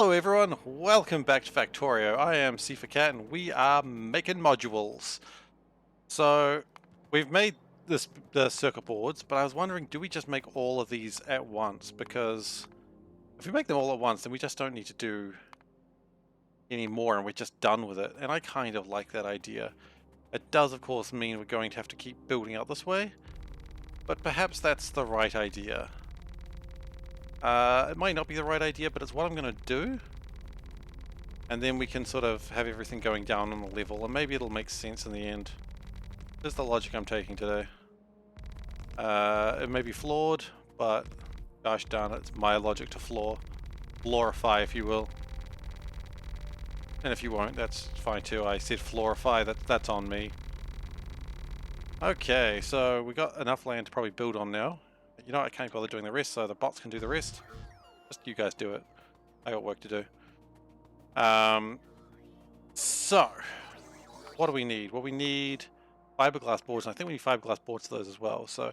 Hello everyone, welcome back to Factorio. I am SeiferKatt and we are making modules. So we've made the circuit boards, but I was wondering, do we just make all of these at once? Because if we make them all at once, then we just don't need to do any more and we're just done with it. And I kind of like that idea. It does of course mean we're going to have to keep building out this way, but perhaps that's the right idea. It might not be the right idea, but it's what I'm going to do. And then we can sort of have everything going down on the level, and maybe it'll make sense in the end. This is the logic I'm taking today. It may be flawed, but gosh darn it, it's my logic to florify, if you will. And if you won't, that's fine too. I said florify, that's on me. Okay, so we got enough land to probably build on now. You know, I can't bother doing the rest, so the bots can do the rest. Just you guys do it. I got work to do. So, what do we need? Well, we need fiberglass boards, and I think we need fiberglass boards to those as well. So,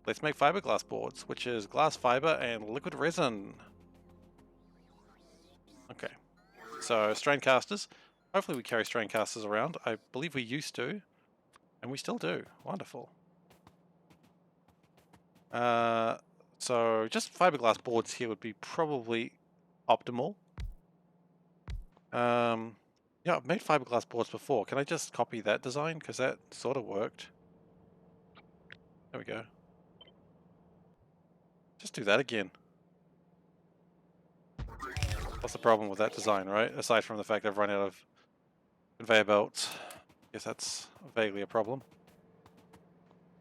let's make fiberglass boards, which is glass fiber and liquid resin. Okay, so strain casters. Hopefully we carry strain casters around. I believe we used to, and we still do. Wonderful. So just fiberglass boards here would be probably optimal. Yeah, I've made fiberglass boards before. Can I just copy that design? Because that sort of worked. There we go. Just do that again. What's the problem with that design, right? Aside from the fact I've run out of conveyor belts. I guess that's vaguely a problem.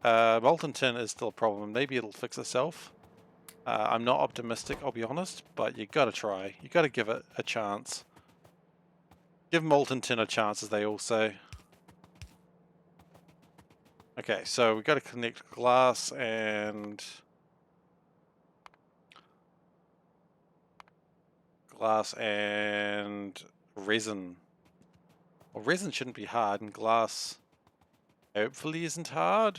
Molten tin is still a problem. Maybe it'll fix itself. I'm not optimistic, I'll be honest, but you gotta try. You gotta give it a chance. Give molten tin a chance, as they all say. Okay, so we've got to connect glass and resin. Well, resin shouldn't be hard, and glass hopefully isn't hard.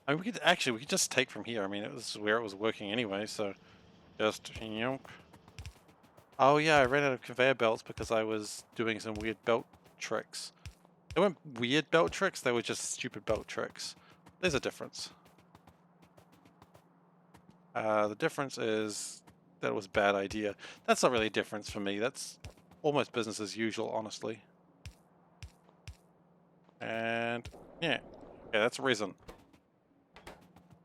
I mean, we could just take from here. I mean, it was where it was working anyway, so just yonk. Oh yeah, I ran out of conveyor belts because I was doing some weird belt tricks. They weren't weird belt tricks, they were just stupid belt tricks. There's a difference. The difference is that it was a bad idea. That's not really a difference for me. That's almost business as usual, honestly. And yeah, okay, that's resin.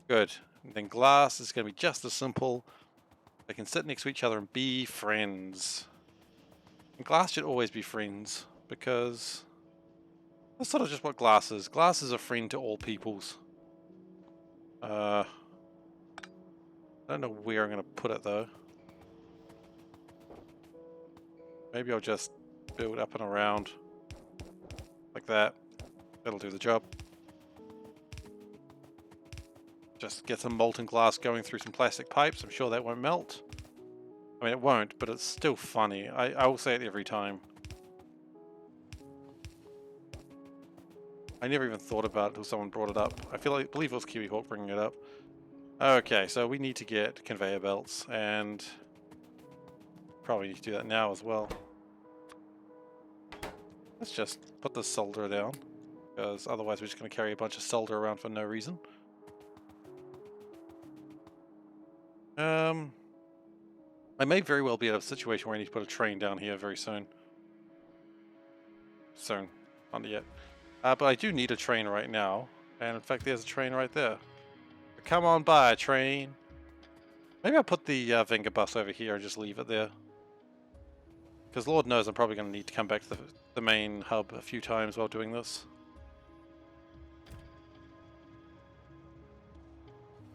Good. And then glass is going to be just as simple. They can sit next to each other and be friends. And glass should always be friends, because that's sort of just what glass is. Glass is a friend to all peoples. I don't know where I'm going to put it though. Maybe I'll just build up and around like that. That'll do the job. Just get some molten glass going through some plastic pipes. I'm sure that won't melt. I mean, it won't, but it's still funny. I will say it every time. I never even thought about it until someone brought it up. I believe it was Kiwi Hawk bringing it up. Okay, so we need to get conveyor belts, and probably need to do that now as well. Let's just put this solder down, because otherwise we're just going to carry a bunch of solder around for no reason. I may very well be in a situation where I need to put a train down here very soon. Not yet. But I do need a train right now, and in fact there's a train right there. Come on by, train. Maybe I'll put the Venga bus over here and just leave it there. Because Lord knows I'm probably going to need to come back to the main hub a few times while doing this.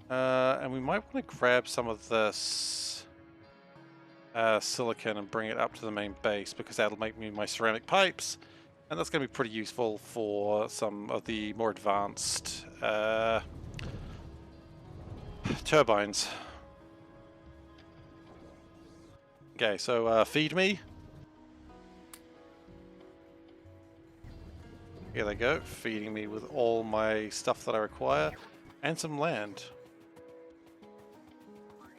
And we might want to grab some of this silicon and bring it up to the main base, because that'll make me my ceramic pipes. And that's going to be pretty useful for some of the more advanced turbines. Okay, so feed me. Here they go, feeding me with all my stuff that I require, and some land.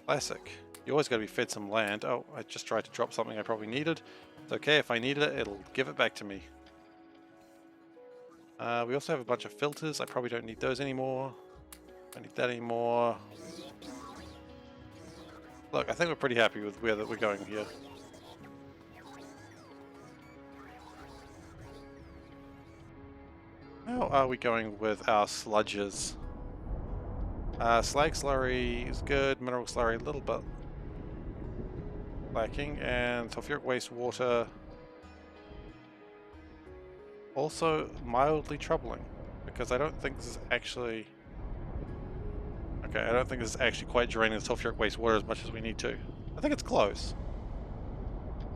Classic. You always got to be fed some land. Oh, I just tried to drop something I probably needed. It's okay, if I needed it, it'll give it back to me. We also have a bunch of filters. I probably don't need those anymore. Don't need that anymore. Look, I think we're pretty happy with where that we're going here. How are we going with our sludges? Slag slurry is good. Mineral slurry a little bit lacking, and sulfuric wastewater also mildly troubling, because I don't think this is actually... Okay, I don't think this is actually quite draining the sulfuric wastewater as much as we need to. I think it's close.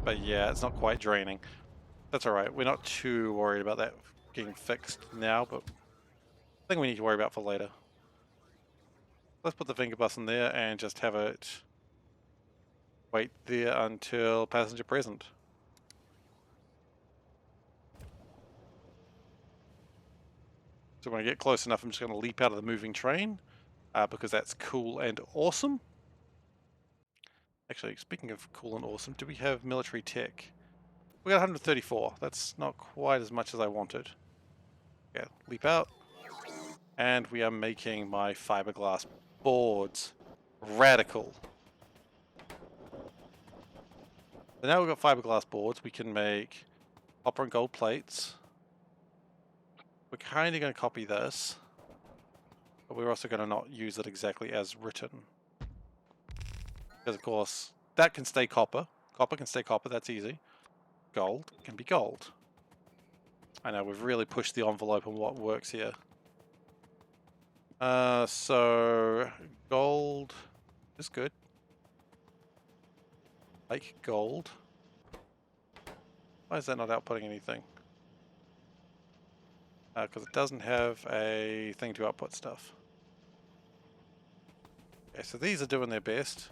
But yeah, it's not quite draining. That's alright, we're not too worried about that getting fixed now, but I think we need to worry about for later. Let's put the finger bus in there and just have it wait there until passenger present. So when I get close enough, I'm just going to leap out of the moving train, because that's cool and awesome. Actually, speaking of cool and awesome, do we have military tech? We got 134. That's not quite as much as I wanted. Yeah, leap out. And we are making my fiberglass boards. Radical. So now we've got fiberglass boards, we can make copper and gold plates. We're kind of going to copy this, but we're also going to not use it exactly as written. Because of course, that can stay copper. Copper can stay copper, that's easy. Gold can be gold. I know, we've really pushed the envelope on what works here. So gold is good. Like gold. Why is that not outputting anything? Because it doesn't have a thing to output stuff. Okay, so these are doing their best,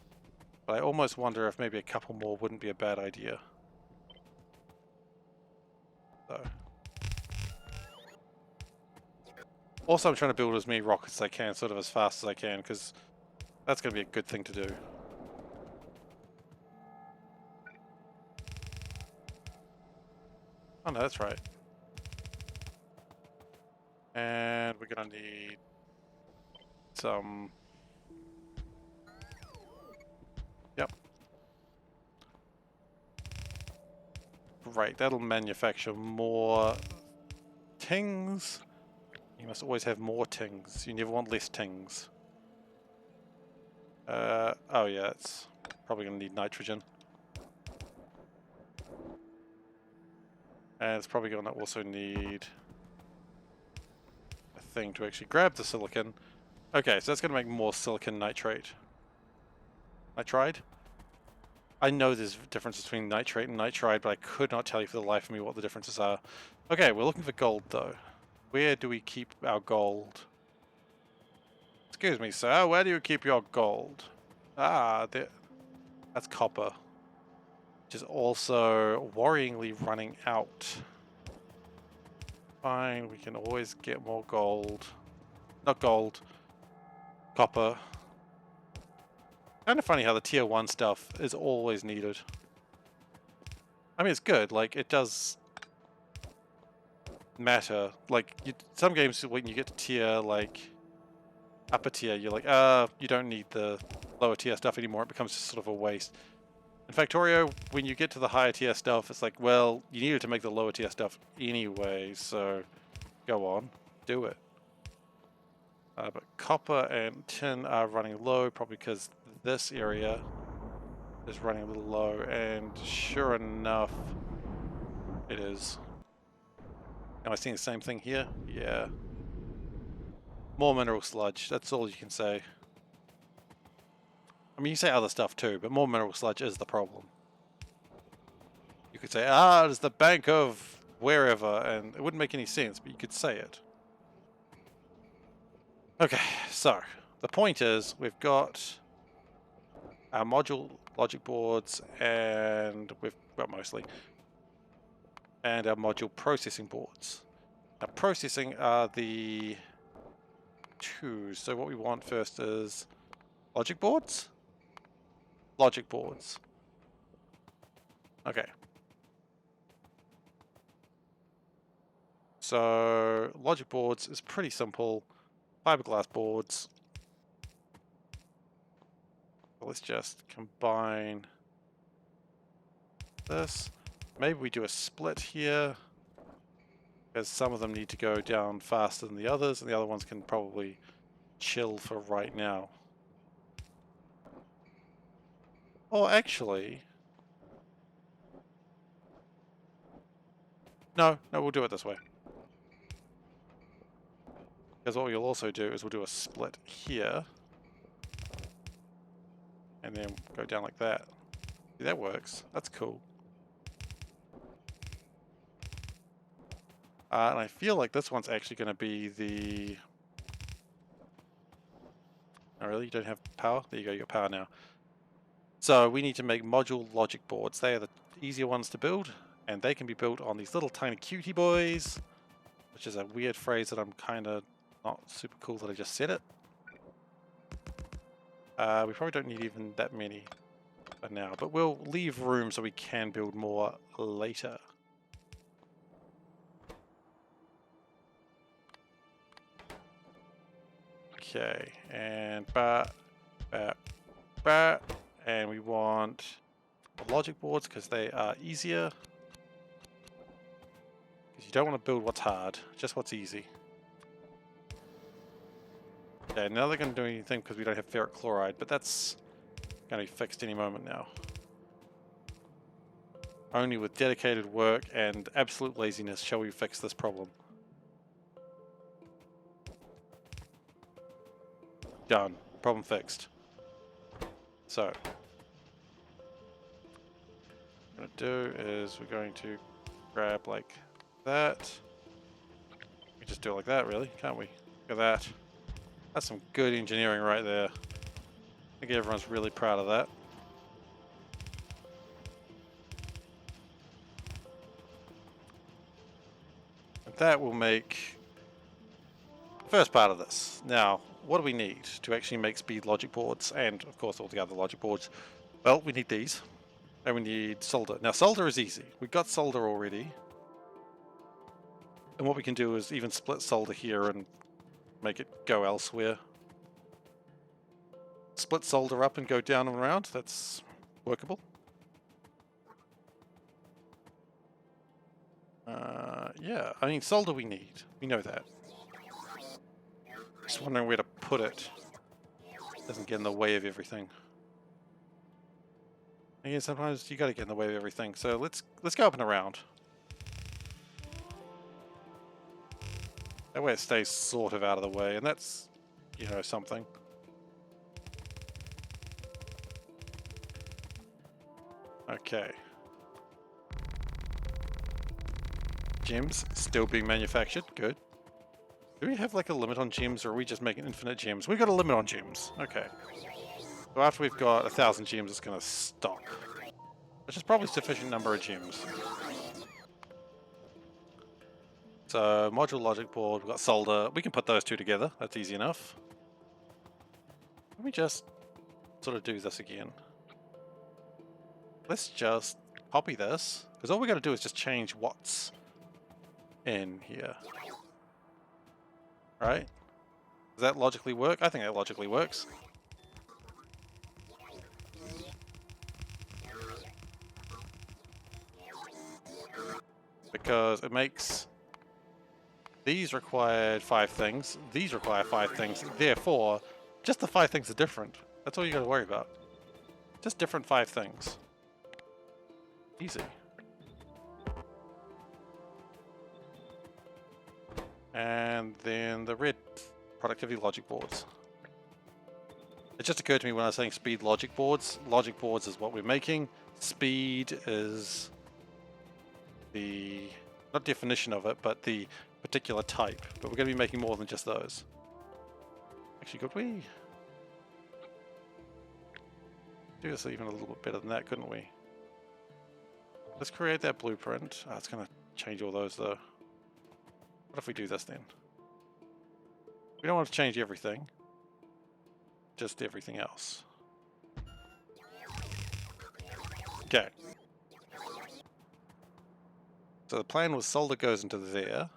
but I almost wonder if maybe a couple more wouldn't be a bad idea. So. Also, I'm trying to build as many rockets as I can, sort of as fast as I can, because that's going to be a good thing to do. Oh no, that's right. And we're going to need some... Yep. Right, that'll manufacture more tings. You must always have more tings. You never want less tings. Oh yeah, it's probably going to need nitrogen. And it's probably going to also need a thing to actually grab the silicon. Okay, so that's going to make more silicon nitrate. Nitride? I know there's a difference between nitrate and nitride, but I could not tell you for the life of me what the differences are. Okay, we're looking for gold though. Where do we keep our gold? Excuse me, sir, where do you keep your gold? Ah, there. That's copper. Which is also worryingly running out. Fine, we can always get more gold. Not gold. Copper. Kind of funny how the tier 1 stuff is always needed. I mean, it's good, like, it does matter. Like, some games, when you get to tier, like, upper tier, you're like, you don't need the lower tier stuff anymore, it becomes just sort of a waste. In Factorio, when you get to the higher tier stuff, it's like, well, you needed to make the lower tier stuff anyway, so go on, do it. But copper and tin are running low, probably because this area is running a little low, and sure enough, it is. Am I seeing the same thing here? Yeah. More mineral sludge, that's all you can say. I mean, you say other stuff too, but more mineral sludge is the problem. You could say, it's the bank of wherever, and it wouldn't make any sense, but you could say it. Okay, so the point is, we've got our module logic boards, and we've got mostly, and our module processing boards. Now, processing are the two. So what we want first is logic boards. logic boards. Okay. So logic boards is pretty simple. Fiberglass boards. Let's just combine this. Maybe we do a split here, because some of them need to go down faster than the others, and the other ones can probably chill for right now. Or actually, no, we'll do it this way. Because what we'll also do is we'll do a split here, and then go down like that. See, that works. That's cool. And I feel like this one's actually going to be the... Oh, really? You don't have power? There you go, you got power now. So we need to make module logic boards. They are the easier ones to build, and they can be built on these little tiny cutie boys, which is a weird phrase that I'm kind of not super cool that I just said it. We probably don't need even that many for now, but we'll leave room so we can build more later. Okay, and and we want the logic boards because they are easier. Because you don't want to build what's hard, just what's easy. Okay, now they're going to do anything because we don't have ferric chloride, but that's going to be fixed any moment now. Only with dedicated work and absolute laziness shall we fix this problem. Done. Problem fixed. So, what we're going to do is we're going to grab like that. We just do it like that, really, can't we? Look at that. That's some good engineering right there. I think everyone's really proud of that. And that will make the first part of this. Now, what do we need to actually make speed logic boards and, of course, all the other logic boards? Well, we need these. And we need solder. Now, solder is easy. We've got solder already. And what we can do is even split solder here and make it go elsewhere. Split solder up and go down and around. That's workable. Yeah, I mean, solder we need. We know that. Just wondering where to put it. Doesn't get in the way of everything. Again, sometimes you gotta get in the way of everything. So let's go up and around. That way it stays sort of out of the way, and that's, you know, something. Okay. Gems still being manufactured. Good. Do we have like a limit on gems, or are we just making infinite gems? We've got a limit on gems. Okay. So after we've got 1,000 gems, it's going to stop. Which is probably sufficient number of gems. So module logic board, we've got solder. We can put those two together. That's easy enough. Let me just sort of do this again. Let's just copy this, because all we got to do is just change what's in here. Right? Does that logically work? I think that logically works. Because it makes these required 5 things, these require 5 things, therefore, just the 5 things are different. That's all you gotta worry about. Just different 5 things. Easy. And then the red productivity logic boards. It just occurred to me when I was saying speed logic boards. Logic boards is what we're making. Speed is the, not definition of it, but the particular type. But we're going to be making more than just those. Actually, could we do this even a little bit better than that, couldn't we? Let's create that blueprint. Oh, it's going to change all those though. What if we do this then? We don't want to change everything. Just everything else. Okay. So the plan was solder goes into there.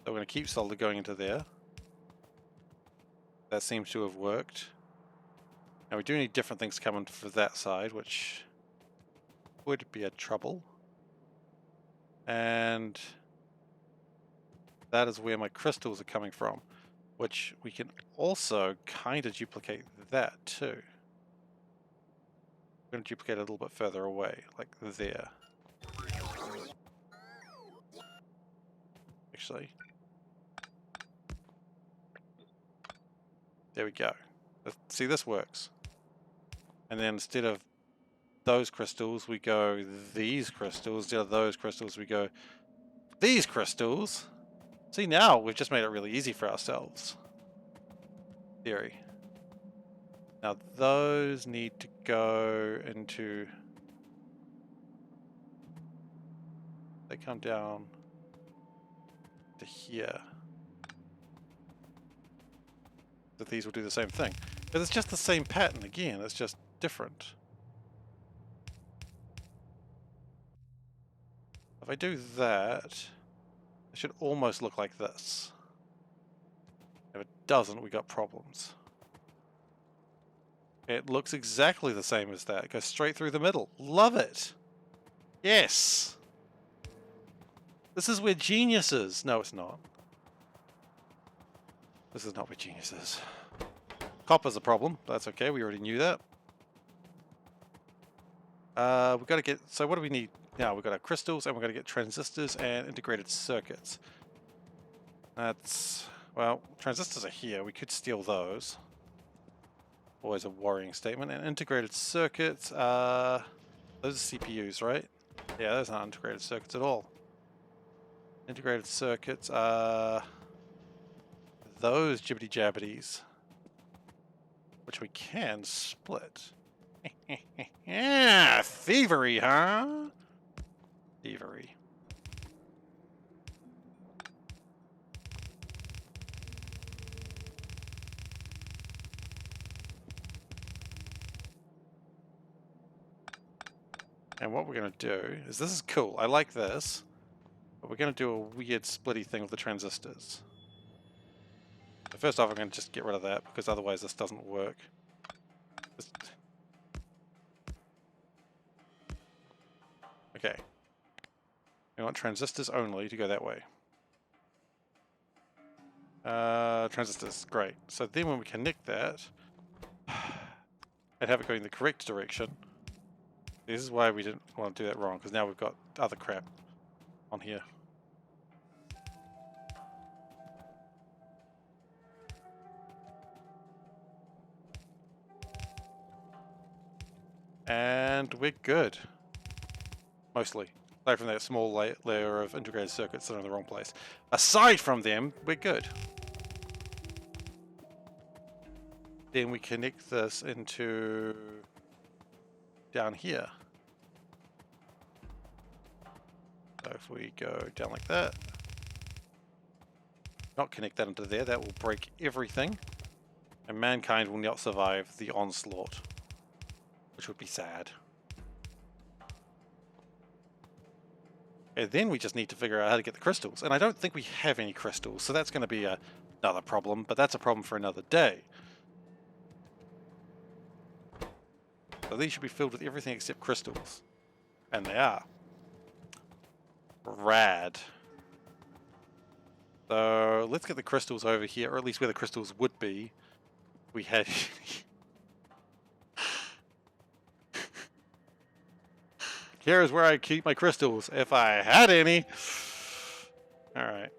So we're going to keep solder going into there. That seems to have worked. Now we do need different things coming for that side, which would be a trouble. And that is where my crystals are coming from, which we can also kind of duplicate that too. I'm going to duplicate it a little bit further away, like there. Actually. There we go. See, this works. And then instead of those crystals, we go these crystals. Instead of those crystals, we go these crystals. See, now we've just made it really easy for ourselves. Theory. Now those need to go into... They come down to here. That these will do the same thing. But it's just the same pattern again, it's just different. If I do that, it should almost look like this. If it doesn't, we got problems. It looks exactly the same as that. It goes straight through the middle. Love it! Yes! This is where genius is. No, it's not. This is not where genius is. Copper's a problem. That's okay, we already knew that. We've got to get... So what do we need now? We've got our crystals, and we've got to get transistors and integrated circuits. That's... Well, transistors are here. We could steal those. Always a worrying statement. And integrated circuits, those are CPUs, right? Yeah, those aren't integrated circuits at all. Integrated circuits are those jibbity jabbities, which we can split. Yeah, thievery, huh? Thievery. And what we're going to do is, this is cool, I like this, but we're going to do a weird splitty thing with the transistors. So first off, I'm going to just get rid of that, because otherwise this doesn't work. Okay. We want transistors only to go that way. Transistors, great. So then when we connect that, and have it going the correct direction, this is why we didn't want to do that wrong, because now we've got other crap on here. And we're good. Mostly. Aside from that small layer of integrated circuits that are in the wrong place. Aside from them, we're good. Then we connect this into down here. So if we go down like that, not connect that into there, that will break everything. And mankind will not survive the onslaught, which would be sad. And then we just need to figure out how to get the crystals. And I don't think we have any crystals, so that's going to be another problem, but that's a problem for another day. So these should be filled with everything except crystals. And they are. Rad. So let's get the crystals over here, or at least where the crystals would be. We had... Here is where I keep my crystals, if I had any. Alright.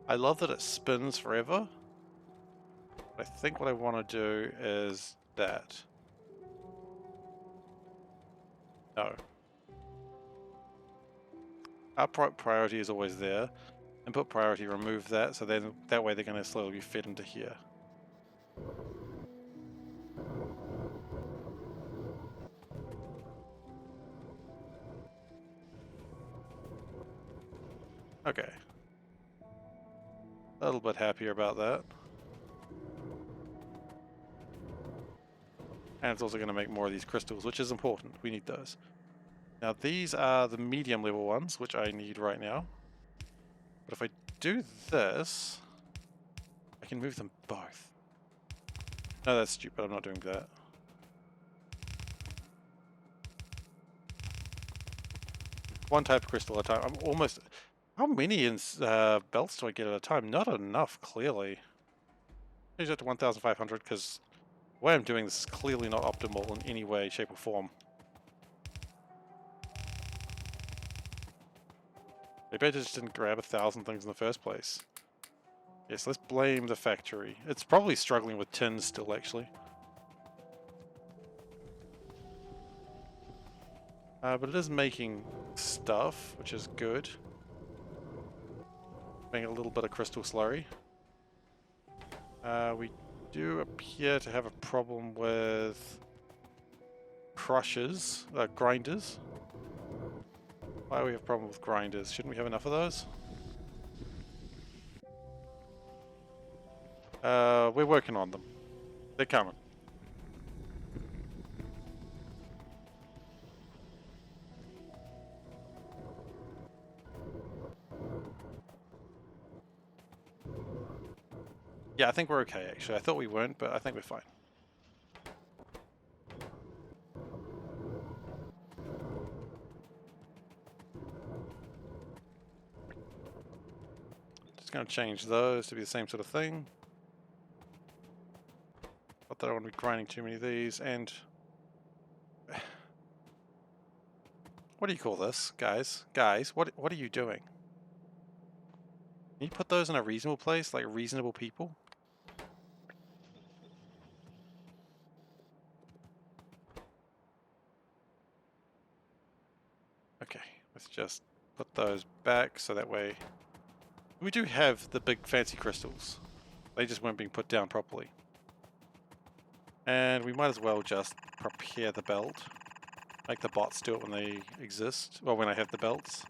I love that it spins forever. I think what I want to do is that. No. Our priority is always there. Input priority, remove that, so then that way they're going to slowly be fed into here. Okay. A little bit happier about that. And it's also going to make more of these crystals, which is important. We need those. Now these are the medium level ones, which I need right now. But if I do this, I can move them both. No, that's stupid. I'm not doing that. One type of crystal at a time. I'm almost... How many belts do I get at a time? Not enough, clearly. Change that to 1,500 because the way I'm doing this is clearly not optimal in any way, shape, or form. Maybe I just didn't grab 1,000 things in the first place. Yes, let's blame the factory. It's probably struggling with tin still, actually. But it is making stuff, which is good. Making a little bit of crystal slurry. We do appear to have a problem with crushers, grinders. Why do we have a problem with grinders? Shouldn't we have enough of those? We're working on them. They're coming. Yeah, I think we're okay, actually. I thought we weren't, but I think we're fine. Just going to change those to be the same sort of thing. Not that I want to be grinding too many of these, and... What do you call this, guys? Guys, what are you doing? Can you put those in a reasonable place, like reasonable people? Okay, let's just put those back so that way... We do have the big fancy crystals. They just weren't being put down properly. And we might as well just prepare the belt. Make the bots do it when they exist. Well, when I have the belts.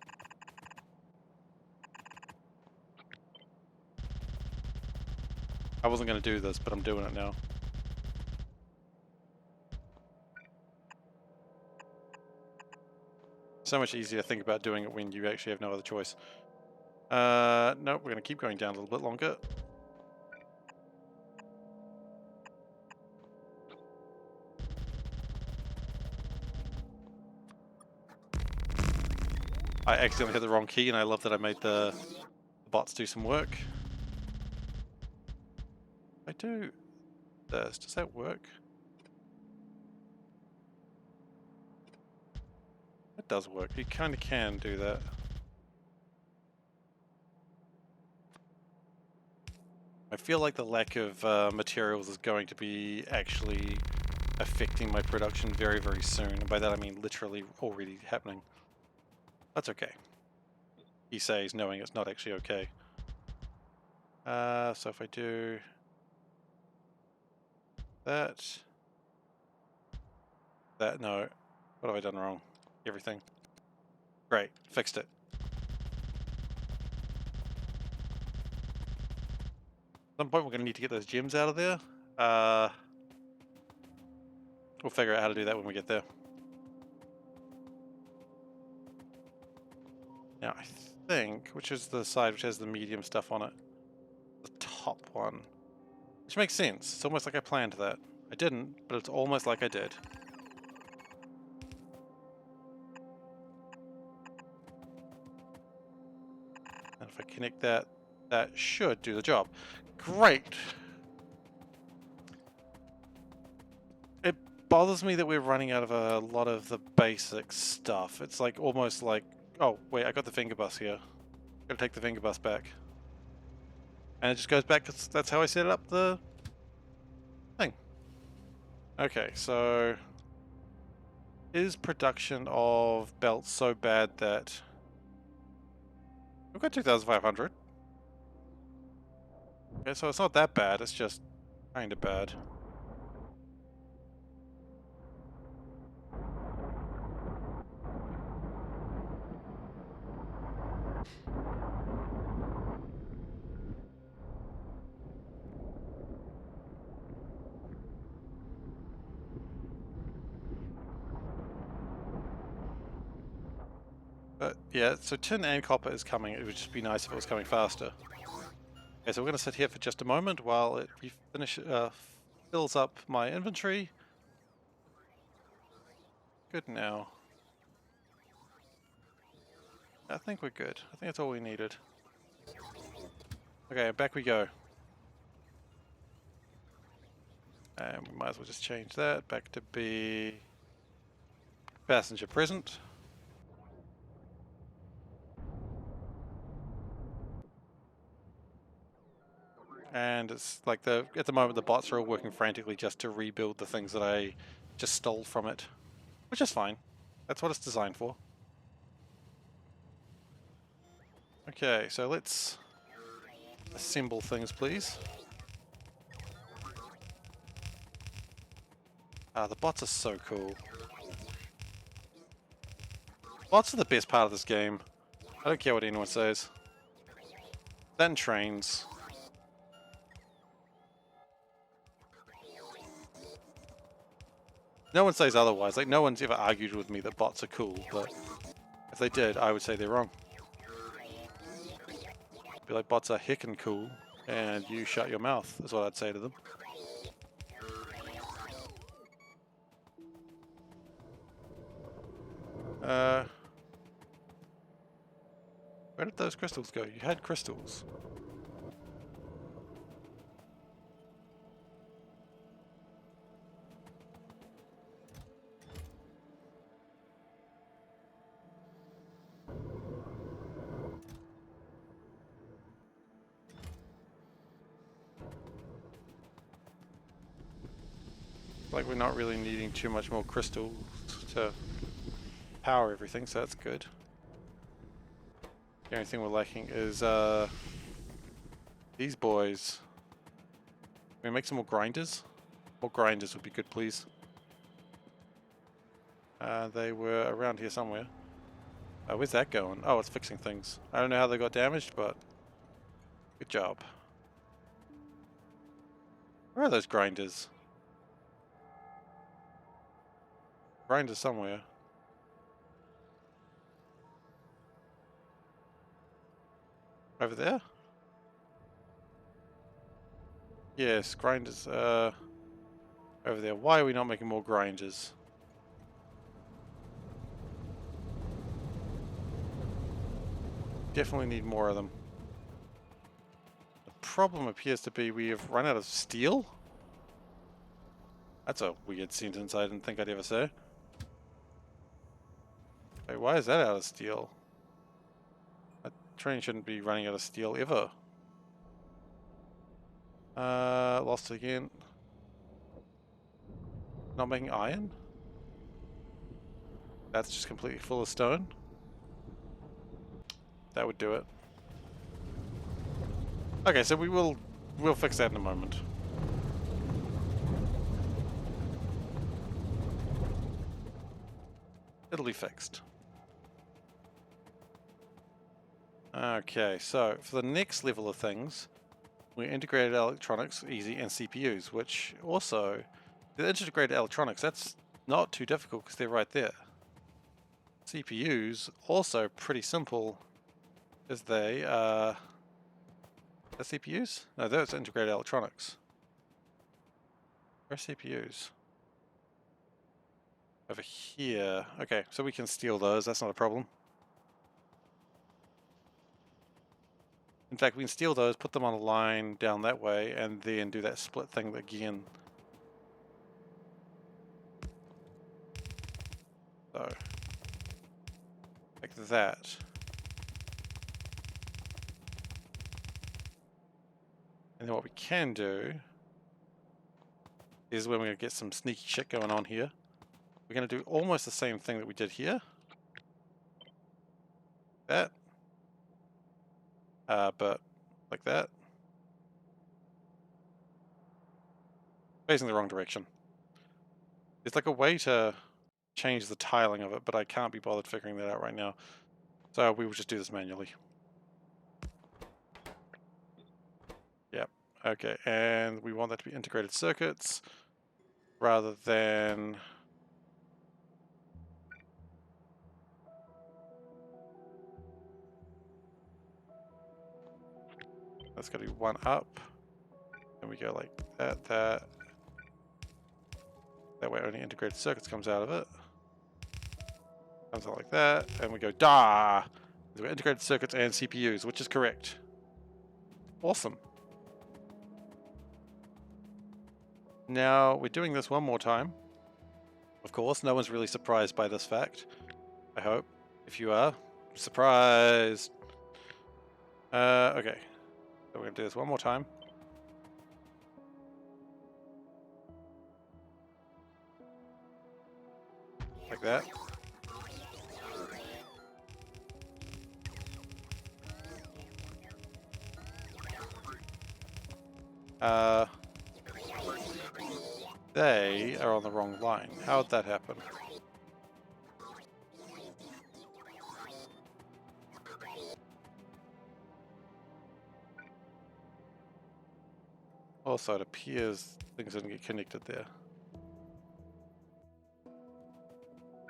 I wasn't going to do this, but I'm doing it now. So much easier to think about doing it when you actually have no other choice. Nope, we're going to keep going down a little bit longer. I accidentally hit the wrong key, and I love that I made the bots do some work. I do this. Does that work? It does work. You kind of can do that. I feel like the lack of materials is going to be actually affecting my production very, very soon. And by that I mean literally already happening. That's okay. He says, knowing it's not actually okay. So if I do that, no. What have I done wrong? Everything. Great, fixed it. At some point we're going to need to get those gems out of there. We'll figure out how to do that when we get there. Now I think, which is the side which has the medium stuff on it? The top one. Which makes sense. It's almost like I planned that. I didn't, but it's almost like I did. And if I connect that, that should do the job. Great! It bothers me that we're running out of a lot of the basic stuff. It's like almost like... Oh, wait, I got the finger bus here. Gotta take the finger bus back. And it just goes back because that's how I set up the thing. Okay, so... Is production of belts so bad that... We've got 2,500. Okay, so it's not that bad, it's just kind of bad. But yeah, so tin and copper is coming. It would just be nice if it was coming faster. Okay, so we're going to sit here for just a moment while it fills up my inventory. Good now. I think we're good. I think that's all we needed. Okay, back we go. And we might as well just change that back to be passenger present. And it's like at the moment the bots are all working frantically just to rebuild the things that I just stole from it. Which is fine. That's what it's designed for. Okay, so let's assemble things, please. The bots are so cool. Bots are the best part of this game. I don't care what anyone says. Then trains. No one says otherwise. Like, no one's ever argued with me that bots are cool, but if they did, I would say they're wrong. Be like, bots are heckin' cool, and you shut your mouth, is what I'd say to them. Where did those crystals go? You had crystals. Like, we're not really needing too much more crystals to power everything, so that's good. The only thing we're lacking is these boys. Can we make some more grinders? More grinders would be good, please. They were around here somewhere. Where's that going? Oh, it's fixing things. I don't know how they got damaged, but good job. Where are those grinders? Grinders somewhere. Over there? Yes, grinders, over there. Why are we not making more grinders? Definitely need more of them. The problem appears to be we have run out of steel? That's a weird sentence I didn't think I'd ever say. Wait, why is that out of steel? A train shouldn't be running out of steel ever. Lost it again. Not making iron? That's just completely full of stone? That would do it. Okay, so we'll fix that in a moment. It'll be fixed. Okay, so for the next level of things, we integrated electronics, easy, and CPUs, which also, the integrated electronics, that's not too difficult because they're right there. CPUs, also pretty simple, as they are CPUs? No, those integrated electronics. Where are CPUs? Over here. Okay, so we can steal those, that's not a problem. In fact, we can steal those, put them on a line down that way, and then do that split thing again. So, like that. And then what we can do is when we're going to get some sneaky shit going on here, we're going to do almost the same thing that we did here. That. But like that. Facing the wrong direction. There's like a way to change the tiling of it, but I can't be bothered figuring that out right now. So we will just do this manually. Yep. Okay, and we want that to be integrated circuits rather than That's got to be one up. And we go like that, that. That way only integrated circuits comes out of it. Comes out like that. And we go da! We've got integrated circuits and CPUs, which is correct. Awesome. Now we're doing this one more time. Of course, no one's really surprised by this fact. I hope. If you are, surprised. Okay. So we're going to do this one more time. Like that. They are on the wrong line. How'd that happen? Also, it appears things didn't get connected there.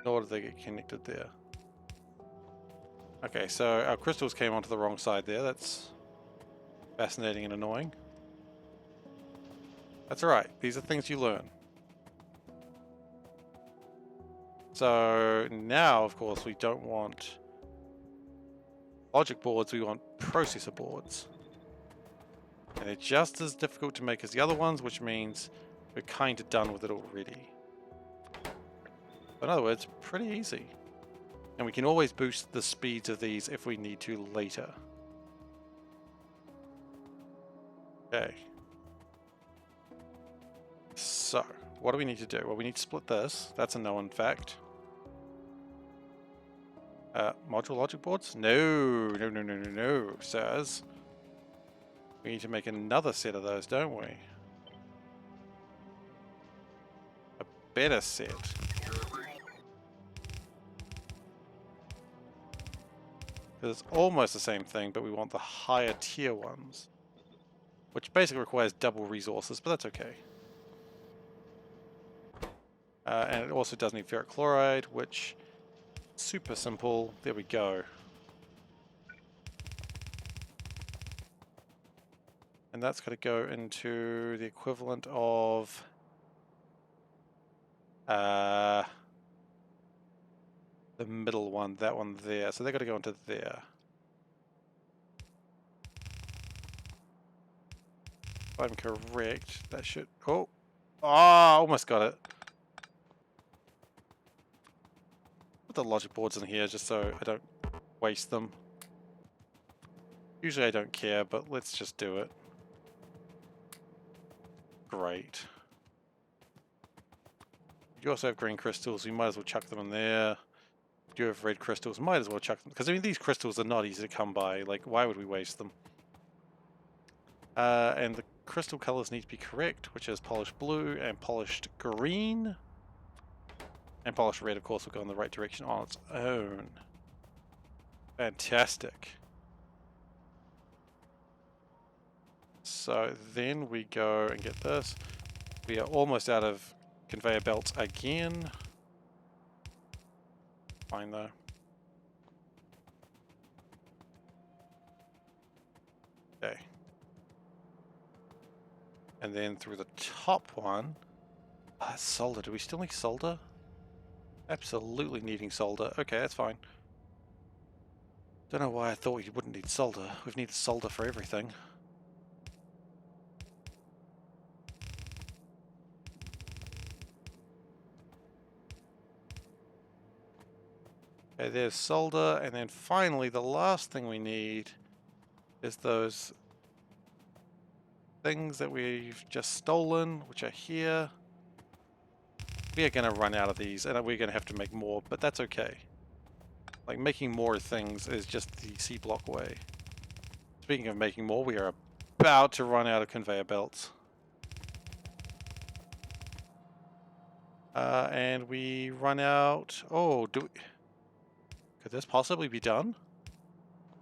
Nor did they get connected there. Okay, so our crystals came onto the wrong side there. That's fascinating and annoying. That's alright. These are things you learn. So now, of course, we don't want logic boards, we want processor boards. And they're just as difficult to make as the other ones, which means we're kind of done with it already. In other words, pretty easy. And we can always boost the speeds of these if we need to later. Okay. So, what do we need to do? Well, we need to split this. That's a known fact. Module logic boards? No, no, no, no, no, no, sirs. We need to make another set of those, don't we? A better set. Because it's almost the same thing, but we want the higher tier ones. Which basically requires double resources, but that's okay. And it also does need ferric chloride, which... super simple. There we go. And that's going to go into the equivalent of the middle one, that one there. So they're going to go into there. If I'm correct, that should... Oh! Ah, almost got it. Put the logic boards in here just so I don't waste them. Usually I don't care, but let's just do it. Great. You also have green crystals, so you might as well chuck them in there. You have red crystals, might as well chuck them. Because I mean, these crystals are not easy to come by. Like, why would we waste them? And the crystal colors need to be correct, which is polished blue and polished green. And polished red, of course, will go in the right direction on its own. Fantastic. So then we go and get this. We are almost out of conveyor belts again. Fine though. Okay. And then through the top one. Solder. Do we still need solder? Absolutely needing solder. Okay, that's fine. Don't know why I thought you wouldn't need solder. We've needed solder for everything. Okay, there's solder, and then finally the last thing we need is those things that we've just stolen, which are here. We are going to run out of these, and we're going to have to make more, but that's okay. Like, making more things is just the SeaBlock way. Speaking of making more, we are about to run out of conveyor belts. And we run out... Oh, do we... Could this possibly be done?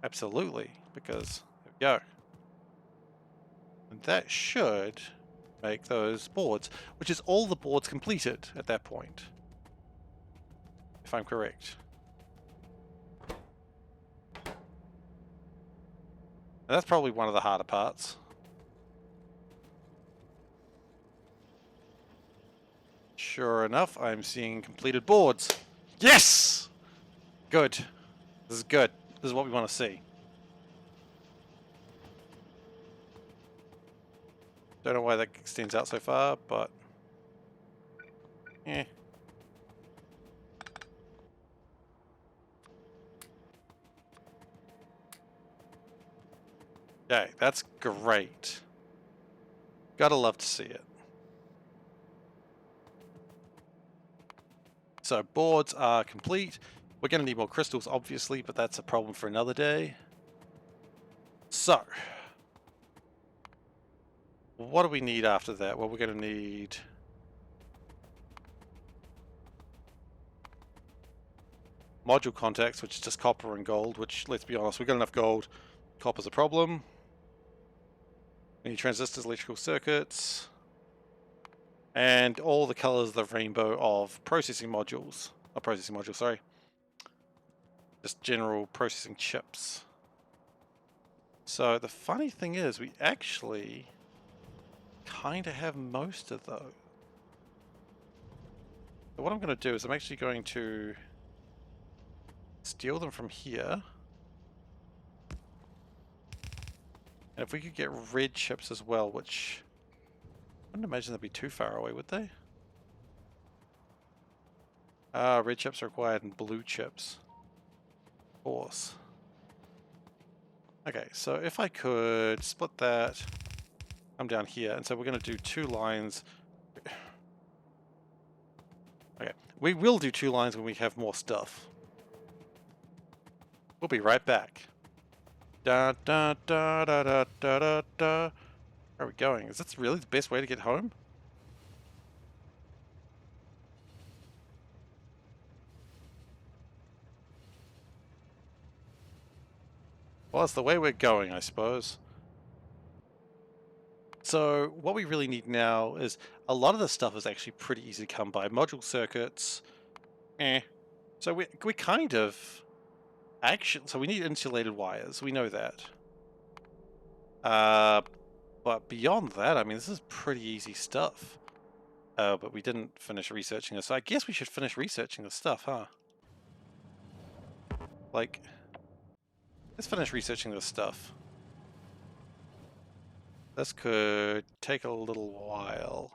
Absolutely, because there we go. And that should make those boards, which is all the boards completed at that point, if I'm correct. And that's probably one of the harder parts. Sure enough, I'm seeing completed boards. Yes! Good. This is good. This is what we want to see. Don't know why that extends out so far, but... eh. Okay, that's great. Gotta love to see it. So boards are complete. We're going to need more crystals, obviously, but that's a problem for another day. So, what do we need after that? Well, we're going to need... module contacts, which is just copper and gold, which, let's be honest, we've got enough gold. Copper's a problem. We need transistors, electrical circuits, and all the colors of the rainbow of processing modules. Not processing modules, sorry. Just general processing chips. So the funny thing is, we actually kind of have most of those. So what I'm going to do is I'm actually going to steal them from here. And if we could get red chips as well, which I wouldn't imagine they'd be too far away, would they? Red chips are required and blue chips. Of course. Okay, so if I could split that, come down here, and so we're going to do 2 lines. Okay, we will do 2 lines when we have more stuff. We'll be right back. Da da da da da da da da. Where are we going? Is this really the best way to get home? Well, it's the way we're going, I suppose. So what we really need now is a lot of this stuff is actually pretty easy to come by. Module circuits, So we kind of actually, so we need insulated wires. We know that. But beyond that, I mean, this is pretty easy stuff. But we didn't finish researching this. So I guess we should finish researching this stuff, huh? Like, let's finish researching this stuff. This could take a little while.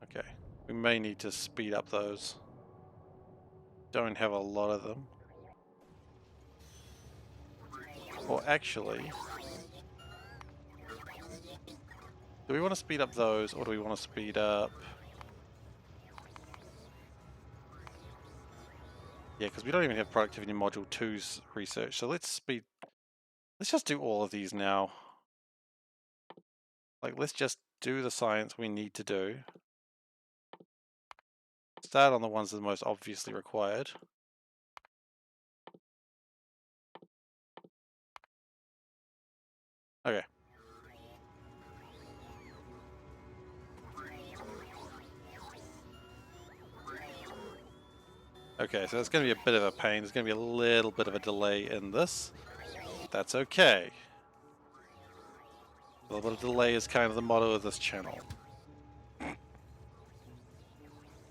Okay, we may need to speed up those. Don't have a lot of them. Or actually, do we want to speed up those, or do we want to speed up... Yeah, because we don't even have productivity module 2's research, so let's just do all of these now. Like, let's just do the science we need to do. Start on the ones that are most obviously required. Okay. Okay, so it's going to be a bit of a pain. There's going to be a little bit of a delay in this. That's okay. A little bit of delay is kind of the motto of this channel.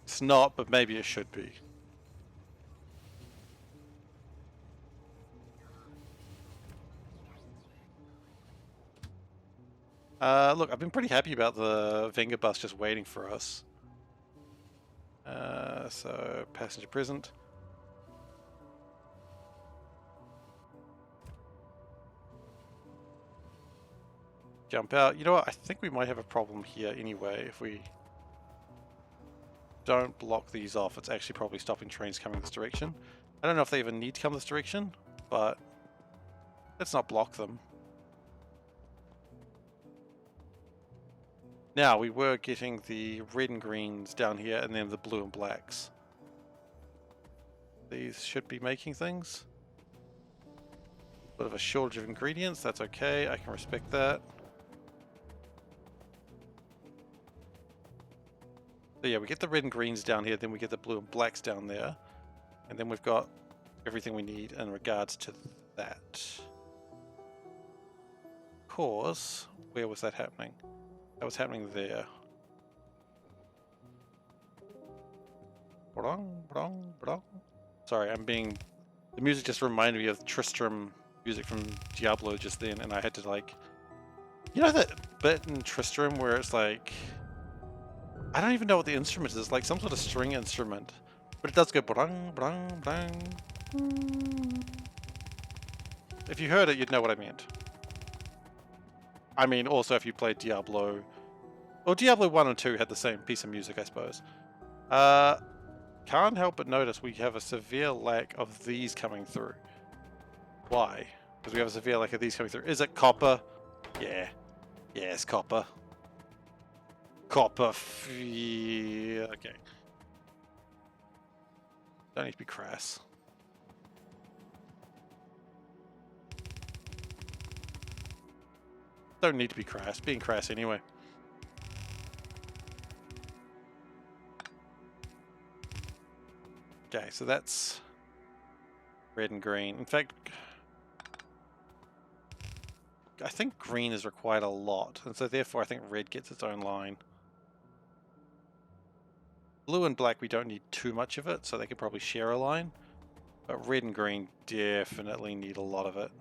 It's not, but maybe it should be. Look, I've been pretty happy about the Venga bus just waiting for us. So, passenger present. Jump out. You know what? I think we might have a problem here anyway. If we don't block these off, it's actually probably stopping trains coming this direction. I don't know if they even need to come this direction, but let's not block them. Now, we were getting the red and greens down here, and then the blue and blacks. These should be making things. Bit of a shortage of ingredients, that's okay, I can respect that. So yeah, we get the red and greens down here, then we get the blue and blacks down there. And then we've got everything we need in regards to that. because where was that happening? That was happening there. Sorry, the music just reminded me of Tristram music from Diablo just then, and I had to like, you know that bit in Tristram where it's like, I don't even know what the instrument is, like some sort of string instrument, but it does go brang, brang, brang. If you heard it, you'd know what I meant. I mean, also if you played Diablo, well, Diablo 1 and 2 had the same piece of music, I suppose. Can't help but notice we have a severe lack of these coming through. Why? Because we have a severe lack of these coming through. Is it copper? Yeah. Yeah, it's copper. Copper. Yeah, okay. Don't need to be crass. Don't need to be crass. Being crass anyway. Okay, so that's red and green. In fact, I think green is required a lot, and so therefore I think red gets its own line. Blue and black, we don't need too much of it, so they could probably share a line. But red and green definitely need a lot of it.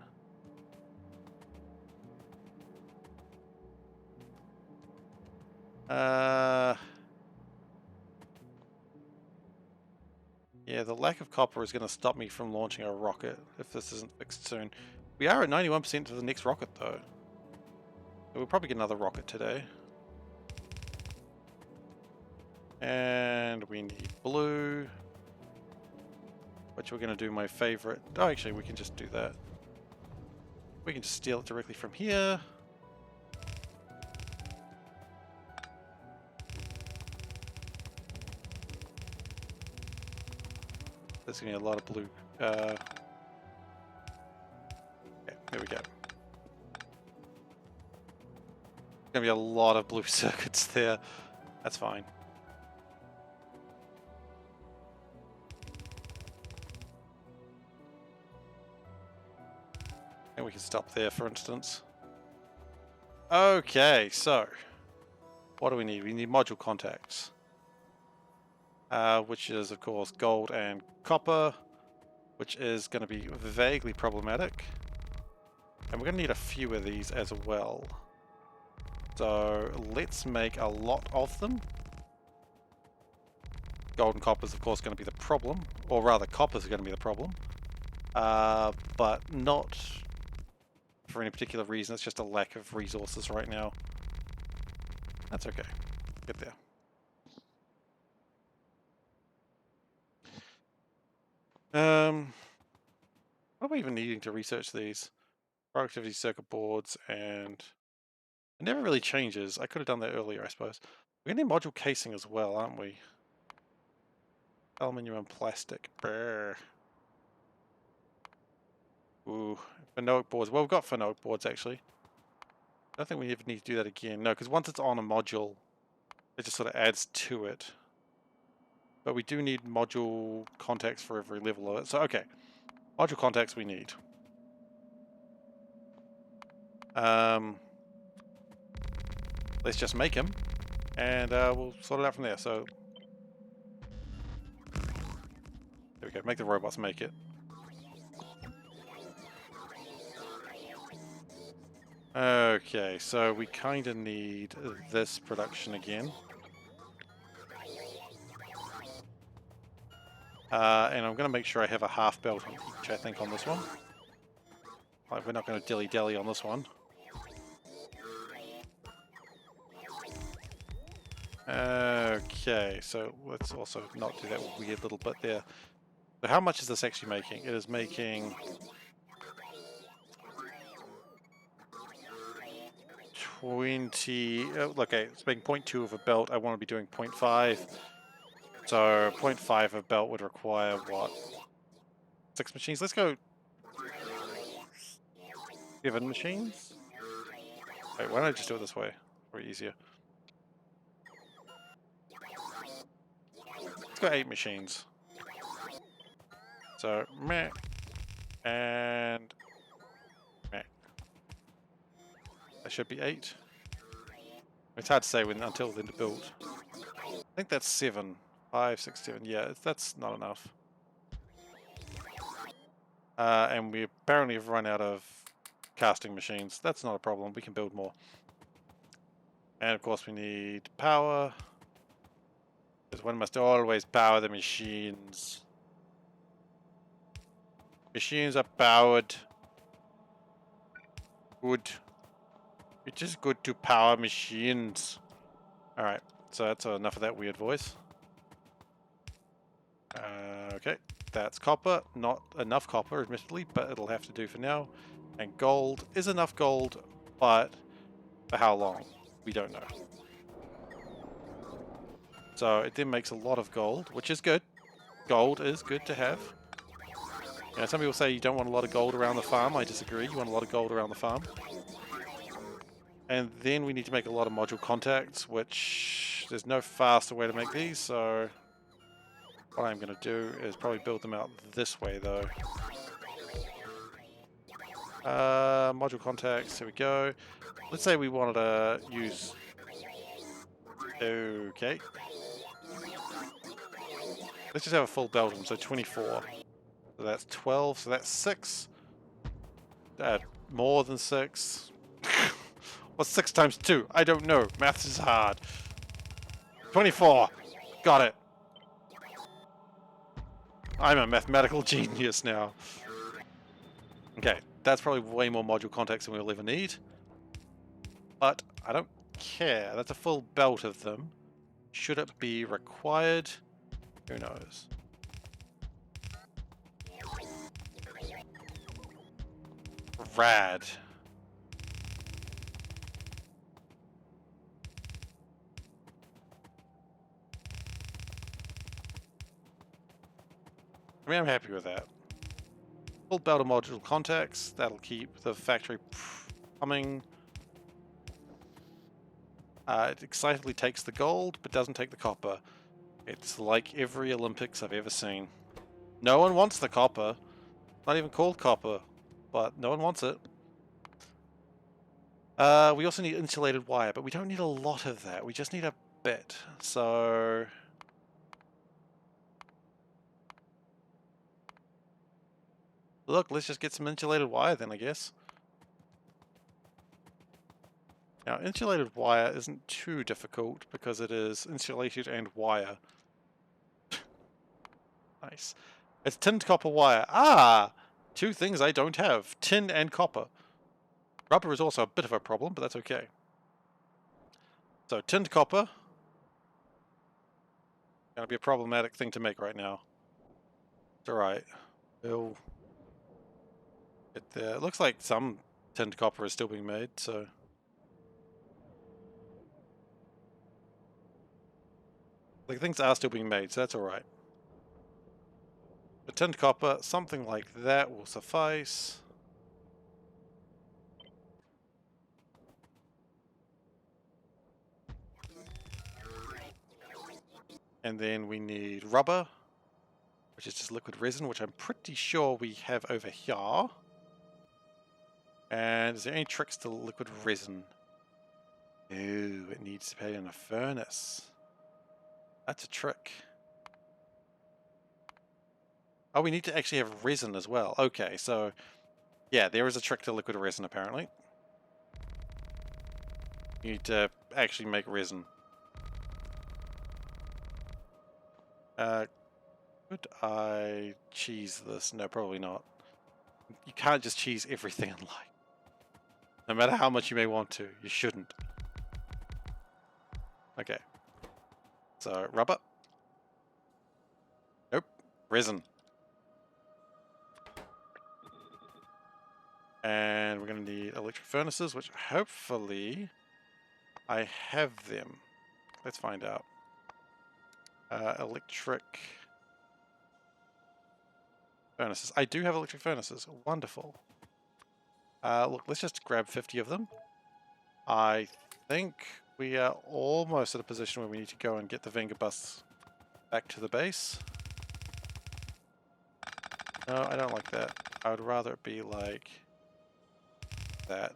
Yeah, the lack of copper is going to stop me from launching a rocket if this isn't fixed soon. We are at 91% for the next rocket, though. So we'll probably get another rocket today. And we need blue, which we're going to do my favorite. Oh, actually, we can just do that. We can just steal it directly from here. There's going to be a lot of blue. Okay, there we go. Going to be a lot of blue circuits there. That's fine. And we can stop there, for instance. Okay, so what do we need? We need module contacts. Which is, of course, gold and copper, which is going to be vaguely problematic. And we're going to need a few of these as well. So let's make a lot of them. Gold and copper is, of course, going to be the problem, or rather, copper is going to be the problem. But not for any particular reason. It's just a lack of resources right now. That's okay. Get there. What are we even needing to research these? Productivity circuit boards, and it never really changes. I could have done that earlier, I suppose. We're going to need module casing as well, aren't we? Aluminium and plastic. Brr. Ooh, phenolic boards. Well, we've got phenolic boards, actually. I don't think we even need to do that again. No, because once it's on a module, it just sort of adds to it. But we do need module contacts for every level of it. So, okay. Module contacts we need. Let's just make them, and we'll sort it out from there. So, there we go. Make the robots make it. Okay, so we kind of need this production again. And I'm going to make sure I have a half belt on each, I think, on this one. Like, we're not going to dilly-dally on this one. Okay, so let's also not do that weird little bit there. So how much is this actually making? It is making 20. Okay, it's making 0.2 of a belt. I want to be doing 0.5. So 0.5 of a belt would require what? 6 machines? Let's go 7 machines? Wait, why don't I just do it this way? Probably easier. Let's go 8 machines. So, meh. And meh. That should be 8. It's hard to say when until they're built. I think that's 7. 5, 6, 7. Yeah, that's not enough. And we apparently have run out of casting machines. That's not a problem. We can build more. And of course we need power. Because one must always power the machines. Machines are powered. Good. It is good to power machines. Alright, so that's enough of that weird voice. Okay, that's copper. Not enough copper, admittedly, but it'll have to do for now. And gold is enough gold, but for how long? We don't know. So it then makes a lot of gold, which is good. Gold is good to have. You know, some people say you don't want a lot of gold around the farm. I disagree. You want a lot of gold around the farm. And then we need to make a lot of module contacts, which there's no faster way to make these, so what I'm going to do is probably build them out this way, though. Module contacts, here we go. Let's say we wanted to use... Okay. Let's just have a full belt of them, so 24. So that's 12, so that's 6. More than 6. What's 6 times 2? I don't know. Maths is hard. 24. Got it. I'm a mathematical genius now. Okay, that's probably way more module contacts than we'll ever need. But I don't care. That's a full belt of them. Should it be required? Who knows? Rad. I mean, I'm happy with that. Full belt of module contacts. That'll keep the factory humming. It excitedly takes the gold, but doesn't take the copper. It's like every Olympics I've ever seen. No one wants the copper. Not even called copper, but no one wants it. We also need insulated wire, but we don't need a lot of that. We just need a bit. So... look, let's just get some insulated wire then, I guess. Now, insulated wire isn't too difficult because it is insulated and wire. Nice. It's tinned copper wire. Ah! 2 things I don't have. Tin and copper. Rubber is also a bit of a problem, but that's okay. So, tinned copper. Gonna be a problematic thing to make right now. It's alright. We'll get there. It looks like some tinned copper is still being made, so... like, things are still being made, so that's alright. The tinned copper, something like that will suffice. And then we need rubber, which is just liquid resin, which I'm pretty sure we have over here. And is there any tricks to liquid resin? Ooh, it needs to be in a furnace. That's a trick. Oh, we need to actually have resin as well. Okay, so yeah, there is a trick to liquid resin apparently. You need to actually make resin. Could I cheese this? No, probably not. You can't just cheese everything in life. No matter how much you may want to, you shouldn't. Okay. So, rubber. Nope. Resin. And we're going to need electric furnaces, which hopefully I have them. Let's find out. Electric furnaces. I do have electric furnaces. Wonderful. Look, let's just grab 50 of them. I think we are almost at a position where we need to go and get the Venga bus back to the base. No, I don't like that. I would rather it be like that.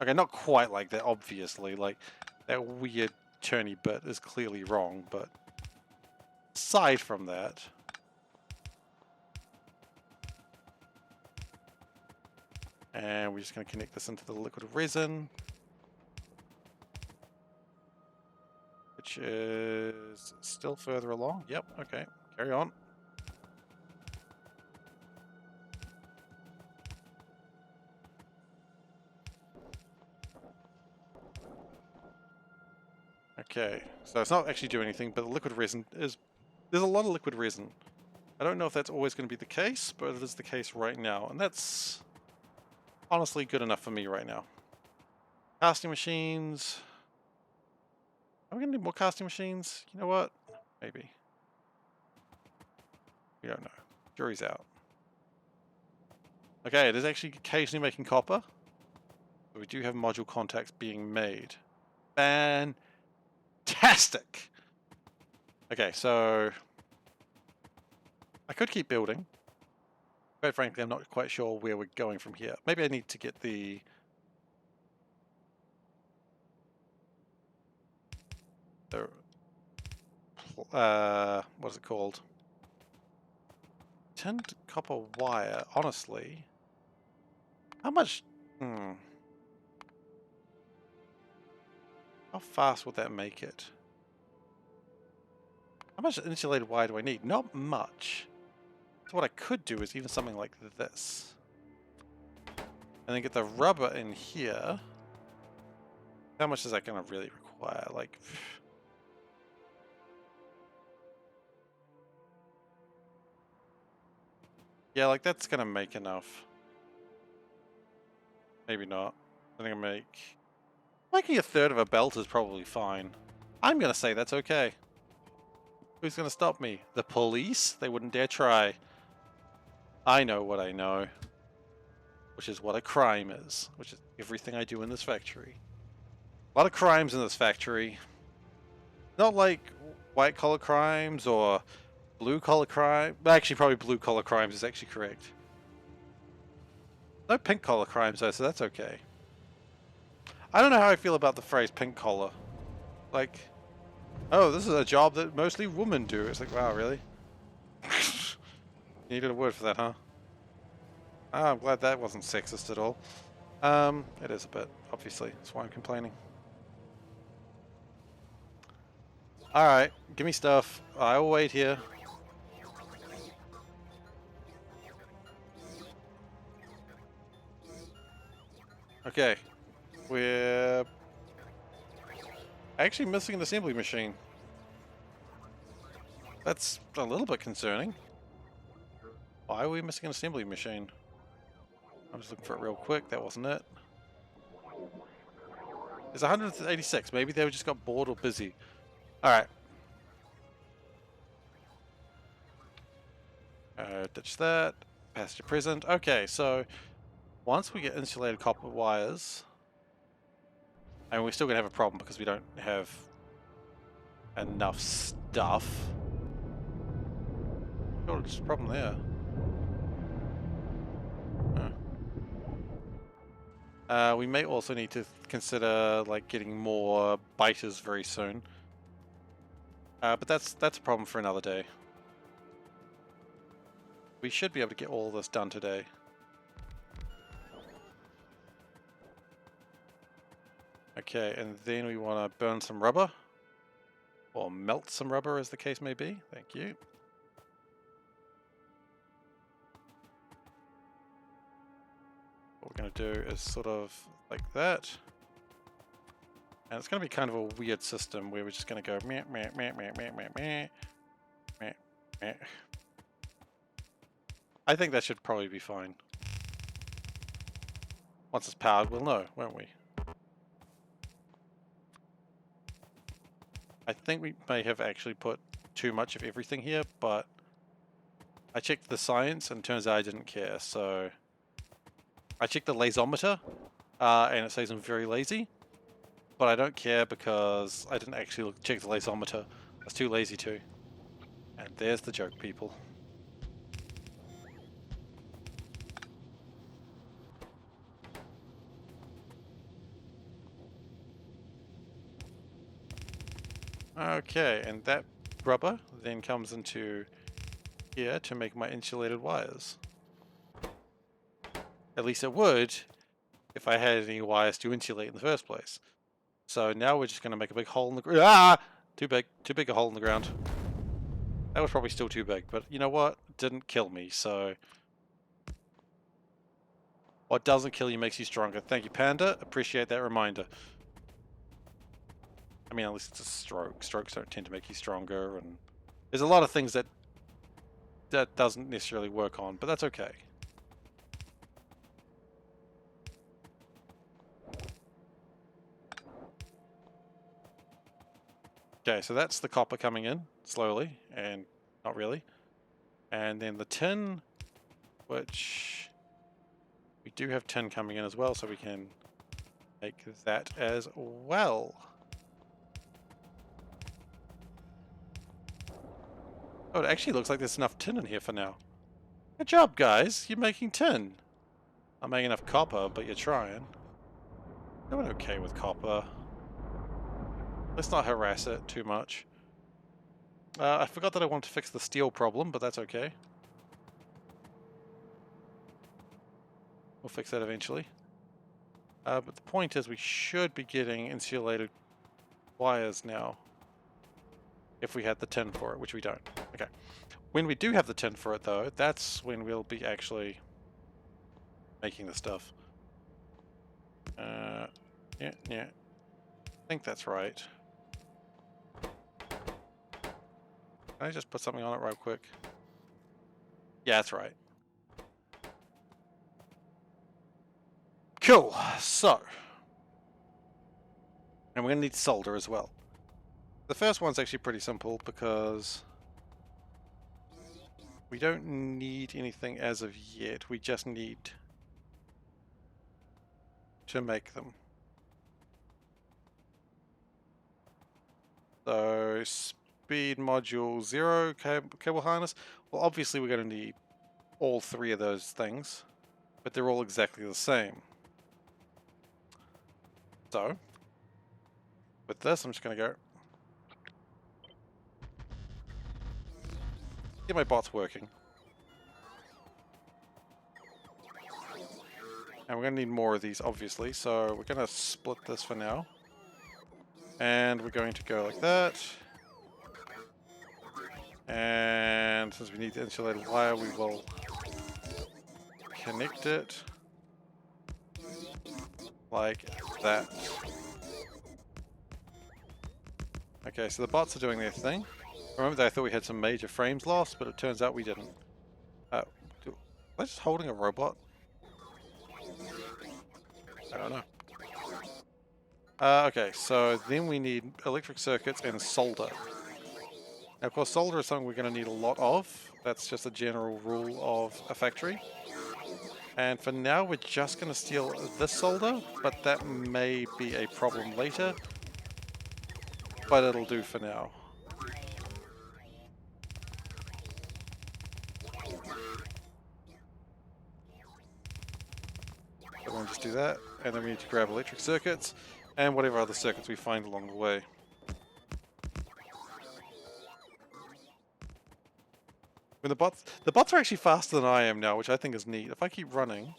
Okay, not quite like that, obviously. Like, that weird turny bit is clearly wrong, but aside from that... And we're just going to connect this into the liquid resin, which is still further along. Yep, okay, carry on. Okay, so it's not actually doing anything, but the liquid resin is... There's a lot of liquid resin. I don't know if that's always going to be the case, but it is the case right now, and that's honestly good enough for me right now. Casting machines... Are we going to need more casting machines? You know what? Maybe. We don't know. Jury's out. Okay, it is actually occasionally making copper. But we do have module contacts being made. Fantastic! Okay, so... I could keep building. Quite frankly, I'm not quite sure where we're going from here. Maybe I need to get the... what is it called? Tinned copper wire, honestly. How much... How fast would that make it? How much insulated wire do I need? Not much. So what I could do is even something like this. And then get the rubber in here. How much is that going to really require? Like... Yeah, like that's going to make enough. Maybe not. I think making a third of a belt is probably fine. I'm going to say that's okay. Who's going to stop me? The police? They wouldn't dare try. I know what I know. Which is what a crime is. Which is everything I do in this factory. A lot of crimes in this factory. Not like white collar crimes or blue collar crime. Actually, probably blue collar crimes is actually correct. No pink collar crimes though, so that's okay. I don't know how I feel about the phrase pink collar. Like, oh, this is a job that mostly women do. It's like, wow, really? You needed a word for that, huh? Oh, I'm glad that wasn't sexist at all. It is a bit, obviously. That's why I'm complaining. Alright, give me stuff. I will wait here. Okay. We're actually missing an assembly machine. That's a little bit concerning. Why are we missing an assembly machine? I was looking for it real quick. That wasn't it. There's 186. Maybe they just got bored or busy. Alright. Ditch that. Past your present. Okay, so once we get insulated copper wires, and we're still going to have a problem because we don't have enough stuff. Oh, there's a problem there. We may also need to consider like getting more biters very soon. But that's a problem for another day. We should be able to get all this done today. Okay, and then we want to burn some rubber. Or melt some rubber, as the case may be. Thank you. What we're going to do is sort of like that. And it's going to be kind of a weird system where we're just going to go meh, meh, meh, meh, meh, meh, meh, meh, meh. I think that should probably be fine. Once it's powered, we'll know, won't we? I think we may have actually put too much of everything here, but I checked the science and it turns out I didn't care, so I checked the lasometer and it says I'm very lazy, but I don't care because I didn't actually check the lasometer. I was too lazy to. And there's the joke, people. Okay, and that rubber then comes into here to make my insulated wires. At least it would if I had any wires to insulate in the first place. So now we're just going to make a big hole in the ground. Ah! Too big a hole in the ground. That was probably still too big, but you know what? It didn't kill me, so... What doesn't kill you makes you stronger. Thank you, Panda. Appreciate that reminder. I mean, at least it's a stroke. Strokes don't tend to make you stronger, and there's a lot of things that doesn't necessarily work on, but that's okay. Okay, so that's the copper coming in slowly, and not really. And then the tin, which we do have tin coming in as well, so we can make that as well. Oh, it actually looks like there's enough tin in here for now. Good job, guys. You're making tin. Not making enough copper, but you're trying. Doing okay with copper. Let's not harass it too much. I forgot that I wanted to fix the steel problem, but that's okay. We'll fix that eventually. But the point is we should be getting insulated wires now. If we had the tin for it, which we don't. Okay. When we do have the tin for it, though, that's when we'll be actually making the stuff. Yeah. I think that's right. Can I just put something on it real quick? Yeah, that's right. Cool. So. And we're going to need solder as well. The first one's actually pretty simple because we don't need anything as of yet. We just need to make them. So speed module 0 cable harness. Well, obviously we're going to need all three of those things, but they're all exactly the same. So with this, I'm just going to go get my bots working. And we're going to need more of these, obviously, so we're going to split this for now. And we're going to go like that. And since we need the insulated wire, we will connect it like that. Okay, so the bots are doing their thing. Remember that I thought we had some major frames lost, but it turns out we didn't. Am I just holding a robot? I don't know. Okay, so then we need electric circuits and solder. Now, of course, solder is something we're going to need a lot of. That's just a general rule of a factory. And for now, we're just going to steal this solder, but that may be a problem later. But it'll do for now. So we're going to just do that, and then we need to grab electric circuits, and whatever other circuits we find along the way. When the bots are actually faster than I am now, which I think is neat. If I keep running,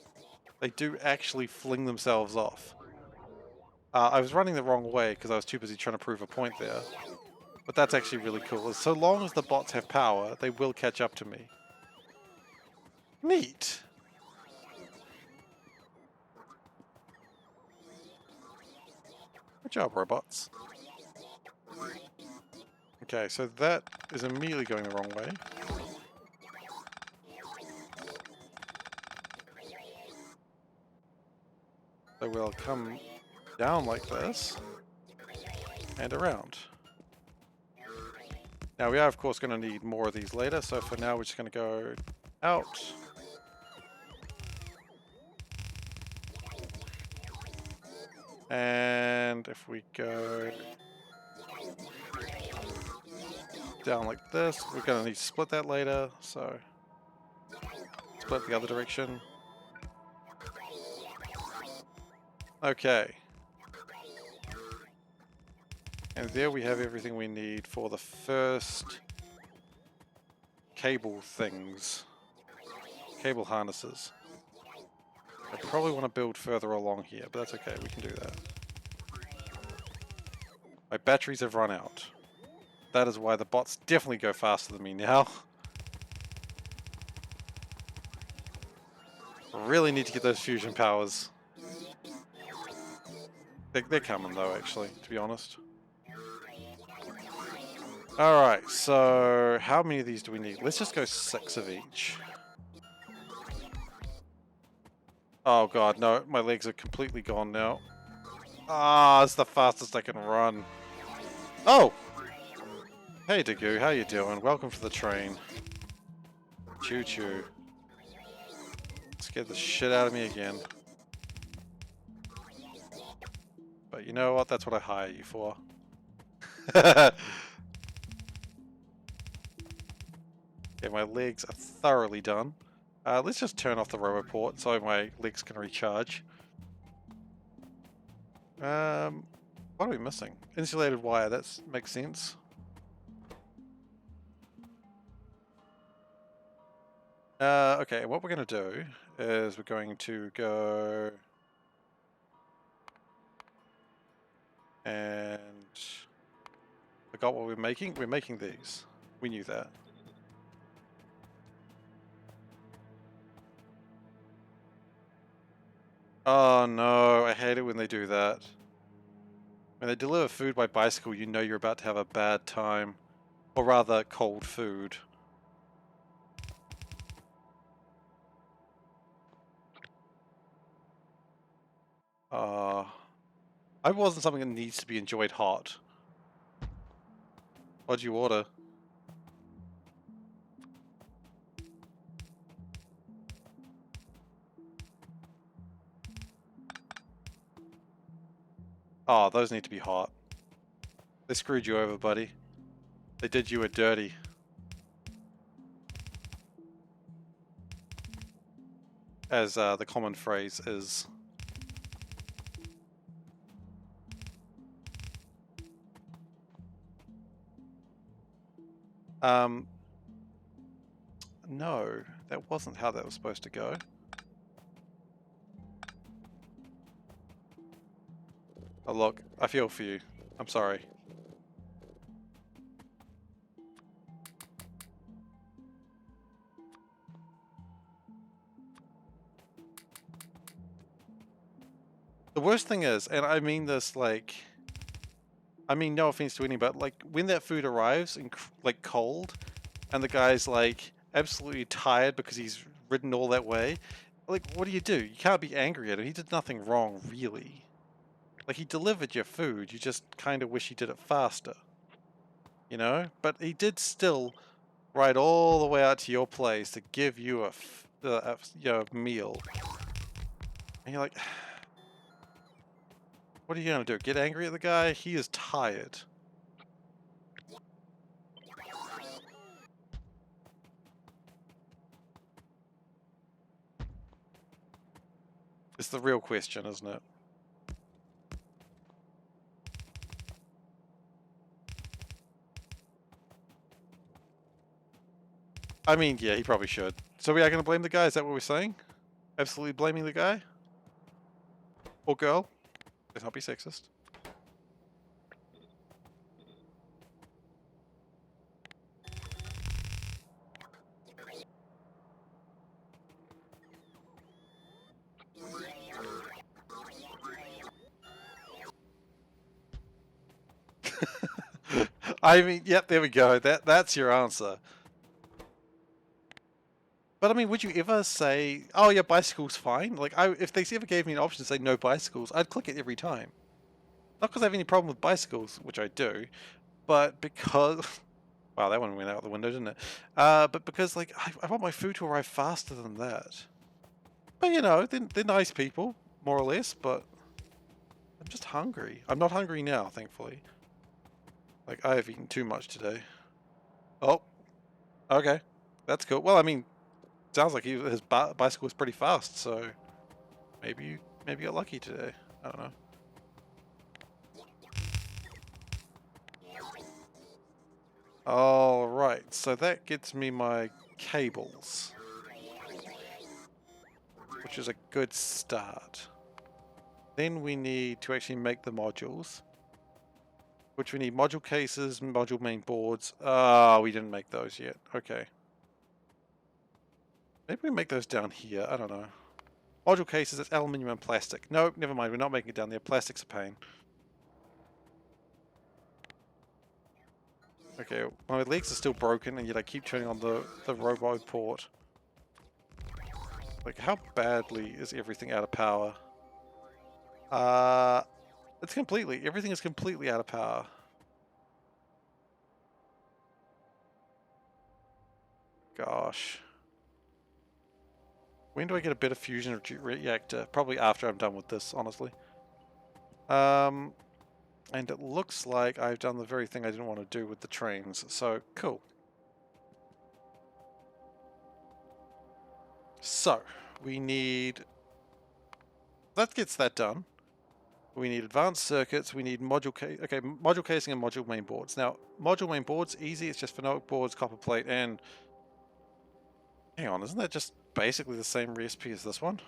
they do actually fling themselves off. I was running the wrong way because I was too busy trying to prove a point there. But that's actually really cool. So long as the bots have power, they will catch up to me. Neat! Good job, robots. Okay, so that is immediately going the wrong way. So we'll come down like this and around. Now we are of course going to need more of these later, so for now we're just going to go out. And if we go down like this, we're going to need to split that later, so split the other direction. Okay. And there we have everything we need for the first cable things. Cable harnesses. I probably want to build further along here, but that's okay, we can do that. My batteries have run out. That is why the bots definitely go faster than me now. Really need to get those fusion powers. They're coming though, actually, to be honest. Alright, so how many of these do we need? Let's just go 6 of each. Oh god, no, my legs are completely gone now. Ah, it's the fastest I can run. Oh! Hey Dagu, how you doing? Welcome to the train. Choo choo. Scared the shit out of me again. But you know what? That's what I hire you for. Yeah, my legs are thoroughly done. Let's just turn off the roboport so my legs can recharge. What are we missing? Insulated wire, that makes sense. Okay, what we're going to do is we're going to go and forgot what we're making. We're making these. We knew that. Oh no, I hate it when they do that. When they deliver food by bicycle, you know you're about to have a bad time. Or rather, cold food. I wasn't something that needs to be enjoyed hot. What'd you order? Oh, those need to be hot. They screwed you over, buddy. They did you a dirty. As the common phrase is. No, that wasn't how that was supposed to go. Oh look, I feel for you. I'm sorry. The worst thing is, and I mean this like, I mean no offense to any, but like when that food arrives and like cold, and the guy's like absolutely tired because he's ridden all that way, like what do? You can't be angry at him. He did nothing wrong, really. Like he delivered your food. You just kind of wish he did it faster, you know? But he did still ride all the way out to your place to give you a meal. And you're like, what are you gonna do? Get angry at the guy? He is tired. It's the real question, isn't it? I mean, yeah, he probably should. So we are going to blame the guy? Is that what we're saying? Absolutely blaming the guy? Or girl? Let's not be sexist. I mean, yep, there we go. That's your answer. But I mean, would you ever say, "Oh yeah, bicycle's fine"? Like, if they ever gave me an option to say no bicycles, I'd click it every time. Not because I have any problem with bicycles, which I do, but because wow, that one went out the window, didn't it? But because like I want my food to arrive faster than that. But you know, they're nice people, more or less. But I'm just hungry. I'm not hungry now, thankfully. Like I have eaten too much today. Oh, okay, that's cool. Well, I mean, sounds like his bicycle was pretty fast, so maybe you got lucky today. I don't know. Alright, so that gets me my cables, which is a good start. Then we need to actually make the modules, which we need module cases, module main boards. Ah, we didn't make those yet. Okay. Maybe we make those down here. I don't know. Module cases, it's aluminium and plastic. No, never mind. We're not making it down there. Plastic's a pain. Okay, my legs are still broken, and yet I keep turning on the robo port. Like, how badly is everything out of power? Everything is completely out of power. Gosh. When do I get a better fusion reactor? Probably after I'm done with this, honestly. And it looks like I've done the very thing I didn't want to do with the trains, so cool. So, we need... That gets that done. We need advanced circuits, we need module casing and module main boards. Now, module main boards, easy, it's just phenolic boards, copper plate, and... Hang on, isn't that just basically the same recipe as this one?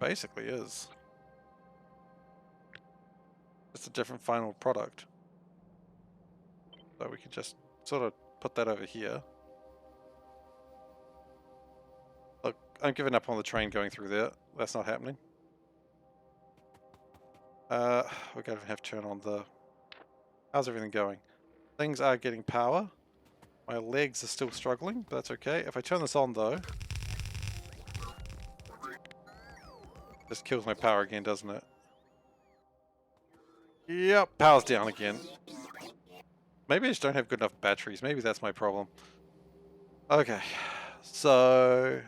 Basically is. It's a different final product. So we could just sort of put that over here. Look, I'm giving up on the train going through there. That's not happening. We're going to have to turn on the... How's everything going? Things are getting power. My legs are still struggling, but that's okay. If I turn this on, though... This kills my power again, doesn't it? Yep, power's down again. Maybe I just don't have good enough batteries. Maybe that's my problem. Okay, so...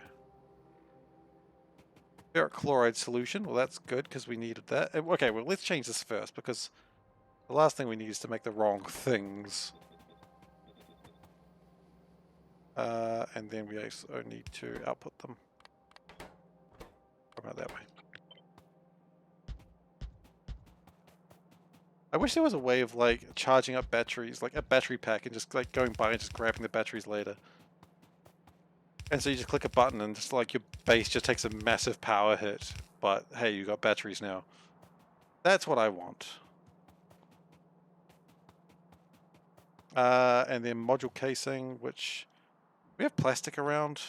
ferric chloride solution. Well, that's good, because we needed that. Okay, well, let's change this first, because the last thing we need is to make the wrong things. And then we also need to output them. How about that way? I wish there was a way of, like, charging up batteries, like a battery pack, and just, like, going by and just grabbing the batteries later. And so you just click a button and just, like, your base just takes a massive power hit. But, hey, you got batteries now. That's what I want. And then module casing, which... We have plastic around.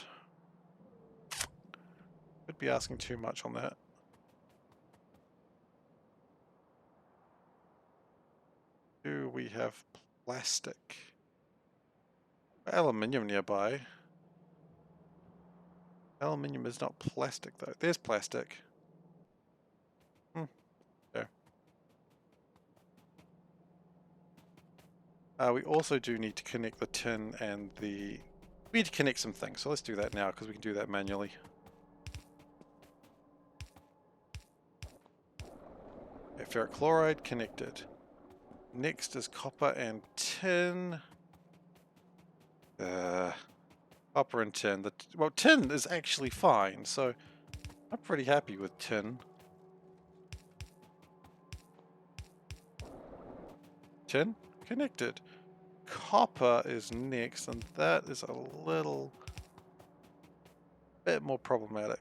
Could be asking too much on that. Do we have plastic? Aluminium nearby. Aluminium is not plastic though. There's plastic. There. We also do need to connect the tin and the... We need to connect some things, so let's do that now because we can do that manually. Okay, ferric chloride connected. Next is copper and tin. Copper and tin. Well, tin is actually fine, so I'm pretty happy with tin. Tin connected. Copper is next, and that is a little bit more problematic.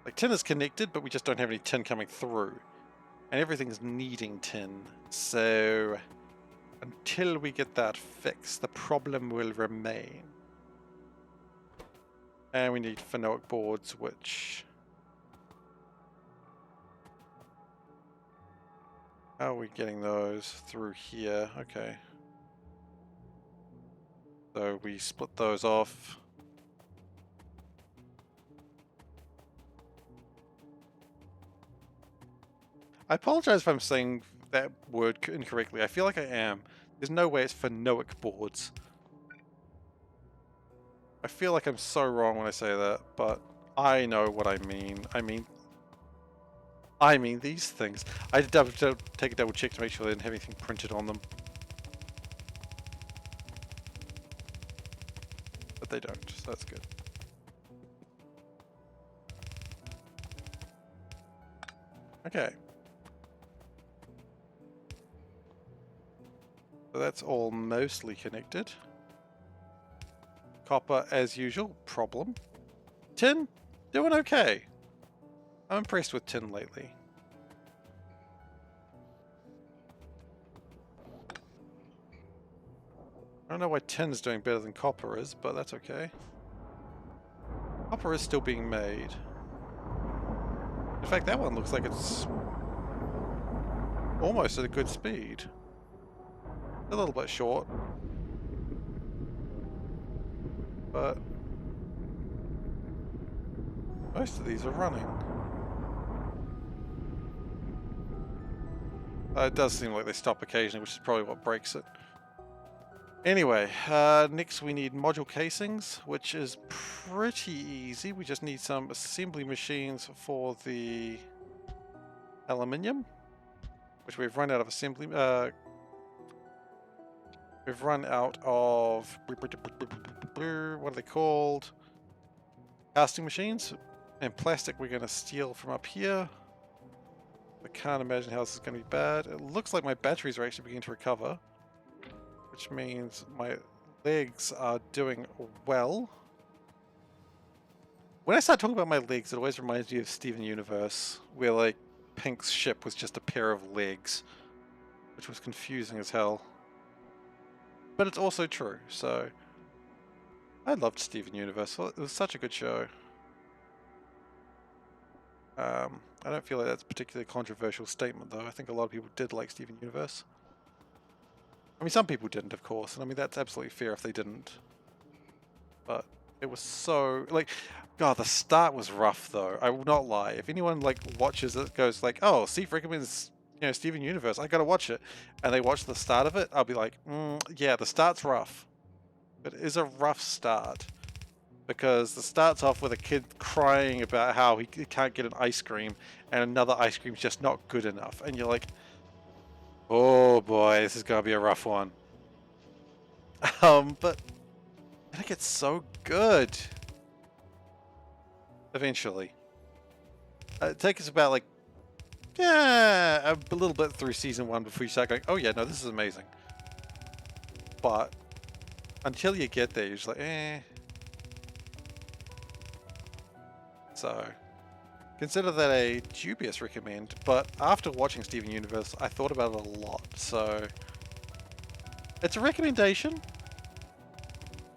Like, tin is connected, but we just don't have any tin coming through. And everything's needing tin. So, until we get that fixed, the problem will remain. And we need phenolic boards, which... How are we getting those through here? Okay. So we split those off. I apologize if I'm saying that word incorrectly. I feel like I am. There's no way it's phenolic boards. I feel like I'm so wrong when I say that, but I know what I mean. I mean these things. I had to take a double check to make sure they didn't have anything printed on them. But they don't, so that's good. Okay. So that's all mostly connected. Copper, as usual, problem. Tin, doing okay. I'm impressed with tin lately. I don't know why tin's doing better than copper is, but that's okay. Copper is still being made. In fact, that one looks like it's almost at a good speed. A little bit short. But most of these are running. It does seem like they stop occasionally, which is probably what breaks it. Anyway, next we need module casings, which is pretty easy. We just need some assembly machines for the aluminium, which we've run out of assembly. We've run out of what are they called? Casting machines. And plastic we're going to steal from up here. I can't imagine how this is going to be bad. It looks like my batteries are actually beginning to recover, which means my legs are doing well. When I start talking about my legs, it always reminds me of Steven Universe, where like Pink's ship was just a pair of legs, which was confusing as hell. But it's also true, so I loved Steven Universe. It was such a good show. I don't feel like that's a particularly controversial statement, though. I think a lot of people did like Steven Universe. I mean, some people didn't, of course, and I mean, that's absolutely fair if they didn't. But it was so, like, God, the start was rough, though. I will not lie. If anyone, like, watches it, goes like, oh, Steve recommends, you know, Steven Universe, I gotta watch it, and they watch the start of it, I'll be like, yeah, the start's rough. It is a rough start. Because it starts off with a kid crying about how he can't get an ice cream and another ice cream's just not good enough. And you're like, oh boy, this is going to be a rough one. But then it gets so good. Eventually. It takes us about like, yeah, a little bit through season 1 before you start going, oh yeah, no, this is amazing. But until you get there, you're just like, eh. So, consider that a dubious recommend, but after watching Steven Universe, I thought about it a lot, so it's a recommendation,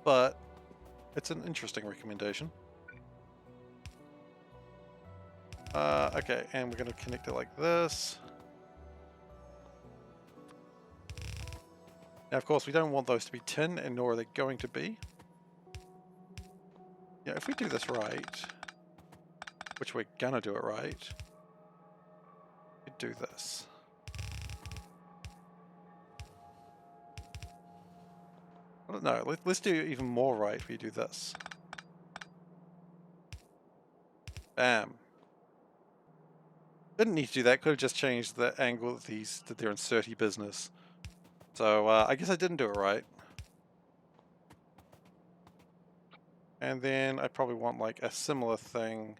but it's an interesting recommendation. Okay, and we're going to connect it like this. Now, of course, we don't want those to be tin, and nor are they going to be. Yeah, if we do this right, which we're gonna do it right, we do this. No, let's do even more right. We do this. Bam. Didn't need to do that. Could have just changed the angle of these to their inserty business. So I guess I didn't do it right. And then I probably want like a similar thing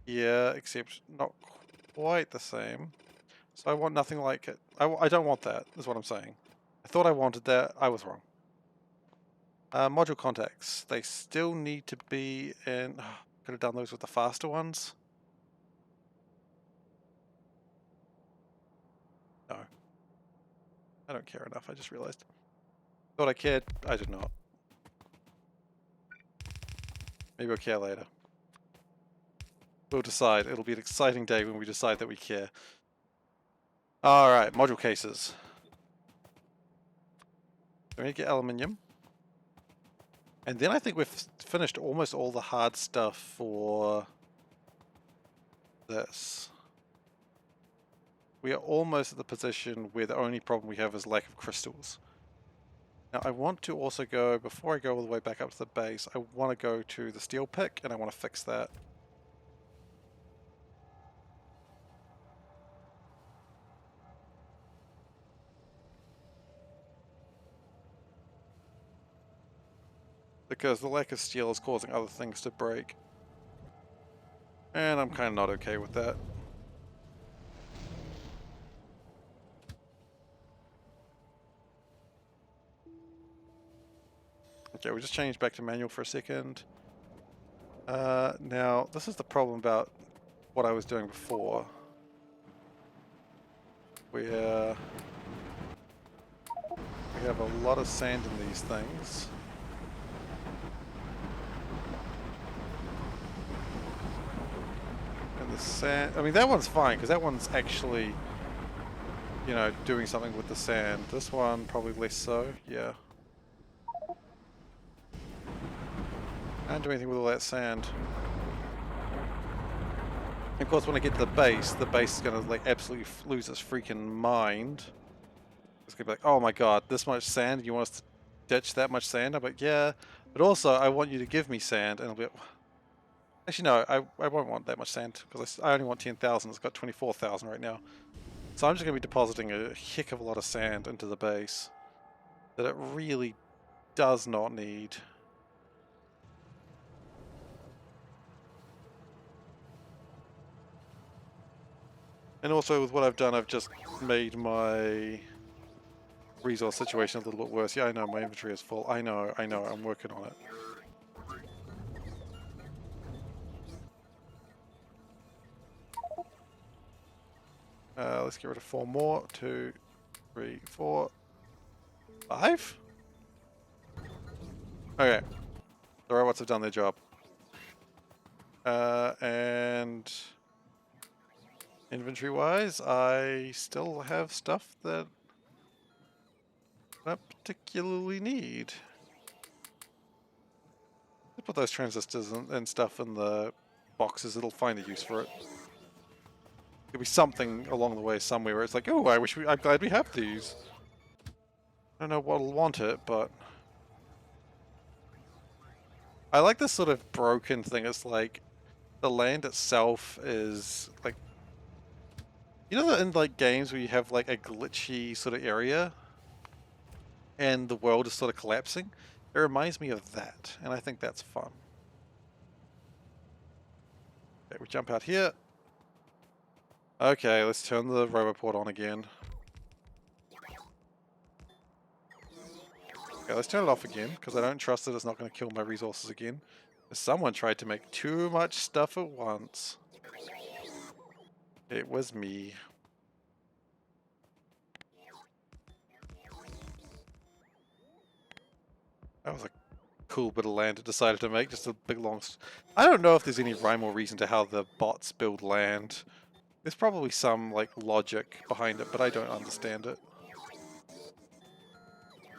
here, except not quite the same. So I want nothing like it. I don't want that, is what I'm saying. I thought I wanted that. I was wrong. Module contacts. They still need to be in... could have done those with the faster ones. No. I don't care enough, I just realized. Thought I cared. I did not. Maybe I'll care later. We'll decide. It'll be an exciting day when we decide that we care. Alright, module cases. So we need to get aluminium. And then I think we've finished almost all the hard stuff for this. We are almost at the position where the only problem we have is lack of crystals. Now I want to also go, before I go all the way back up to the base, I want to go to the steel pick and I want to fix that. Because the lack of steel is causing other things to break. And I'm kind of not okay with that. Okay, we'll just change back to manual for a second. Now, this is the problem about what I was doing before. Where we have a lot of sand in these things. And the sand, I mean, that one's fine, because that one's actually, you know, doing something with the sand. This one, probably less so, yeah. I don't do anything with all that sand. And of course, when I get to the base is going to, like, absolutely lose its freaking mind. It's going to be like, oh my god, this much sand? You want us to ditch that much sand? I'm like, yeah. But also, I want you to give me sand. And I'll be like, actually, no, I won't want that much sand. Because I only want 10,000. It's got 24,000 right now. So I'm just going to be depositing a heck of a lot of sand into the base. That it really does not need. And also with what I've done, I've just made my resource situation a little bit worse. Yeah, I know, my inventory is full. I know, I'm working on it. Let's get rid of 4 more. 2, 3, 4, 5? Okay. The robots have done their job. And inventory-wise, I still have stuff that I don't particularly need. Let's put those transistors and stuff in the boxes. It'll find a use for it. There'll be something along the way somewhere where it's like, oh, I'm glad we have these. I don't know what'll want it, but I like this sort of broken thing. It's like the land itself is like, you know that in like games where you have like a glitchy sort of area and the world is sort of collapsing? It reminds me of that, and I think that's fun. Okay, we jump out here. Okay, let's turn the roboport on again. Okay, let's turn it off again, because I don't trust that it's not going to kill my resources again. Someone tried to make too much stuff at once. It was me. That was a cool bit of land it decided to make, just a big long... I don't know if there's any rhyme or reason to how the bots build land. There's probably some, like, logic behind it, but I don't understand it.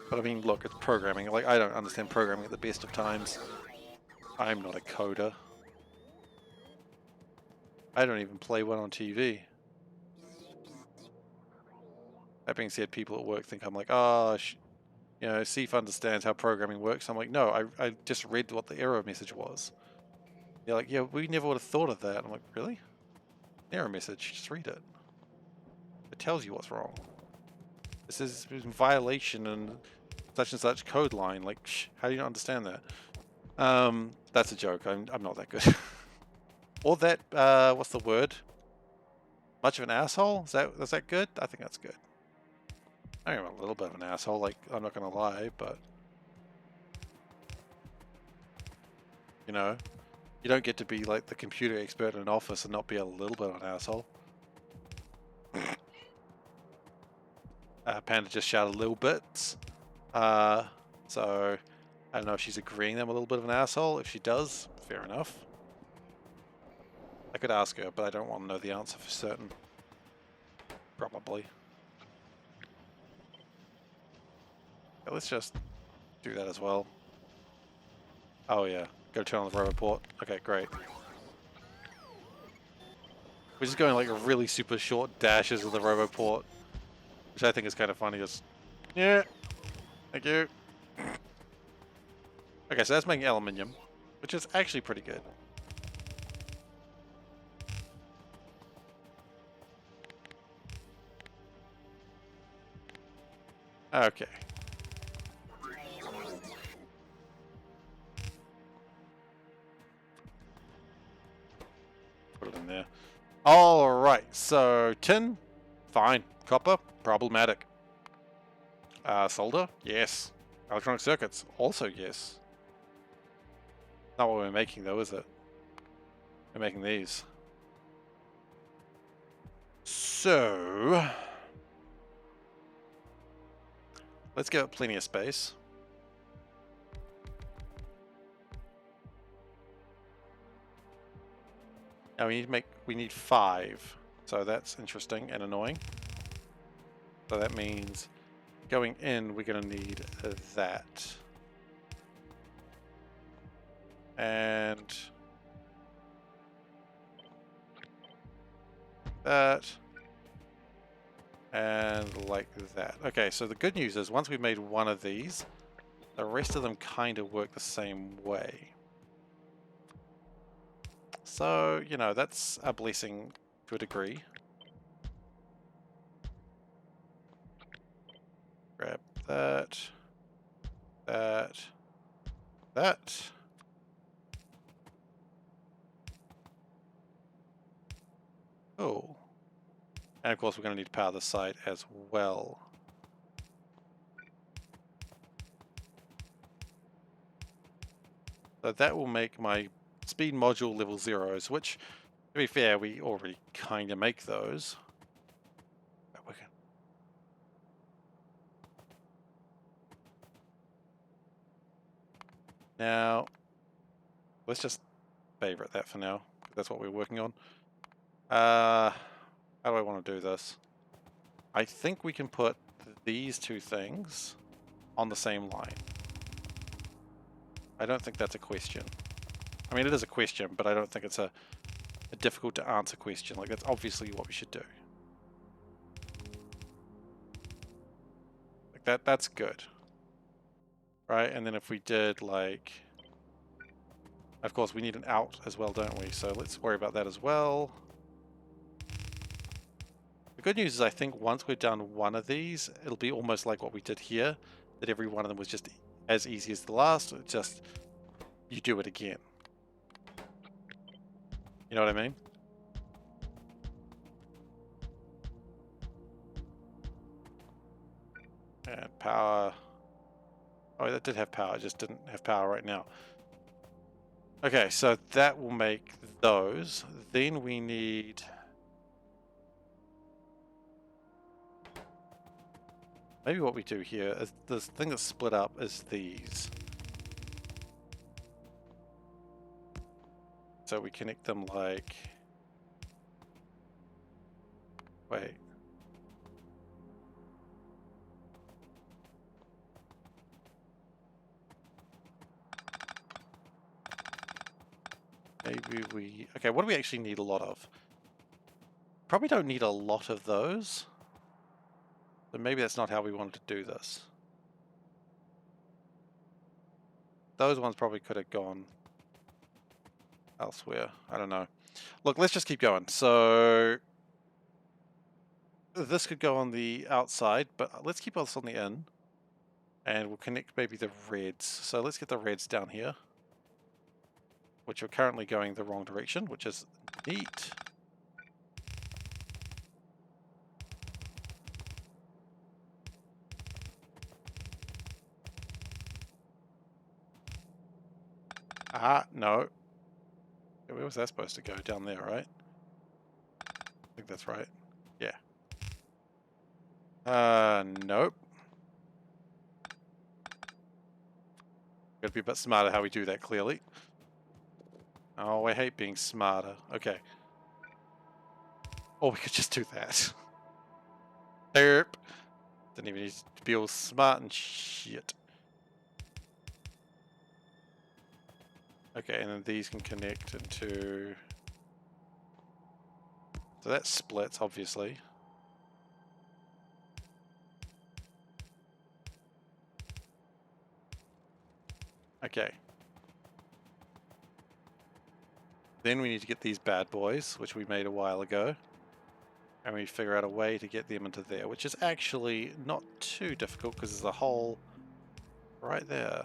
But I mean, look, it's programming. Like, I don't understand programming at the best of times. I'm not a coder. I don't even play one on TV. That being said, people at work think I'm like, oh, you know, Seif understands how programming works. I'm like, no, I just read what the error message was. They're like, yeah, we never would have thought of that. I'm like, really? Error message, just read it. It tells you what's wrong. This is in violation and such code line. Like, how do you not understand that? That's a joke. I'm not that good. Or that, what's the word? Much of an asshole? Is that good? I think that's good. I am a little bit of an asshole, like, I'm not gonna lie, but... You know, you don't get to be, like, the computer expert in an office and not be a little bit of an asshole. Panda just shouted little bits. So, I don't know if she's agreeing I'm a little bit of an asshole. If she does, fair enough. I could ask her, but I don't want to know the answer for certain. Probably. Okay, let's just do that as well. Oh yeah, go turn on the roboport. Okay, great. We're just going like a really super short dashes of the roboport, which I think is kind of funny. Just, yeah, thank you. Okay, so that's making aluminium, which is actually pretty good. Okay. Put it in there. Alright, so tin, fine. Copper, problematic. Solder, yes. Electronic circuits, also yes. Not what we're making though, is it? We're making these. So let's give it plenty of space. Now we need 5. So that's interesting and annoying. So that means going in, we're going to need that. And that. And like that. Okay, so the good news is once we've made one of these, the rest of them kind of work the same way. So, you know, that's a blessing to a degree. Grab that. That. Oh. And of course we're going to need to power the site as well. So that will make my speed module level 0s, which, to be fair, we already kind of make those. Now, let's just favorite that for now. That's what we're working on. How do I want to do this? I think we can put these two things on the same line. I don't think that's a question. I mean, it is a question, but I don't think it's a difficult to answer question. Like, that's obviously what we should do. Like that's good. Right, and then if we did, like... Of course, we need an out as well, don't we? So let's worry about that as well. The good news is I think once we've done one of these, it'll be almost like what we did here, that every one of them was just as easy as the last, just you do it again. You know what I mean? And power. Oh, that did have power, it just didn't have power right now. Okay, so that will make those. Then we need... Maybe what we do here is this thing that's split up is these. So we connect them like... Wait. Maybe we... Okay, what do we actually need a lot of? Probably don't need a lot of those. But maybe that's not how we wanted to do this. Those ones probably could have gone elsewhere. I don't know. Look, let's just keep going. So this could go on the outside, but let's keep us on the in. And we'll connect maybe the reds. So let's get the reds down here, which are currently going the wrong direction, which is neat. Ah, no. Where was that supposed to go? Down there, right? I think that's right. Yeah. Nope. Gotta be a bit smarter how we do that, clearly. Oh, I hate being smarter. Okay. Or we could just do that. Derp. Didn't even need to be all smart and shit. Okay, and then these can connect into... So that splits, obviously. Okay. Then we need to get these bad boys, which we made a while ago. And we figure out a way to get them into there, which is actually not too difficult because there's a hole right there.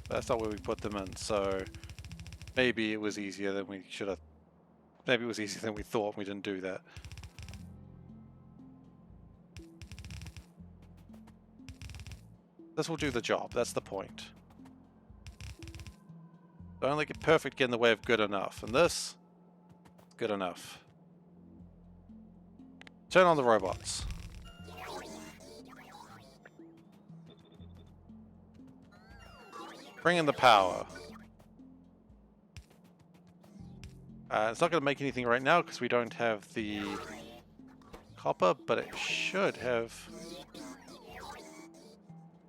That's not where we put them in, so maybe it was easier than we should have. Maybe it was easier than we thought, and we didn't do that. This will do the job. That's the point. Don't let it perfect get in the way of good enough. And this, good enough. Turn on the robots. Bring in the power. It's not going to make anything right now because we don't have the copper, but it should have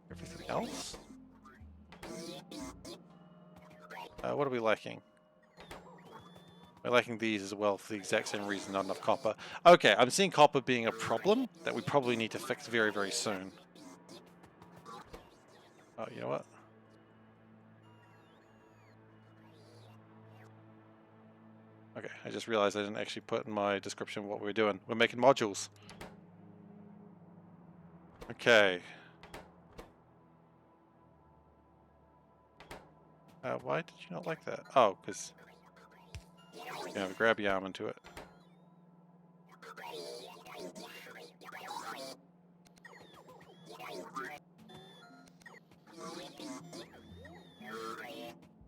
everything else. What are we lacking? We're lacking these as well for the exact same reason, not enough copper. Okay, I'm seeing copper being a problem that we probably need to fix very, very soon. Oh, you know what? Okay, I just realized I didn't actually put in my description what we're doing. We're making modules. Okay. Why did you not like that? Oh, because you have a grabby arm into it.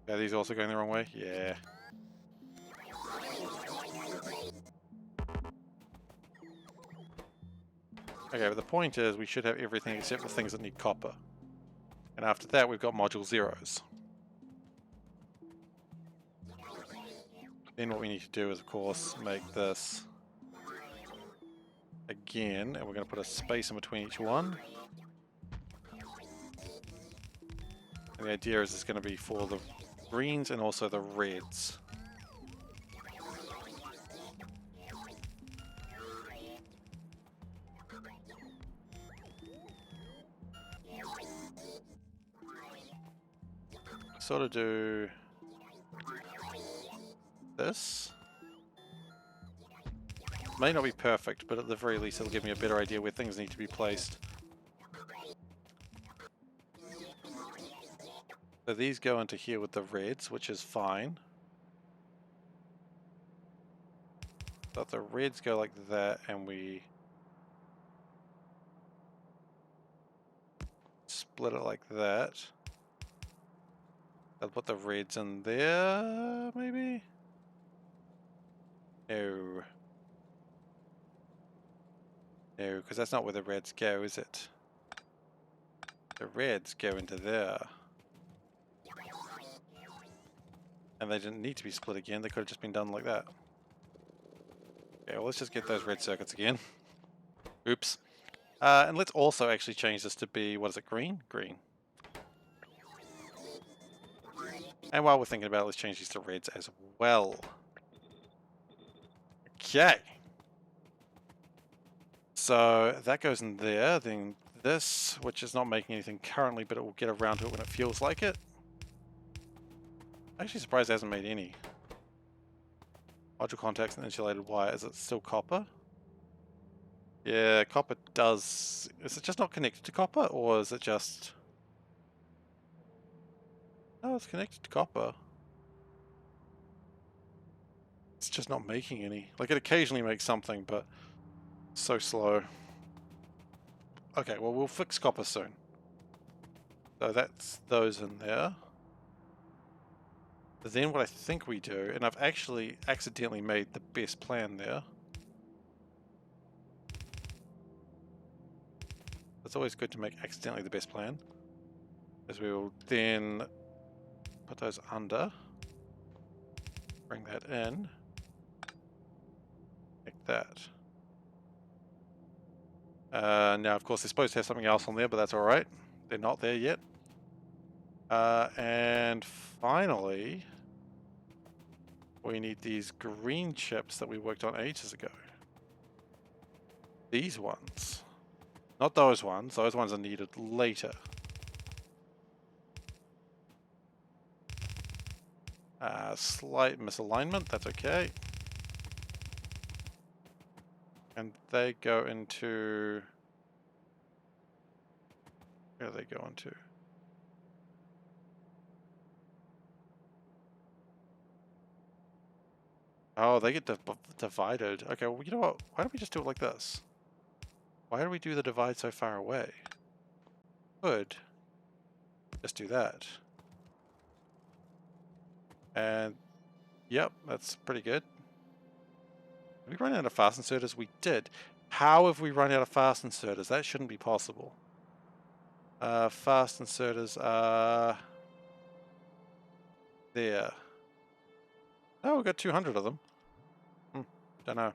Are these also going the wrong way? Yeah. Okay, but the point is we should have everything except for things that need copper. And after that, we've got module zeros. Then what we need to do is, of course, make this again, and we're going to put a space in between each one. And the idea is it's going to be for the greens and also the reds. Sort of do this. May not be perfect, but at the very least it'll give me a better idea where things need to be placed. So these go into here with the reds, which is fine. So if the reds go like that and we split it like that, I'll put the reds in there, maybe? No. No, because that's not where the reds go, is it? The reds go into there. And they didn't need to be split again, they could have just been done like that. Okay, well let's just get those red circuits again. Oops. And let's also actually change this to be, what is it, green? Green. And while we're thinking about it, let's change these to reds as well. Okay. So that goes in there, then this, which is not making anything currently, but it will get around to it when it feels like it. I'm actually surprised it hasn't made any. Module contacts and insulated wire, is it still copper? Yeah, copper does... Is it just not connected to copper, or is it just... No, it's connected to copper. It's just not making any. Like, it occasionally makes something, but so slow. Okay, well, we'll fix copper soon. So that's those in there. But then what I think we do, and I've actually accidentally made the best plan there. It's always good to make accidentally the best plan. As we will then put those under. Bring that in. Like that. Now, of course, they're supposed to have something else on there, but that's alright. They're not there yet. And finally, we need these green chips that we worked on ages ago. These ones. Not those ones. Those ones are needed later. Slight misalignment. That's okay. And they go into... Where do they go into? Oh, they get divided. Okay, well, you know what? Why don't we just do it like this? Why do we do the divide so far away? Good. Just do that. And yep, that's pretty good. Did we run out of fast inserters? We did. How have we run out of fast inserters? That shouldn't be possible. Fast inserters are there. Oh, we've got 200 of them. Don't know.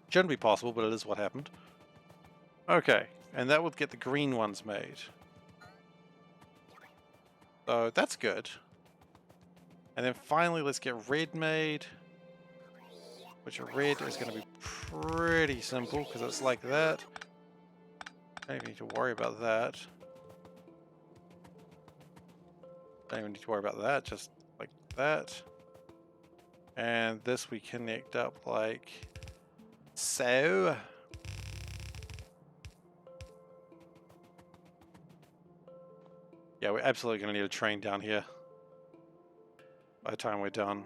Shouldn't be possible, but it is what happened. Okay, and that would get the green ones made. So that's good. And then finally, let's get red made. Which red is going to be pretty simple because it's like that. Don't even need to worry about that. Don't even need to worry about that, just like that. And this we connect up like so. Yeah, we're absolutely going to need a train down here by the time we're done.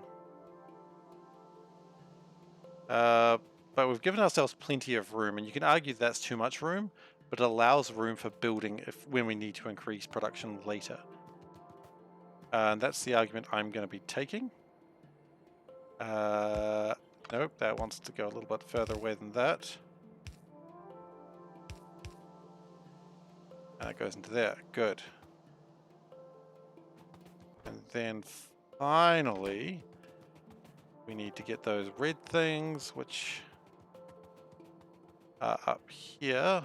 But we've given ourselves plenty of room, and you can argue that's too much room, but it allows room for building when we need to increase production later. And that's the argument I'm going to be taking. Nope, that wants to go a little bit further away than that. And it goes into there. Good. And then finally, we need to get those red things, which are up here.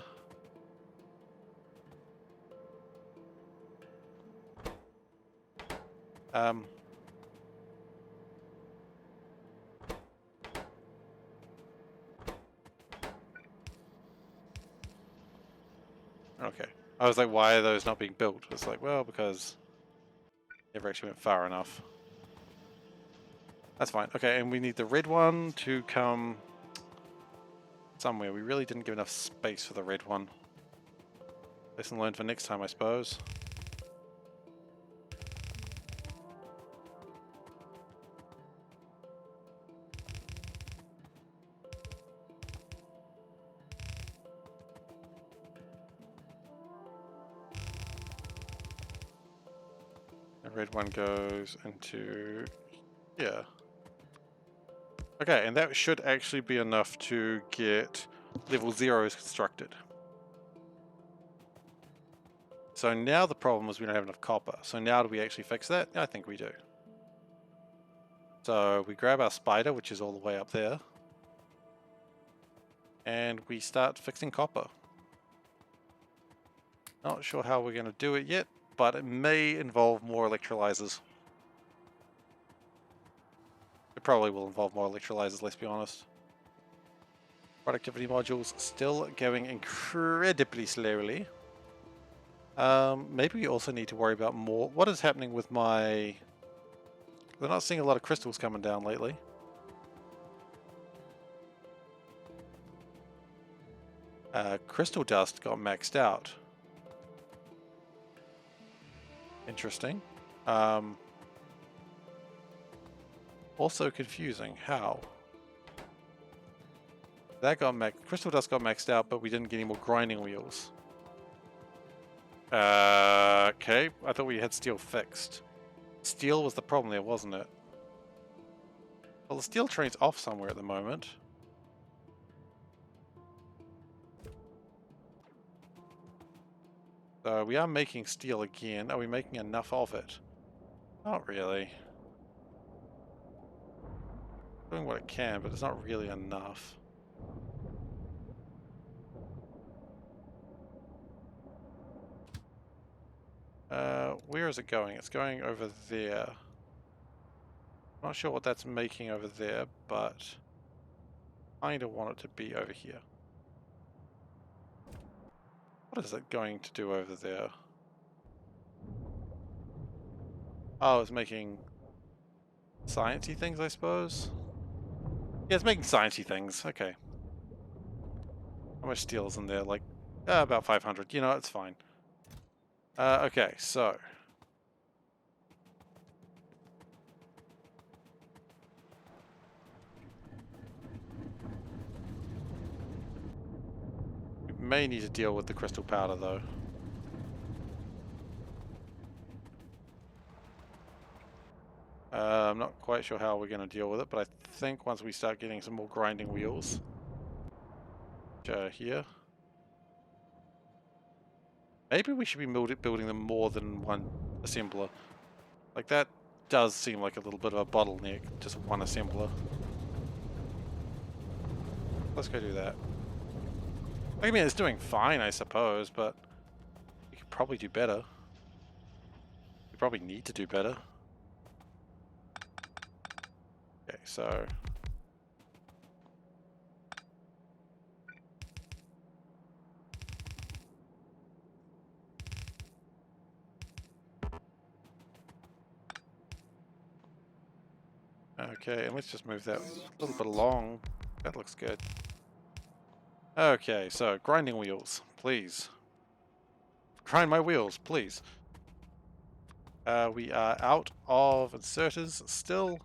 Okay. I was like, why are those not being built? It's like, well, because never actually went far enough. That's fine. Okay, and we need the red one to come somewhere. We really didn't give enough space for the red one. Lesson learned for next time, I suppose. The red one goes into here. Okay, and that should actually be enough to get level 0s constructed. So now the problem is we don't have enough copper. So now do we actually fix that? I think we do. So we grab our spider, which is all the way up there, and we start fixing copper. Not sure how we're going to do it yet, but it may involve more electrolyzers. It probably will involve more electrolyzers, let's be honest. Productivity modules still going incredibly slowly. Maybe we also need to worry about more. What is happening with my... We're not seeing a lot of crystals coming down lately. Crystal dust got maxed out. Interesting. Also confusing. How? That got crystal dust got maxed out, but we didn't get any more grinding wheels. Okay. I thought we had steel fixed. Steel was the problem there, wasn't it? Well, the steel train's off somewhere at the moment. So we are making steel again. Are we making enough of it? Not really. Doing what it can, but it's not really enough. Where is it going? It's going over there. Not sure what that's making over there, but I kind of want it to be over here. What is it going to do over there? Oh, it's making sciencey things, I suppose? Yeah, it's making sciencey things. Okay. How much steel is in there? Like, about 500. You know, it's fine. Okay, so... we may need to deal with the crystal powder, though. I'm not quite sure how we're going to deal with it, but I think once we start getting some more grinding wheels, which are here, maybe we should be building them more than one assembler. Like that does seem like a little bit of a bottleneck, just one assembler. Let's go do that. I mean, it's doing fine, I suppose, but we could probably do better. We probably need to do better. Okay, so... Okay, and let's just move that a little bit along. That looks good. Okay, so grinding wheels, please. Grind my wheels, please. We are out of inserters, still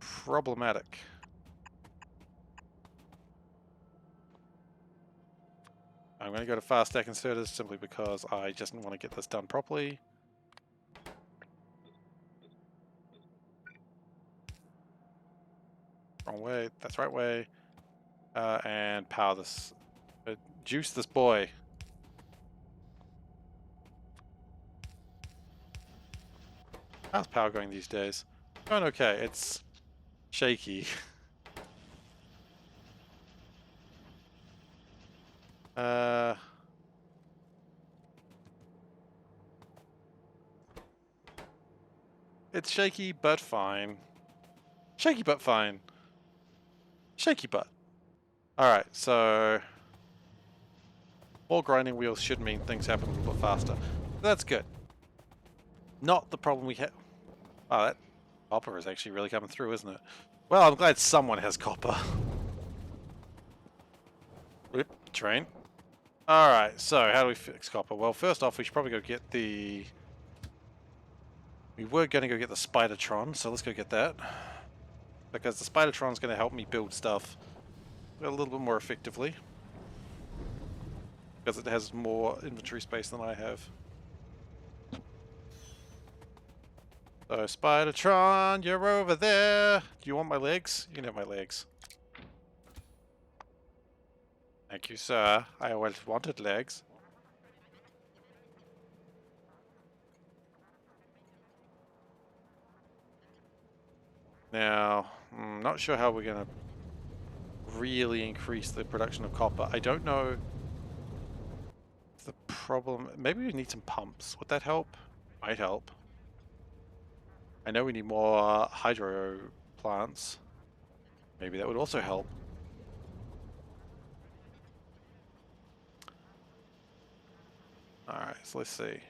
problematic. I'm going to go to fast stack inserters simply because I just want to get this done properly. Wrong way, that's right way. And power this. Juice this boy. How's power going these days? Going okay, it's shaky. It's shaky but fine. Shaky but fine. Shaky but. Alright, so... more grinding wheels should mean things happen a little bit faster. That's good. Not the problem we have. Oh, that copper is actually really coming through, isn't it? Well, I'm glad someone has copper. Oop, train. Alright, so how do we fix copper? Well, first off, we should probably go get the... We were going to go get the Spidertron, so let's go get that. Because the Spidertron's going to help me build stuff a little bit more effectively. Because it has more inventory space than I have. So, Spidertron, you're over there! Do you want my legs? You can have my legs. Thank you, sir. I always wanted legs. Now, I'm not sure how we're going to really increase the production of copper. I don't know the problem. Maybe we need some pumps. Would that help? Might help. I know we need more hydro plants. Maybe that would also help. Alright, so let's see.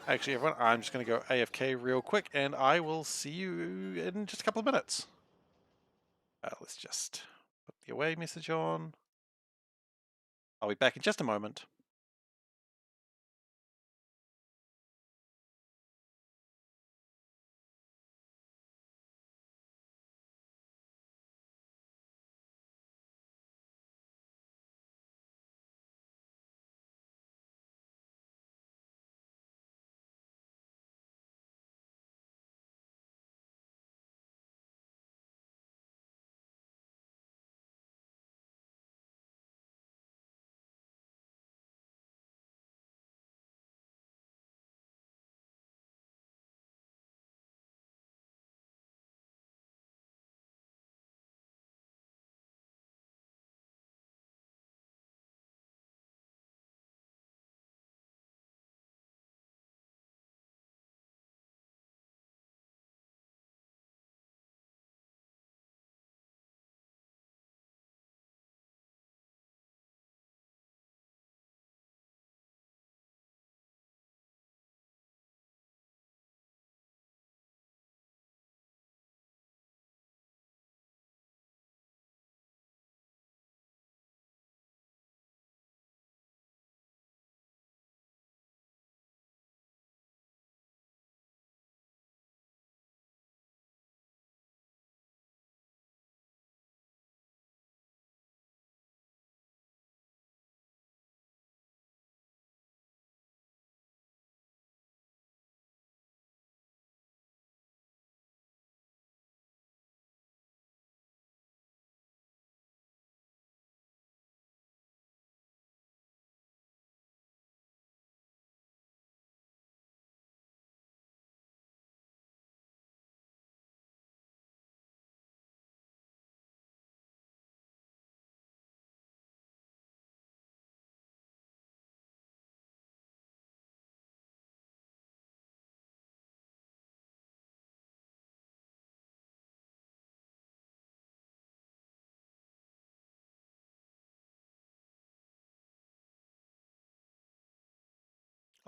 Actually, everyone, I'm just going to go AFK real quick, and I will see you in just a couple of minutes. Let's just put the away message on. I'll be back in just a moment.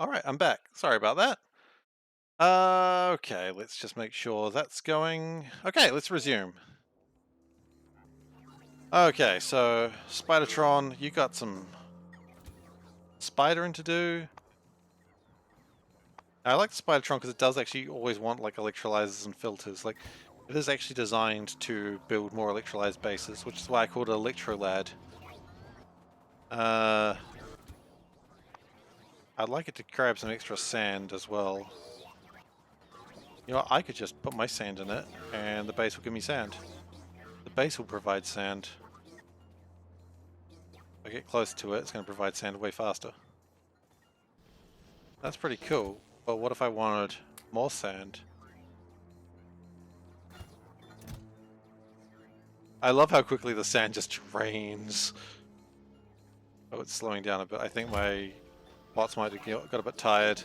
Alright, I'm back. Sorry about that. Okay, let's just make sure that's going. Okay, let's resume. Okay, so Spidertron, you got some spidering to do. I like the Spidertron because it does actually always want like electrolyzers and filters. Like, it is actually designed to build more electrolyzed bases, which is why I called it Electrolad. I'd like it to grab some extra sand as well. You know, I could just put my sand in it, and the base will give me sand. The base will provide sand. If I get close to it, it's going to provide sand way faster. That's pretty cool, but what if I wanted more sand? I love how quickly the sand just drains. Oh, it's slowing down a bit. I think my bots might have got a bit tired.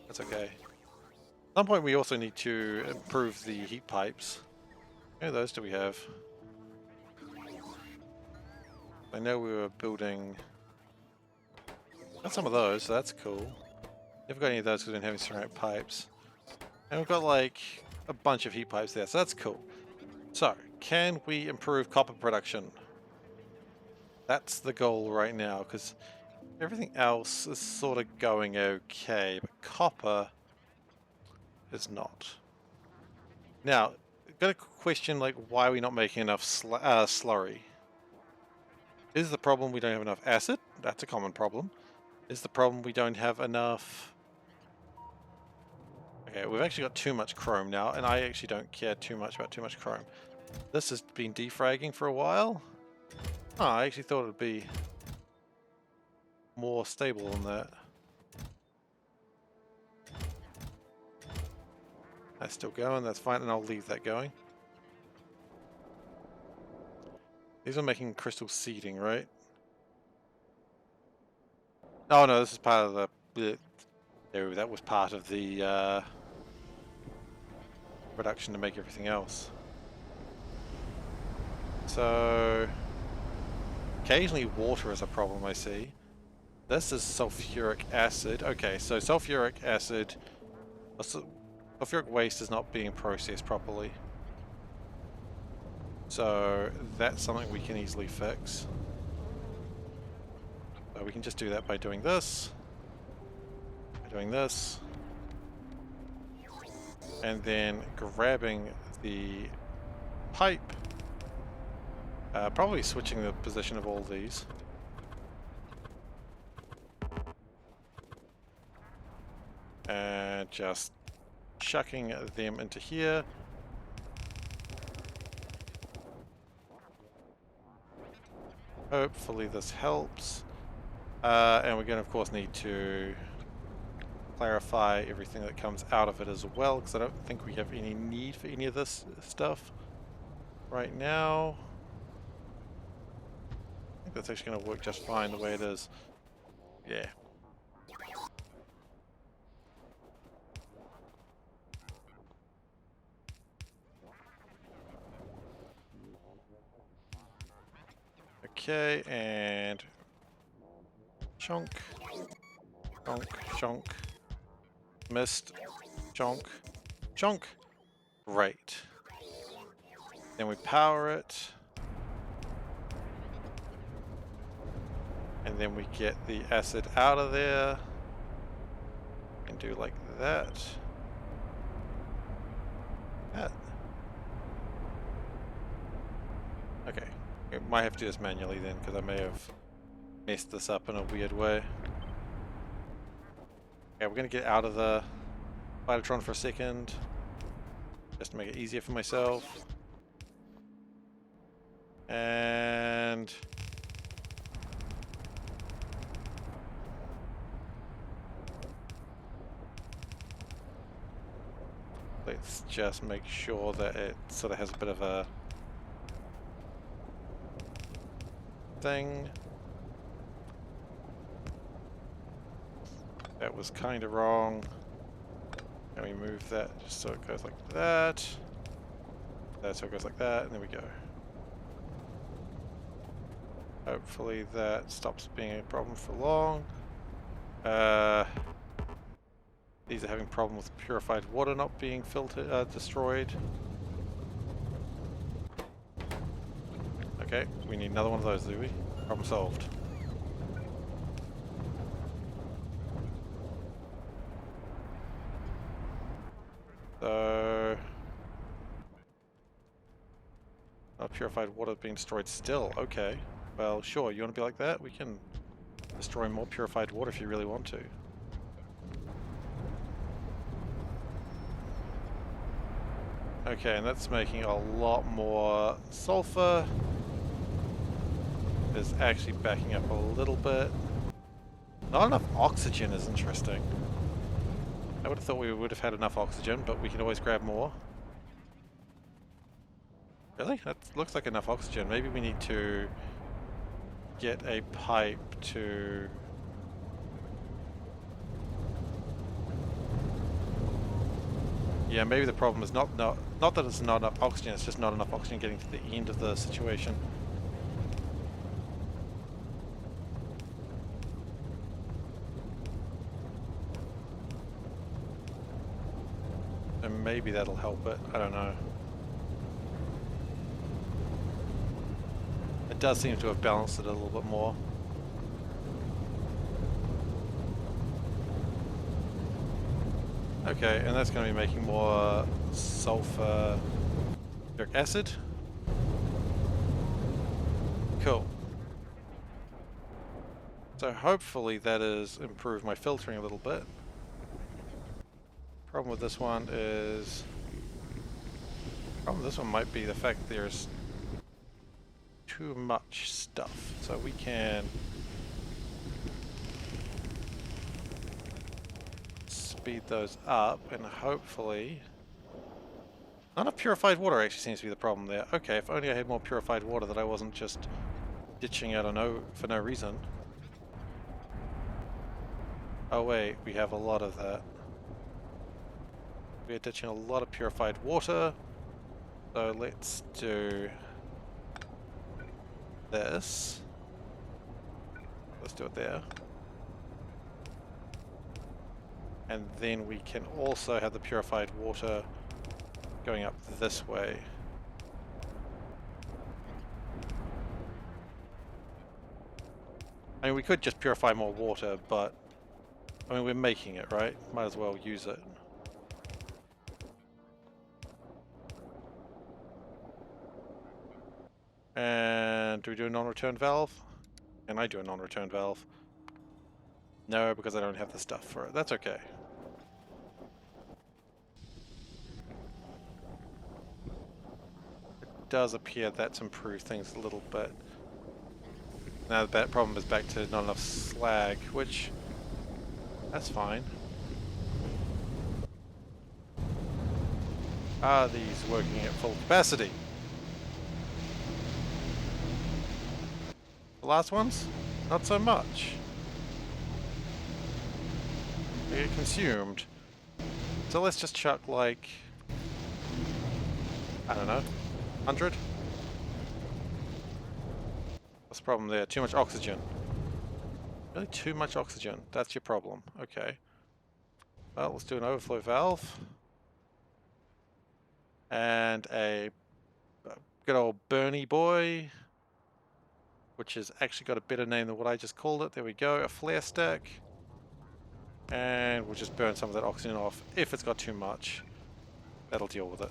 That's okay. At some point we also need to improve the heat pipes. How many of those do we have? I know we were building... Got some of those, so that's cool. Never got any of those because we didn't have any ceramic pipes. And we've got like a bunch of heat pipes there, so that's cool. So, can we improve copper production? That's the goal right now, because everything else is sort of going okay, but copper is not. Now, I've got a question like, why are we not making enough slurry? Is the problem we don't have enough acid? That's a common problem. Is the problem we don't have enough... Okay, we've actually got too much chrome now, and I actually don't care too much about too much chrome. This has been defragging for a while. Oh, I actually thought it would be more stable than that. That's still going, that's fine, and I'll leave that going. These are making crystal seeding, right? Oh no, this is part of the... No, that was part of the production to make everything else. So... occasionally water is a problem, I see. This is sulfuric acid. Okay, so sulfuric acid... sulfuric waste is not being processed properly. So that's something we can easily fix. So we can just do that by doing this. By doing this. And then grabbing the pipe. Probably switching the position of all these. And just chucking them into here. Hopefully this helps. And we're going to of course need to clarify everything that comes out of it as well, because I don't think we have any need for any of this stuff right now. I think that's actually going to work just fine the way it is. Yeah. Okay, and chunk, chunk, chunk, missed, chunk, chunk. Great. Then we power it. And then we get the acid out of there. And do like that. That. Okay. We might have to do this manually then, because I may have messed this up in a weird way. Okay, we're going to get out of the Spidertron for a second, just to make it easier for myself. And... let's just make sure that it sort of has a bit of a thing. That was kind of wrong. And we move that just so it goes like that. That so it goes like that, and there we go. Hopefully that stops being a problem for long. These are having problems with purified water not being filtered, destroyed. Okay, we need another one of those, do we? Problem solved. So... purified water being destroyed still. Okay. Well, sure, you want to be like that? We can destroy more purified water if you really want to. Okay, and that's making a lot more sulfur. It's actually backing up a little bit. Not enough oxygen is interesting. I would have thought we would have had enough oxygen, but we can always grab more. Really? That looks like enough oxygen. Maybe we need to get a pipe to... Yeah, maybe the problem is not that it's not enough oxygen, it's just not enough oxygen getting to the end of the situation. And maybe that'll help it, I don't know. It does seem to have balanced it a little bit more. Okay, and that's going to be making more sulfuric acid. Cool. So hopefully that has improved my filtering a little bit. Problem with this one might be the fact that there's too much stuff. So we can speed those up and hopefully... Not enough purified water actually seems to be the problem there. Okay, if only I had more purified water that I wasn't just ditching out for no reason. Oh wait, we have a lot of that. We are ditching a lot of purified water. So let's do this. Let's do it there. And then we can also have the purified water going up this way. I mean, we could just purify more water, but I mean, we're making it, right? Might as well use it. And do we do a non-return valve? Can I do a non-return valve? No, because I don't have the stuff for it. That's okay. It does appear that's improved things a little bit. Now that problem is back to not enough slag, which... that's fine. Are these working at full capacity? The last ones? Not so much. They get consumed. So let's just chuck like... I don't know. 100? What's the problem there? Too much oxygen. Really too much oxygen. That's your problem. Okay. Well, let's do an overflow valve. And a good old Bernie boy, which has actually got a better name than what I just called it. There we go. A flare stack. And we'll just burn some of that oxygen off. If it's got too much, that'll deal with it.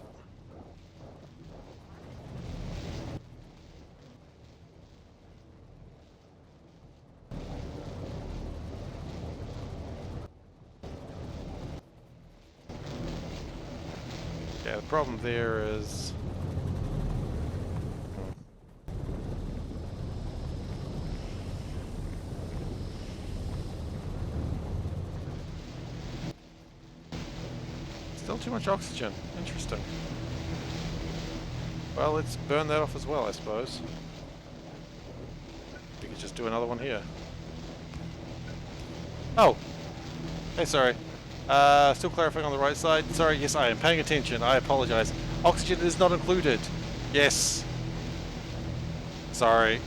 Yeah, the problem there is... still too much oxygen. Interesting. Well, let's burn that off as well, I suppose. We could just do another one here. Oh! Hey, sorry. Still clarifying on the right side. Sorry, yes, I am paying attention. I apologize. Oxygen is not included. Yes. Sorry.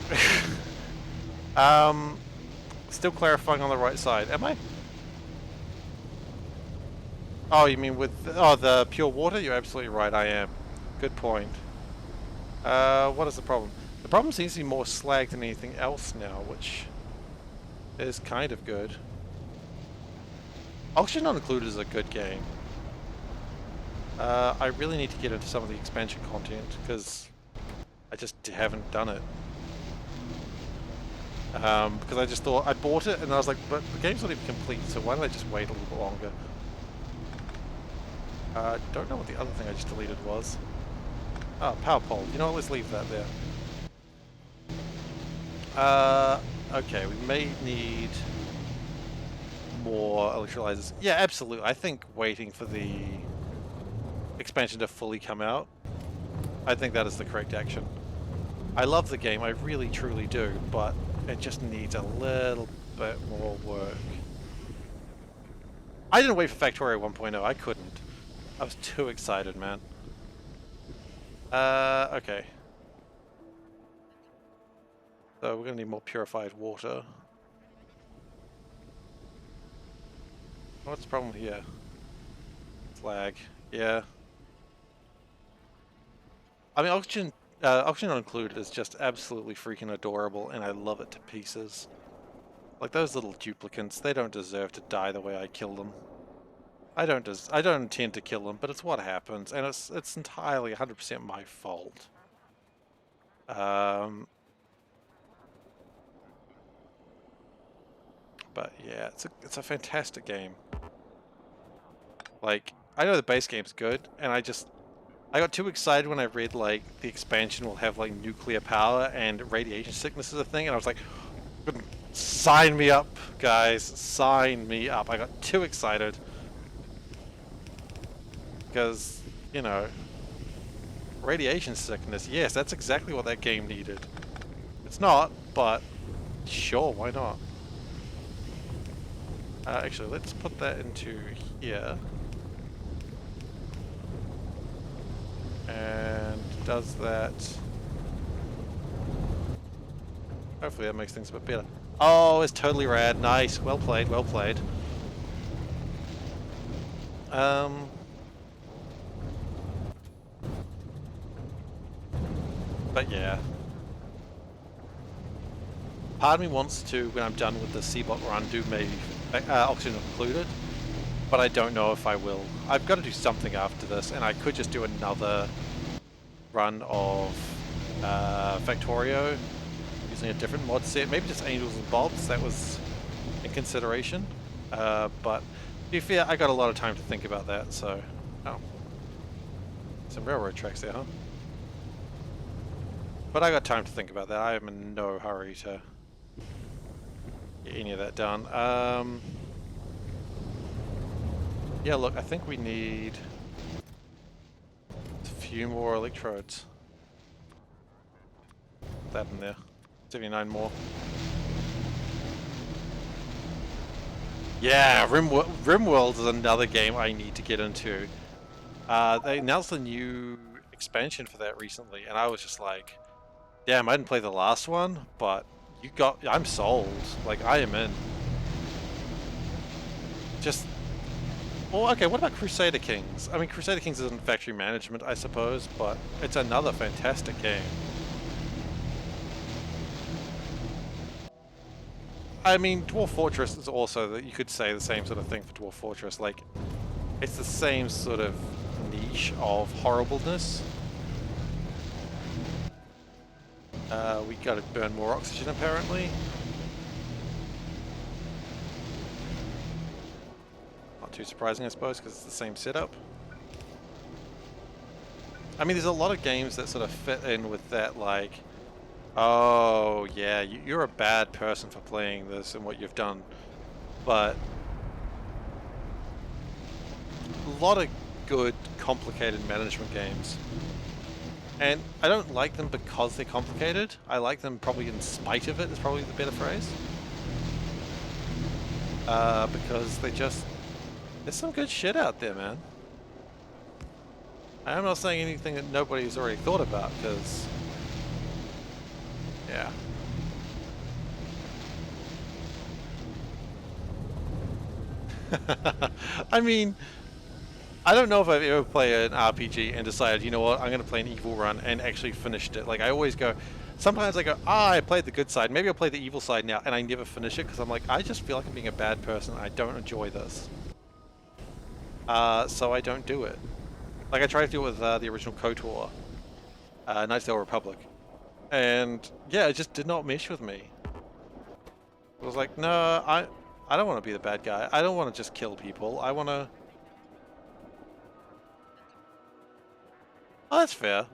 Still clarifying on the right side. Am I? Oh, you mean with the pure water? You're absolutely right. I am. Good point. What is the problem? The problem seems to be more slag than anything else now, which is kind of good. Oxygen Not Included is a good game. I really need to get into some of the expansion content because I just haven't done it. Because I just thought I bought it and I was like, but the game's not even complete, so why don't I just wait a little bit longer? Don't know what the other thing I just deleted was. Oh, power pole. You know what? Let's leave that there. Okay, we may need more electrolyzers. Yeah, absolutely. I think waiting for the expansion to fully come out, I think that is the correct action. I love the game, I really truly do, but it just needs a little bit more work. I didn't wait for Factorio 1.0, I couldn't. I was too excited, man. Okay. So we're gonna need more purified water. What's the problem here? Flag. Yeah. I mean, Oxygen Not Included is just absolutely freaking adorable, and I love it to pieces. Like those little duplicants, they don't deserve to die the way I kill them. I don't intend to kill them, but it's what happens, and it's entirely 100% my fault. But yeah, it's a fantastic game. Like, I know the base game's good, and I got too excited when I read like the expansion will have like nuclear power and radiation sickness is a thing, and I was like, sign me up, guys, sign me up. I got too excited because, you know, radiation sickness. Yes, that's exactly what that game needed. It's not, but sure, why not? Actually, let's put that into here. And does that... Hopefully that makes things a bit better. Oh, it's totally rad. Nice. Well played, well played. But yeah. Part of me wants to, when I'm done with the SeaBlock run, do maybe Oxygen Included. But I don't know if I will. I've got to do something after this, and I could just do another run of Factorio using a different mod set. Maybe just Angels and Bobs, that was in consideration. But to be fair, I got a lot of time to think about that, so... Oh. Some railroad tracks there, huh? But I got time to think about that. I am in no hurry to get any of that done. Yeah, look, I think we need a few more electrodes. Put that in there. 79 more. Yeah, RimWorld is another game I need to get into. They announced a new expansion for that recently, and I was just like, damn, I didn't play the last one, but I'm sold. Like, I am in. Just... Well, okay, what about Crusader Kings? I mean, Crusader Kings isn't factory management, I suppose, but it's another fantastic game. I mean, Dwarf Fortress is also, that you could say the same sort of thing for Dwarf Fortress. Like, it's the same sort of niche of horribleness. We gotta burn more oxygen, apparently. Not too surprising, I suppose, because it's the same setup. I mean, there's a lot of games that sort of fit in with that, like, oh, yeah, you're a bad person for playing this and what you've done. But a lot of good, complicated management games. And I don't like them because they're complicated. I like them probably in spite of it, is probably the better phrase. Because there's some good shit out there, man. I'm not saying anything that nobody's already thought about, because... yeah. I mean, I don't know if I've ever played an RPG and decided, you know what, I'm going to play an evil run and actually finished it. Like, I always go, sometimes I go, I played the good side, maybe I'll play the evil side now, and I never finish it because I'm like, I just feel like I'm being a bad person. I don't enjoy this. So I don't do it. Like, I tried to do it with the original KOTOR, Knights of the Old Republic. And, yeah, it just did not mesh with me. I was like, no, I don't want to be the bad guy. I don't want to just kill people. I want to... Oh, that's fair.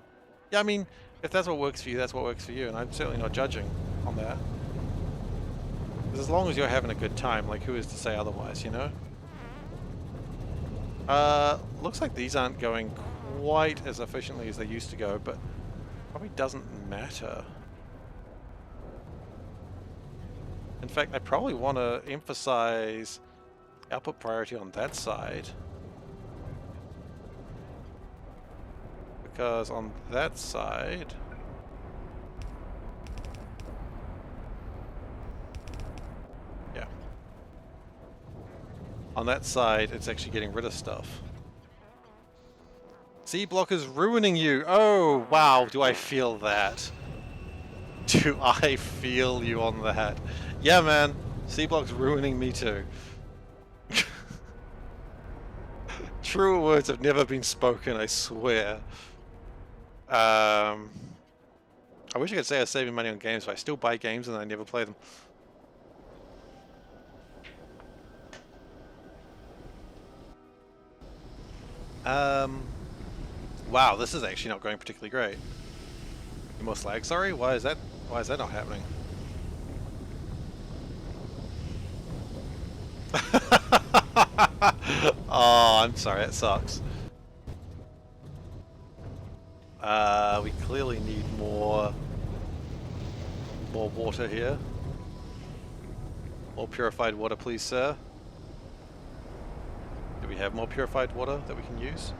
Yeah, I mean, if that's what works for you, that's what works for you, and I'm certainly not judging on that. Because as long as you're having a good time, like, who is to say otherwise, you know? Looks like these aren't going quite as efficiently as they used to go, but probably doesn't matter. In fact, I probably want to emphasize output priority on that side. Because on that side... Yeah. On that side, it's actually getting rid of stuff. SeaBlock is ruining you! Oh, wow, do I feel that? Do I feel you on that? Yeah, man, SeaBlock's ruining me too. Truer words have never been spoken, I swear. I wish I could say I was saving money on games, but I still buy games and I never play them. Wow, this is actually not going particularly great. More slag, sorry? Why is that not happening? Oh, I'm sorry, that sucks. We clearly need more water here. More purified water, please, sir. Do we have more purified water that we can use?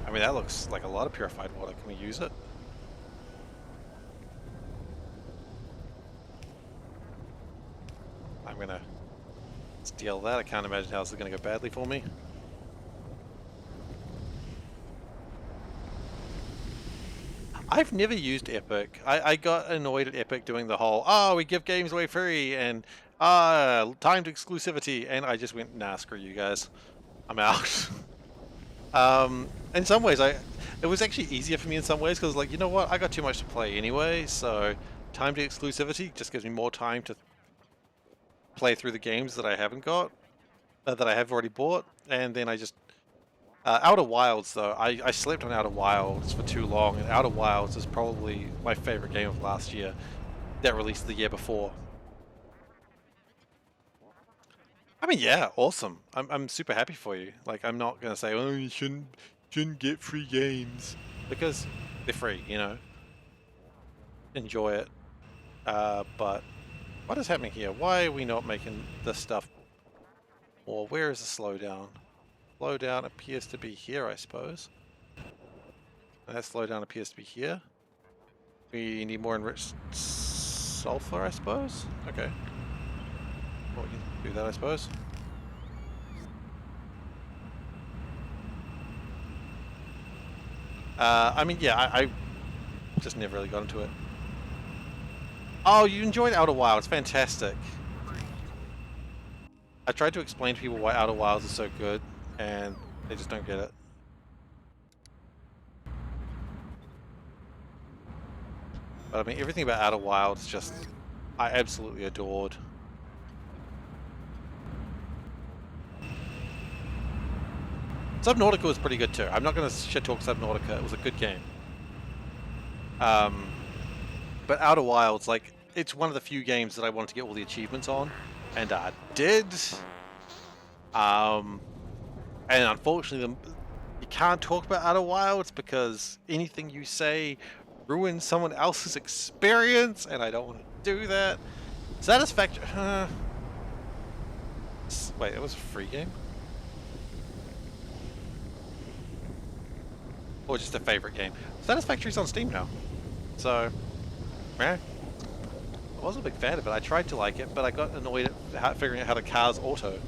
I mean, that looks like a lot of purified water. Can we use it? I'm gonna steal that. I can't imagine how this is gonna go badly for me. I've never used Epic. I got annoyed at Epic doing the whole, oh, we give games away free and timed exclusivity, and I just went, nah, screw you guys. I'm out. In some ways, it was actually easier for me in some ways because, like, you know what, I got too much to play anyway, so timed exclusivity just gives me more time to play through the games that I haven't got, that I have already bought, and then I just... Outer Wilds, though, I slept on Outer Wilds for too long, and Outer Wilds is probably my favorite game of last year, that released the year before. I mean, yeah, awesome. I'm super happy for you. Like, I'm not gonna say, oh, you shouldn't get free games, because they're free, you know. Enjoy it. But what is happening here? Why are we not making this stuff more? Where is the slowdown? Slowdown appears to be here, I suppose. And that slowdown appears to be here. We need more enriched sulfur, I suppose? Okay. Well, we can do that, I suppose. I mean, yeah, I just never really got into it. Oh, you enjoyed Outer Wilds. Fantastic. I tried to explain to people why Outer Wilds is so good, and they just don't get it. But I mean, everything about Outer Wilds just, I absolutely adored. Subnautica was pretty good too. I'm not going to shit talk Subnautica. It was a good game. But Outer Wilds, like, it's one of the few games that I wanted to get all the achievements on, and I did. And unfortunately, you can't talk about Outer Wilds because anything you say ruins someone else's experience, and I don't want to do that. Satisfactory. Wait, that was a free game? Or just a favorite game? Satisfactory's on Steam now, so I wasn't a big fan of it. I tried to like it, but I got annoyed at figuring out how to cars auto.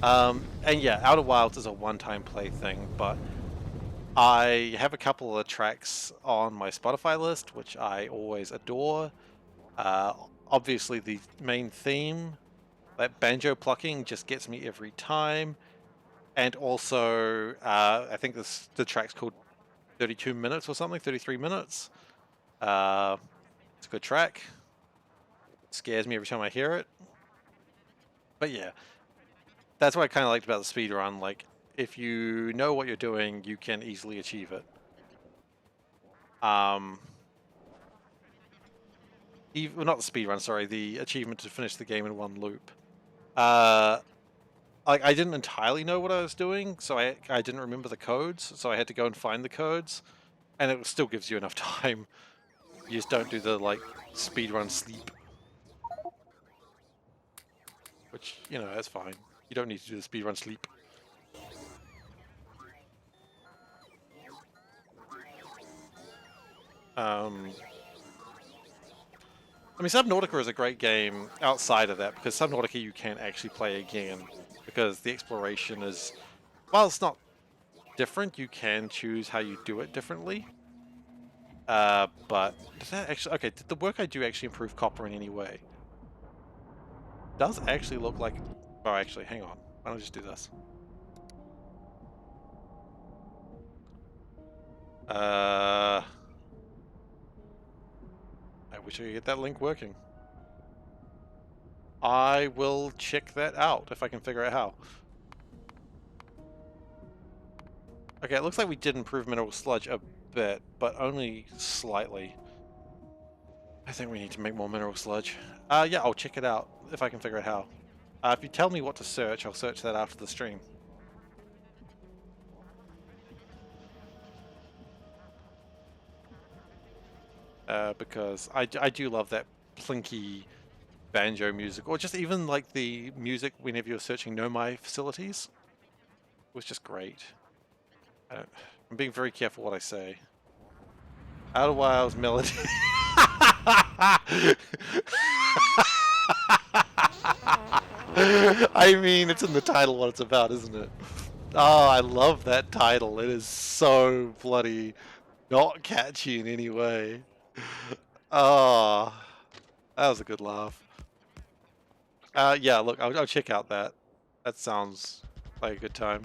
And yeah, Outer Wilds is a one-time play thing, but I have a couple of tracks on my Spotify list, which I always adore. Uh, Obviously, the main theme, that banjo plucking, just gets me every time. And also, I think the track's called 32 minutes or something, 33 minutes. It's a good track. It scares me every time I hear it. But yeah, that's what I kind of liked about the speedrun. Like, if you know what you're doing, you can easily achieve it. Even, not the speedrun, sorry, the achievement to finish the game in one loop. Like, I didn't entirely know what I was doing, so I didn't remember the codes, so I had to go and find the codes, and it still gives you enough time. You just don't do the, like, speedrun sleep. Which, you know, that's fine. You don't need to do the speedrun sleep. I mean, Subnautica is a great game outside of that, because Subnautica you can actually play again, because the exploration is, while it's not different, you can choose how you do it differently. But does that actually, okay, did the work I do actually improve copper in any way? Does actually look like, oh, actually, hang on. Why don't I just do this? I wish I could get that link working. I will check that out if I can figure out how. Okay, it looks like we did improve mineral sludge a bit, but only slightly. I think we need to make more mineral sludge. Yeah, I'll check it out if I can figure out how. If you tell me what to search, I'll search that after the stream. Because I do love that plinky banjo music, or just even like the music whenever you're searching Nomai facilities. It was just great. I'm being very careful what I say. Outer Wilds melody. I mean, it's in the title what it's about, isn't it? Oh, I love that title. It is so bloody not catchy in any way. Oh, that was a good laugh. Yeah, look, I'll check out that. That sounds like a good time.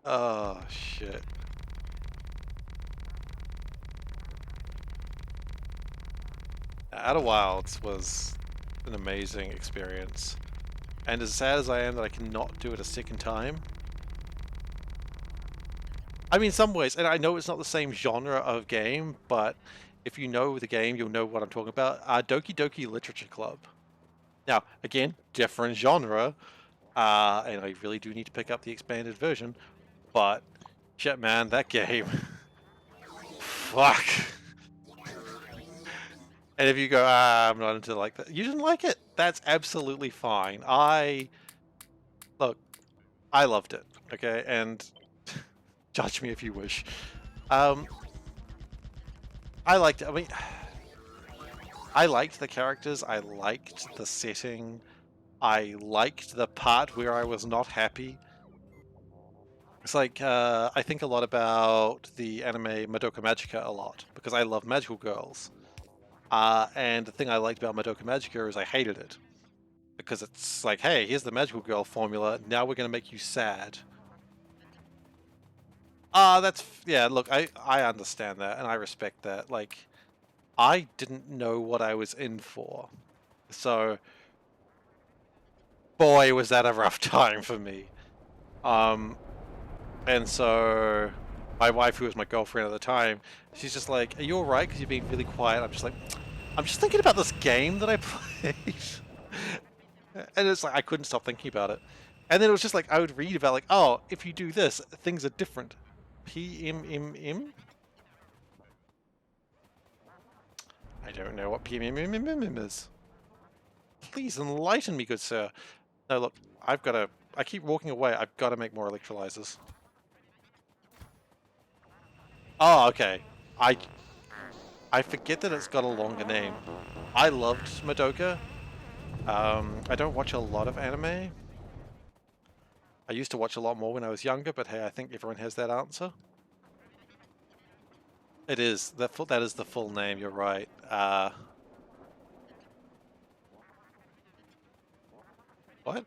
Oh, shit. Outer Wilds was an amazing experience. And as sad as I am that I cannot do it a second time, I mean, in some ways, and I know it's not the same genre of game, but if you know the game, you'll know what I'm talking about. Doki Doki Literature Club. Now, again, different genre, and I really do need to pick up the expanded version, but shit, man, that game. Fuck. And if you go, I'm not into like that, you didn't like it. That's absolutely fine. Look, I loved it. Okay, and judge me if you wish. I liked it. I mean, I liked the characters. I liked the setting. I liked the part where I was not happy. It's like, I think a lot about the anime Madoka Magica a lot, because I love magical girls. And the thing I liked about Madoka Magica is I hated it. Because it's like, hey, here's the magical girl formula, now we're going to make you sad. Yeah, look, I understand that, and I respect that. Like, I didn't know what I was in for. So, boy, was that a rough time for me. And so, my wife, who was my girlfriend at the time, she's just like, are you alright? Because you're being really quiet. I'm just like, I'm just thinking about this game that I played. And it's like, I couldn't stop thinking about it. And then it was just like, I would read about like, oh, if you do this, things are different. PMMM? I don't know what PMMM is. Please enlighten me, good sir. No, look, I keep walking away. I've got to make more electrolyzers. Oh, okay. I forget that it's got a longer name. I loved Madoka, I don't watch a lot of anime. I used to watch a lot more when I was younger, but hey, I think everyone has that answer. It is that is the full name. You're right. What?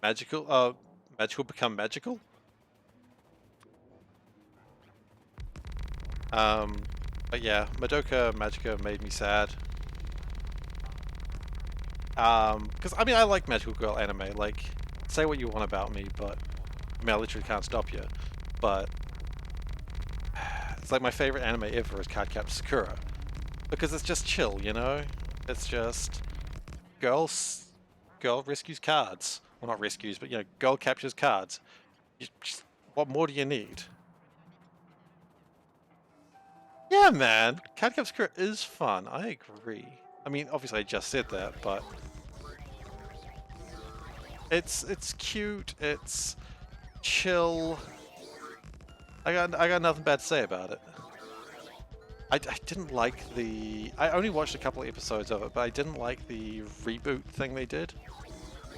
Magical? Magical become magical? But yeah, Madoka Magica made me sad. Because I mean, I like magical girl anime. Like, say what you want about me, but I mean, I literally can't stop you. But it's like my favorite anime ever is Cardcaptor Sakura because it's just chill, you know. It's just girls, girl rescues cards. Well, not rescues, but you know, girl captures cards. What more do you need? Yeah, man, Cardcaptor Sakura is fun. I agree. I mean, obviously, I just said that, but it's cute. It's chill. I got nothing bad to say about it. I didn't like the... I only watched a couple of episodes of it, but I didn't like the reboot thing they did.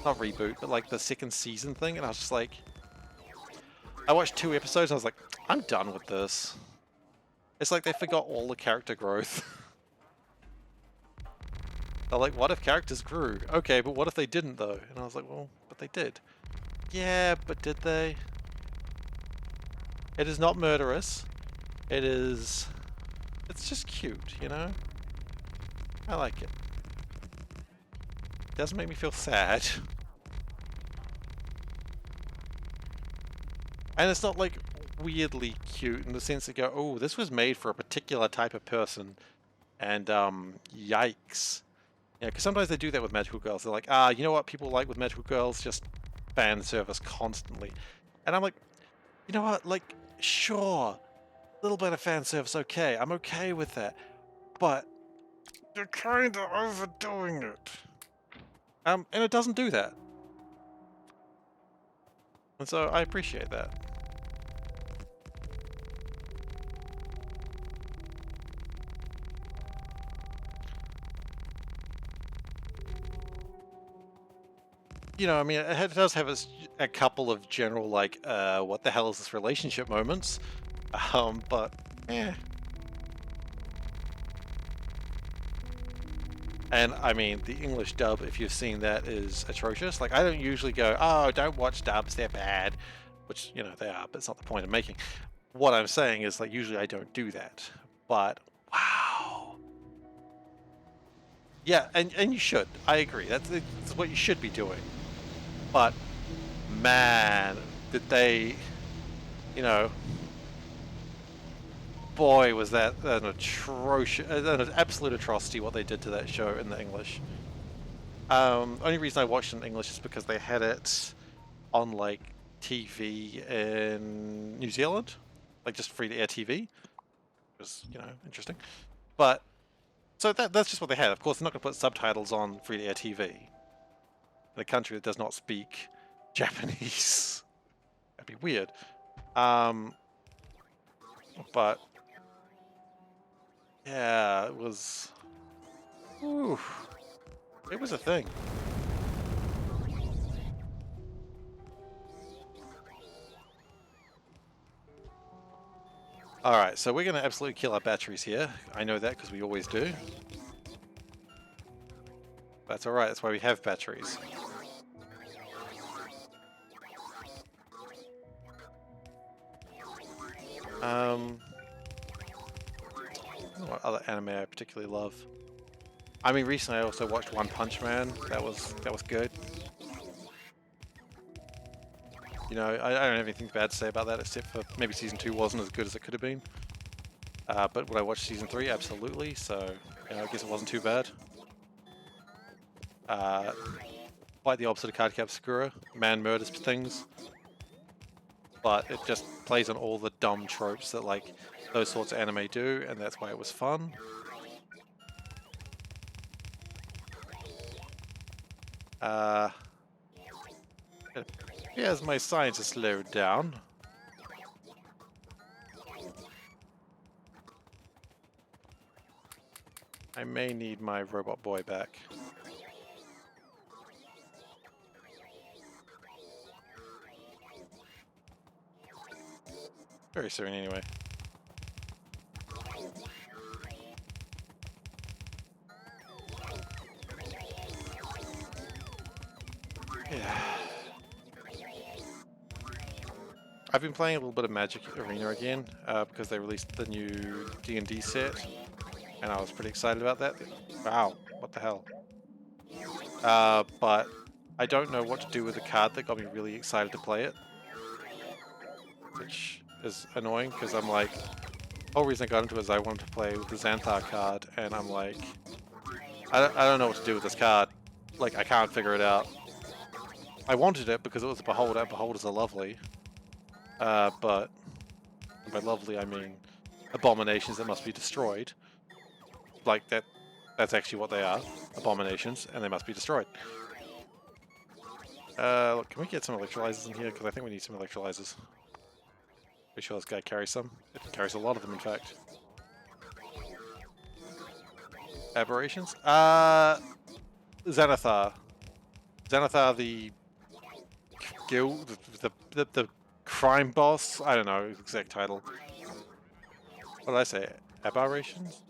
Not reboot, but like the second season thing, and I was just like... I watched 2 episodes and I was like, I'm done with this. It's like they forgot all the character growth. They're like, what if characters grew? Okay, but what if they didn't though? And I was like, well, but they did. Yeah, but did they? It is not murderous. It is... It's just cute, you know? I like it. It doesn't make me feel sad. And it's not like weirdly cute in the sense that go, oh, this was made for a particular type of person. And yikes. Yeah, because sometimes they do that with magical girls. They're like, you know what people like with magical girls? Just fan service constantly. And I'm like, you know what? Like, sure, a little bit of fan service, okay. I'm okay with that. But they're kind of overdoing it. And it doesn't do that. And so I appreciate that. You know, I mean, it does have a couple of general, like, what the hell is this relationship moments. But, eh. And, I mean, the English dub, if you've seen that, is atrocious. Like, I don't usually go, oh, don't watch dubs, they're bad. Which, you know, they are, but it's not the point I'm making. What I'm saying is, like, usually I don't do that. But, wow. Yeah, and you should. I agree. That's what you should be doing. But, man, did they, you know, boy, was that an atrocious, an absolute atrocity what they did to that show in the English. Only reason I watched it in English is because they had it on like TV in New Zealand, like just free to air TV. It was, you know, interesting. But so that's just what they had. Of course, they're not going to put subtitles on free to air TV in a country that does not speak Japanese. That'd be weird. But yeah, it was. Ooh, it was a thing. Alright, so we're going to absolutely kill our batteries here. I know that because we always do. That's alright, that's why we have batteries. What other anime I particularly love? I mean, recently I also watched One Punch Man. That was good. You know, I don't have anything bad to say about that except for maybe season 2 wasn't as good as it could have been. But would I watch season 3? Absolutely. So, you know, I guess it wasn't too bad. Quite the opposite of Cardcaptor Sakura. Man murders things. But it just plays on all the dumb tropes that like those sorts of anime do, and that's why it was fun. Here's my science is slowed down. I may need my robot boy back. Very soon, anyway. Yeah. I've been playing a little bit of Magic Arena again because they released the new D&D set, and I was pretty excited about that. Wow, what the hell? But I don't know what to do with the card that got me really excited to play it, which is annoying because I'm like, the whole reason I got into it is I wanted to play with the Xanthar card, and I'm like, I don't know what to do with this card. Like, I can't figure it out. I wanted it because it was a Beholder. Beholders are lovely. But by lovely I mean abominations that must be destroyed. Like that's actually what they are. Abominations, and they must be destroyed. Look, can we get some electrolyzers in here? Because I think we need some electrolyzers. Pretty sure this guy carries some. It carries a lot of them, in fact. Aberrations? Xanathar. Xanathar, the guild, the crime boss? I don't know, exact title. What did I say? Aberrations?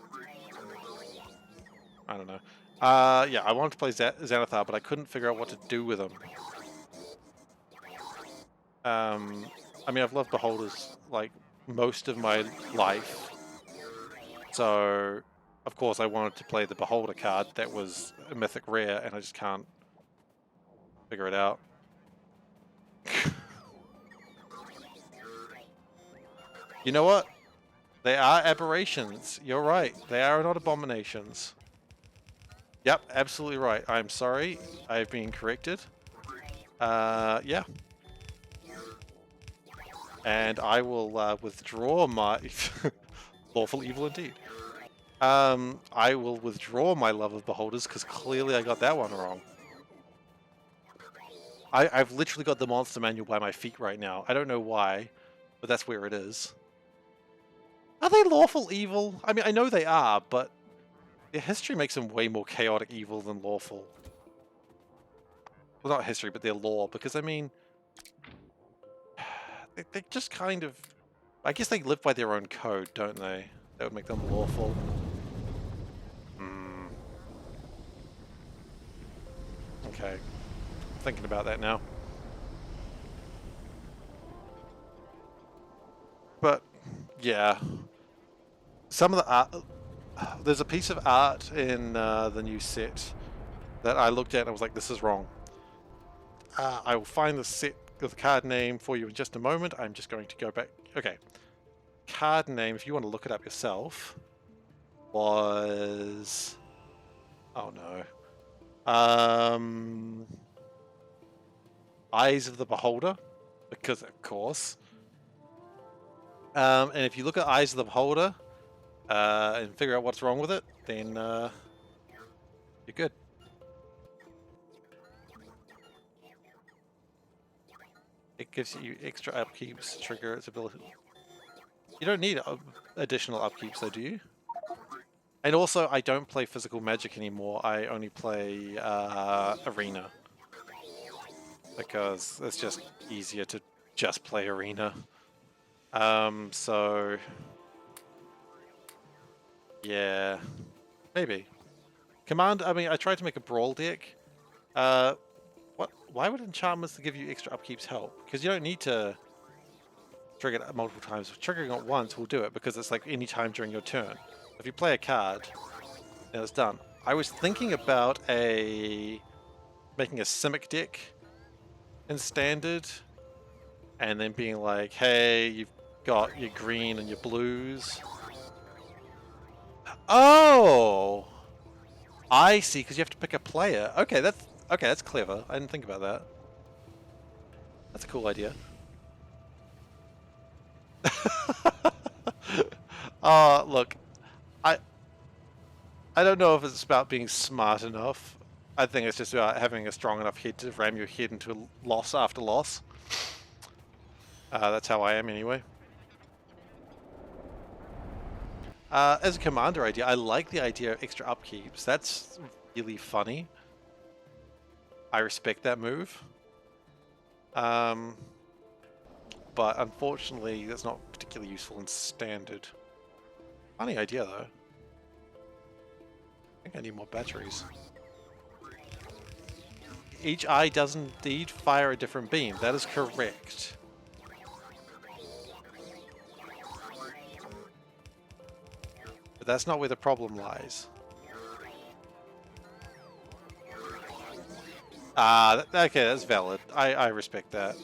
I don't know. Yeah, I wanted to play Xanathar, but I couldn't figure out what to do with him. I mean, I've loved Beholders, like, most of my life. So, of course, I wanted to play the Beholder card that was a mythic rare, and I just can't figure it out. You know what? They are aberrations. You're right. They are not abominations. Yep, absolutely right. I'm sorry. I've been corrected. Yeah. And I will withdraw my... Lawful evil indeed. I will withdraw my love of Beholders, because clearly I got that one wrong. I've literally got the monster manual by my feet right now. I don't know why, but that's where it is. Are they lawful evil? I mean, I know they are, but their history makes them way more chaotic evil than lawful. Well, not history, but their lore, because, I mean... They just kind of... I guess they live by their own code, don't they? That would make them lawful. Okay. Thinking about that now. But, yeah. Some of the art... There's a piece of art in the new set that I looked at and I was like, this is wrong. I will find the set with the card name for you in just a moment. I'm just going to go back. Okay. Card name, if you want to look it up yourself, was... Oh no. Eyes of the Beholder, because of course. And if you look at Eyes of the Beholder and figure out what's wrong with it, then you're good. It gives you extra upkeeps, trigger its ability. You don't need additional upkeeps though, do you? And also, I don't play physical magic anymore. I only play Arena. Because it's just easier to just play Arena. So... Yeah. Maybe. Command, I mean, I tried to make a Brawl deck. What? Why would enchantments to give you extra upkeeps help? Because you don't need to trigger it multiple times. Triggering it once will do it, because it's like any time during your turn. If you play a card, then it's done. I was thinking about making a Simic deck in Standard, and then being like, hey, you've got your green and your blues. Oh! I see, because you have to pick a player. Okay, that's clever. I didn't think about that. That's a cool idea. Look, I don't know if it's about being smart enough. I think it's just about having a strong enough head to ram your head into loss after loss. That's how I am anyway. As a commander idea, I like the idea of extra upkeeps. That's really funny. I respect that move. But unfortunately, that's not particularly useful in standard. Funny idea, though. I think I need more batteries. Each eye does indeed fire a different beam. That is correct. But that's not where the problem lies. Okay, that's valid. I respect that.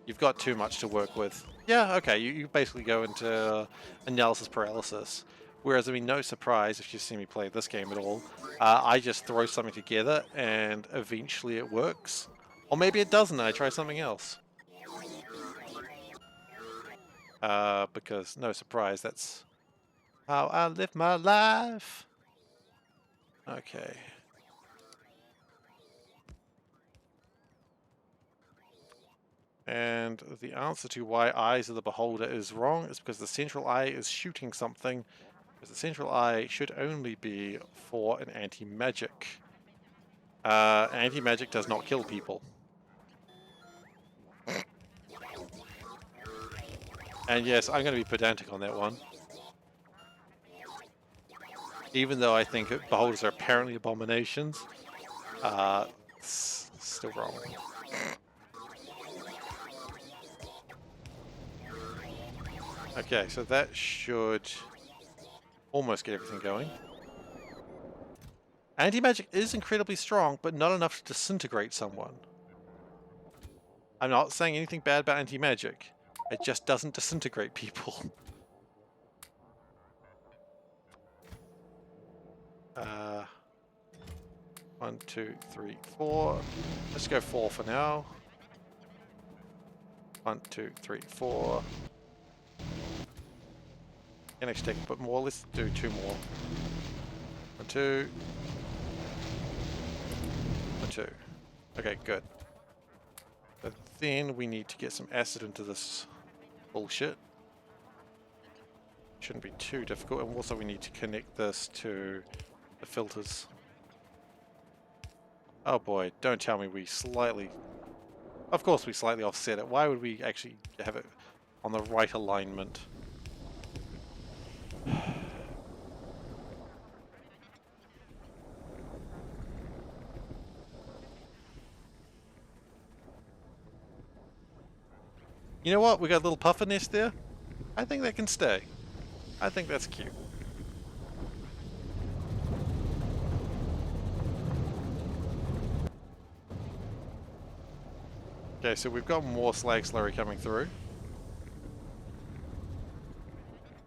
You've got too much to work with. Yeah, okay, you basically go into analysis paralysis. Whereas, I mean, no surprise if you've seen me play this game at all. I just throw something together and eventually it works. Or maybe it doesn't and I try something else. Because, no surprise, that's how I live my life. Okay. And the answer to why Eyes of the Beholder is wrong is because the central eye is shooting something. Because the central eye should only be for an anti-magic. Anti-magic does not kill people. And yes, I'm going to be pedantic on that one. Even though I think beholders are apparently abominations, it's still wrong. Okay, so that should almost get everything going. Anti-magic is incredibly strong, but not enough to disintegrate someone. I'm not saying anything bad about anti-magic. It just doesn't disintegrate people. 1, 2, 3, 4. Let's go 4 for now. 1, 2, 3, 4. Can actually take a bit more. Let's do 2 more. 1, 2. 1, 2. Okay, good. But then we need to get some acid into this bullshit. Shouldn't be too difficult. And also we need to connect this to the filters. Oh boy, don't tell me we slightly... Of course we slightly offset it. Why would we actually have it on the right alignment? You know what? We got a little puffer nest there. I think that can stay. I think that's cute. Okay, so we've got more slag slurry coming through.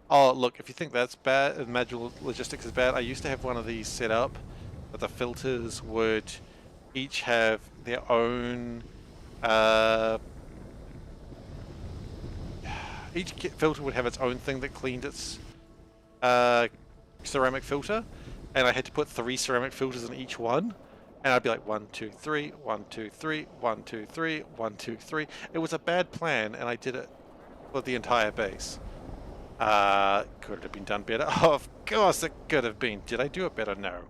Oh, look, if you think that's bad, if magical logistics is bad, I used to have one of these set up, but the filters would each have their own... each filter would have its own thing that cleaned its ceramic filter, and I had to put 3 ceramic filters in each one. And I'd be like, 1, 2, 3, 1, 2, 3, 1, 2, 3, 1, 2, 3. It was a bad plan, and I did it for the entire base. Could it have been done better? Oh, of course it could have been. Did I do it better? No.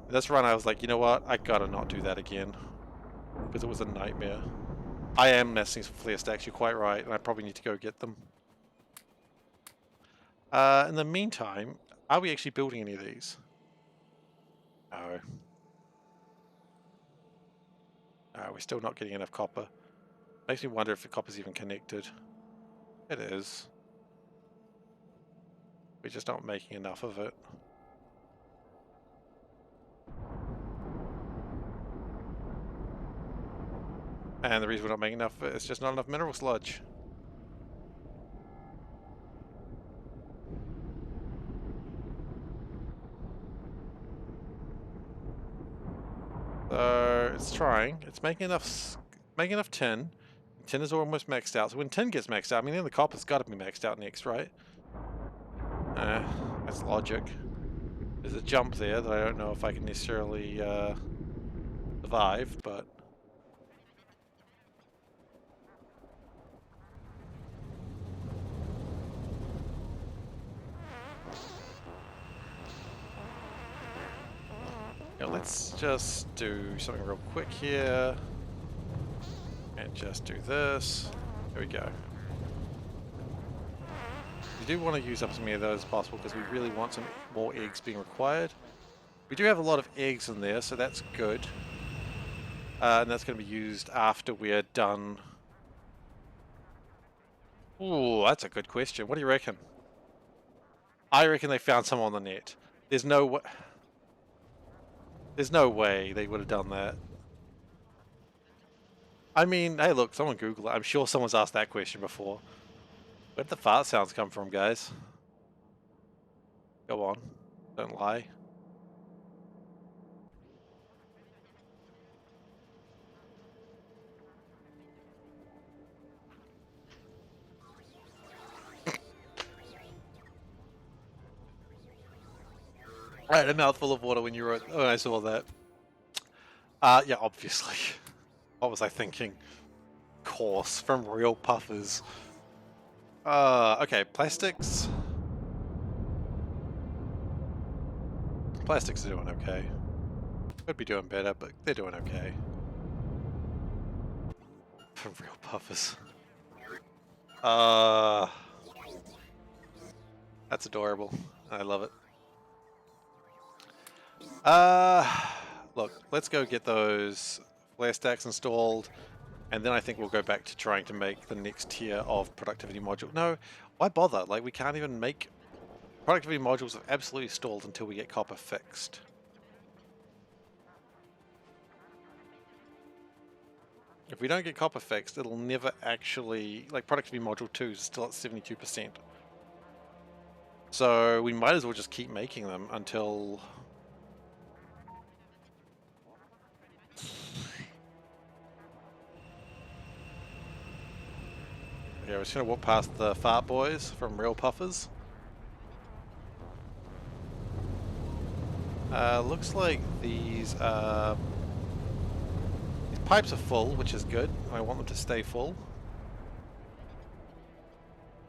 This run, I was like, you know what? I gotta not do that again. Because it was a nightmare. I am missing some flare stacks, you're quite right, and I probably need to go get them. In the meantime, are we actually building any of these? No. We're still not getting enough copper. Makes me wonder if the copper's even connected. It is. We're just not making enough of it. And the reason we're not making enough of it is just not enough mineral sludge. So it's trying. It's making enough tin. Tin is almost maxed out. So when tin gets maxed out, I mean, then the copper's got to be maxed out next, right? That's logic. There's a jump there that I don't know if I can necessarily survive, but... let's just do something real quick here. And just do this. There we go. We do want to use up as many of those as possible because we really want some more eggs being required. We do have a lot of eggs in there, so that's good. And that's going to be used after we're done. Ooh, that's a good question. What do you reckon? I reckon they found some on the net. There's no way. There's no way they would have done that. I mean, hey, look, someone Google it. I'm sure someone's asked that question before. Where did the fart sounds come from, guys? Go on. Don't lie. I had a mouthful of water when you wrote. Oh, I saw that. Yeah, obviously. What was I thinking? Course from real puffers. Okay, plastics. Plastics are doing okay. Could be doing better, but they're doing okay. From real puffers. That's adorable. I love it. Look, let's go get those flare stacks installed, and then I think we'll go back to trying to make the next tier of productivity module. No, why bother? Like, we can't even make productivity modules. Have absolutely stalled until we get copper fixed. If we don't get copper fixed, it'll never actually, like, productivity module 2 is still at 72%. So we might as well just keep making them until... Okay, we're just gonna walk past the fart boys from Real Puffers. Looks like these pipes are full, which is good. I want them to stay full.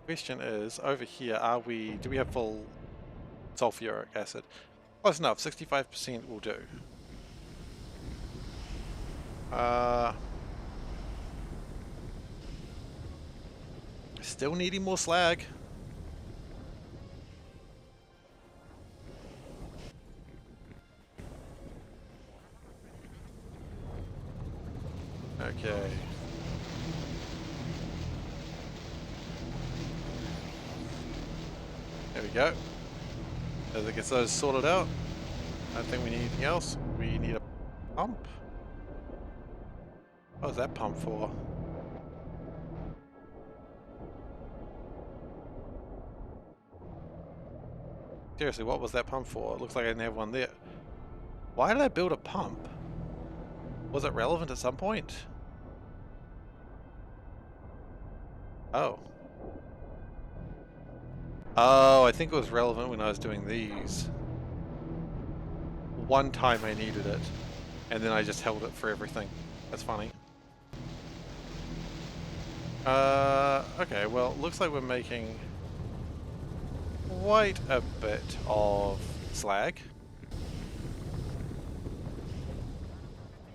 Question is, over here, do we have full sulfuric acid? Close enough, 65% will do. Still needing more slag. Okay. There we go. As it gets those sorted out, I don't think we need anything else. We need a pump. What was that pump for? Seriously, what was that pump for? It looks like I didn't have one there. Why did I build a pump? Was it relevant at some point? Oh. Oh, I think it was relevant when I was doing these. One time I needed it, and then I just held it for everything. That's funny. Okay, well, looks like we're making quite a bit of slag.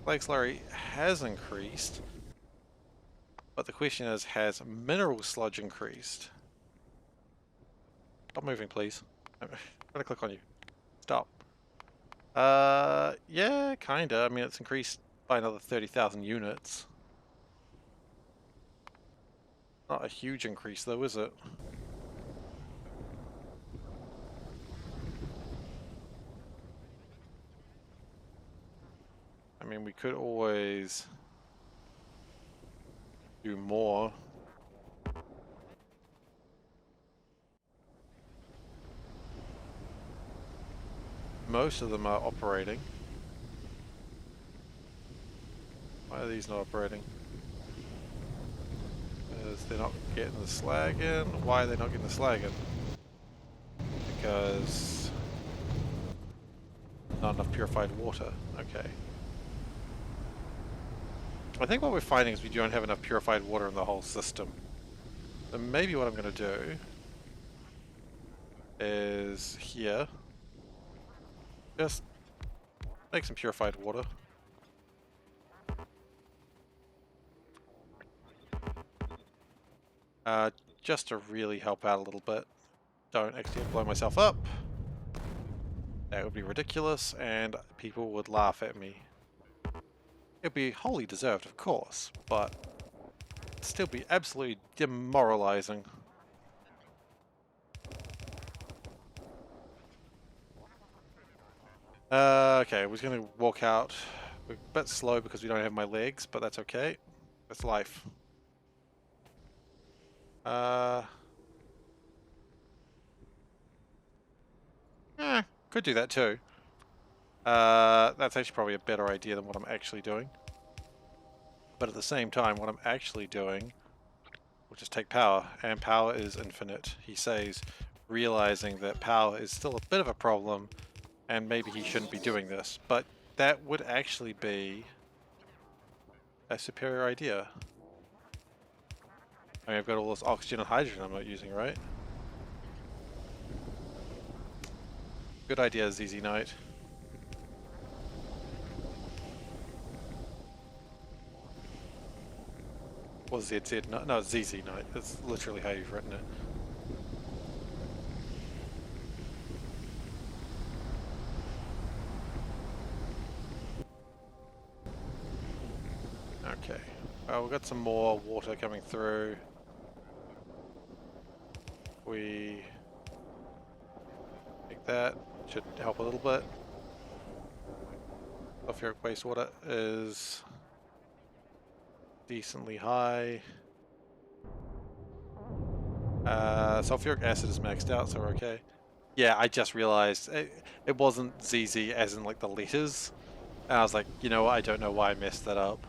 Slag slurry has increased, but the question is, has mineral sludge increased? Stop moving, please. I'm gonna click on you. Stop. Yeah, kinda. I mean, it's increased by another 30,000 units. Not a huge increase, though, is it? I mean, we could always do more. Most of them are operating. Why are these not operating? Because they're not getting the slag in. Why are they not getting the slag in? Because not enough purified water. Okay. I think what we're finding is we don't have enough purified water in the whole system. So maybe what I'm going to do is here, just Make some purified water. Just to really help out a little bit. Don't actually blow myself up. That would be ridiculous, and people would laugh at me. It'd be wholly deserved, of course, but it'd still be absolutely demoralizing. Okay, we're gonna walk out. We're a bit slow because we don't have my legs, but that's okay. That's life. Could do that too. That's actually probably a better idea than what I'm actually doing. But at the same time, what I'm actually doing will just take power, and power is infinite, he says, realizing that power is still a bit of a problem, and maybe he shouldn't be doing this. But that would actually be a superior idea. I mean, I've got all this oxygen and hydrogen I'm not using, right? Good idea, ZZ Knight. Or ZZ Knight? No, ZZ Knight. That's literally how you've written it. Okay. Well, we've got some more water coming through. We make that. Should help a little bit. Sulfuric wastewater is decently high. Sulfuric acid is maxed out, so we're okay. Yeah, I just realized it wasn't ZZ as in like the letters. And I was like, you know what, I don't know why I messed that up.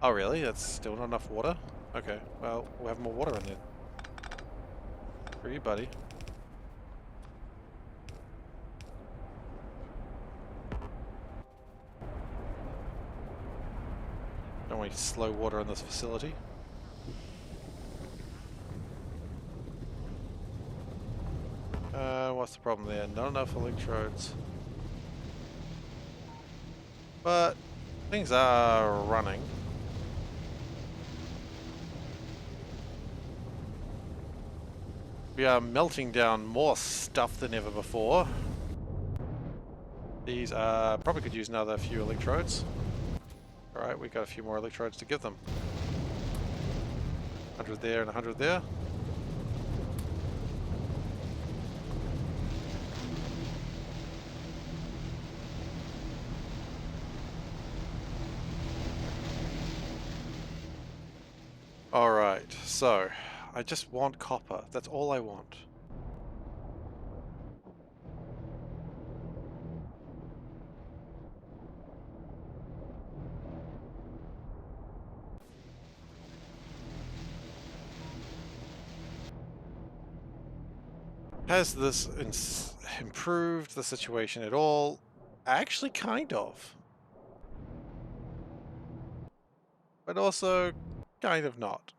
Oh really? That's still not enough water? Okay, well, we'll have more water in there. For you, buddy. Don't want slow water in this facility. What's the problem there? Not enough electrodes. But things are running. We are melting down more stuff than ever before. These probably could use another few electrodes. Alright, we got a few more electrodes to give them. 100 there and 100 there. Alright, so I just want copper. That's all I want. Has this improved the situation at all? Actually, kind of. But also, kind of not.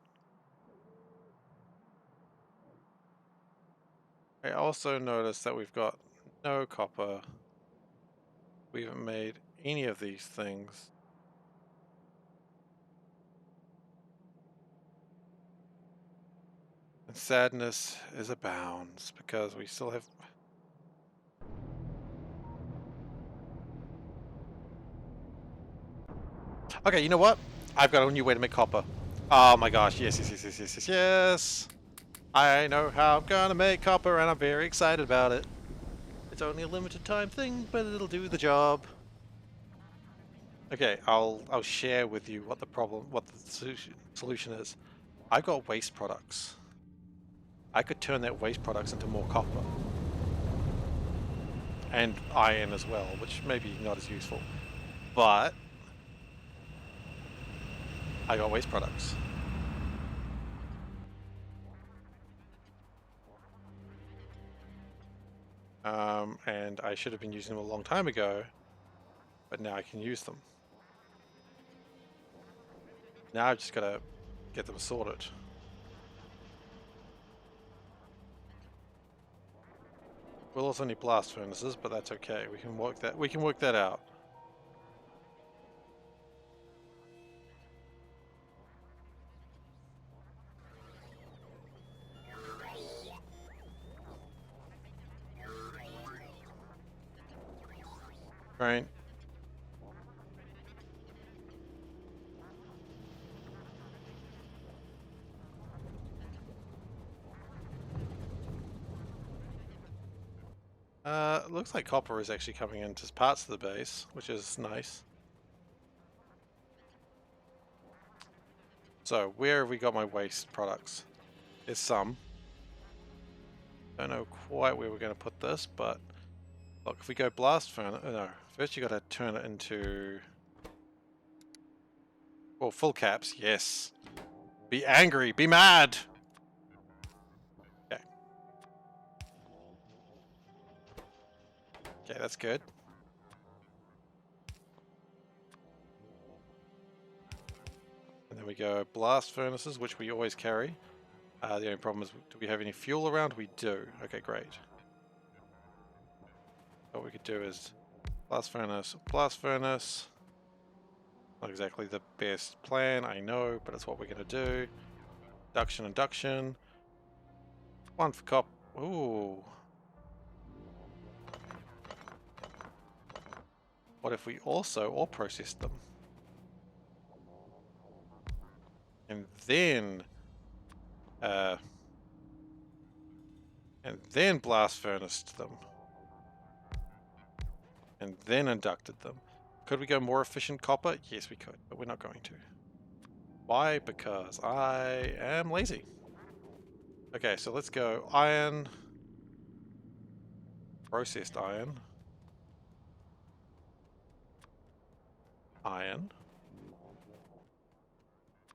I also noticed that we've got no copper. We haven't made any of these things. And sadness is abounds because we still have... Okay, you know what? I've got a new way to make copper. Oh my gosh, yes, yes, yes, yes, yes, yes, yes. I know how I'm gonna make copper and I'm very excited about it. It's only a limited time thing, but it'll do the job. Okay, I'll share with you what the solution is. I've got waste products. I could turn that waste products into more copper. And iron as well, which may be not as useful. But I got waste products. And I should have been using them a long time ago, but now I can use them. Now I've just got to get them sorted. We'll also need blast furnaces, but that's okay. We can work that. We can work that out. Right. Looks like copper is actually coming into parts of the base, which is nice. So, where have we got my waste products? There's some. Don't know quite where we're going to put this, but look, if we go blast furnace, no, first you got to turn it into, oh, full caps, yes. Be angry, be mad. Okay. Okay, that's good. And then we go blast furnaces, which we always carry. The only problem is, do we have any fuel around? We do. Okay, great. What we could do is blast furnace. Not exactly the best plan, I know, but it's what we're going to do. Induction. One for cop. Ooh. What if we also ore processed them? And then blast furnaced them. And then inducted them. Could we go more efficient copper? Yes, we could, but we're not going to. Why? Because I am lazy. Okay, so let's go iron. Processed iron. Iron.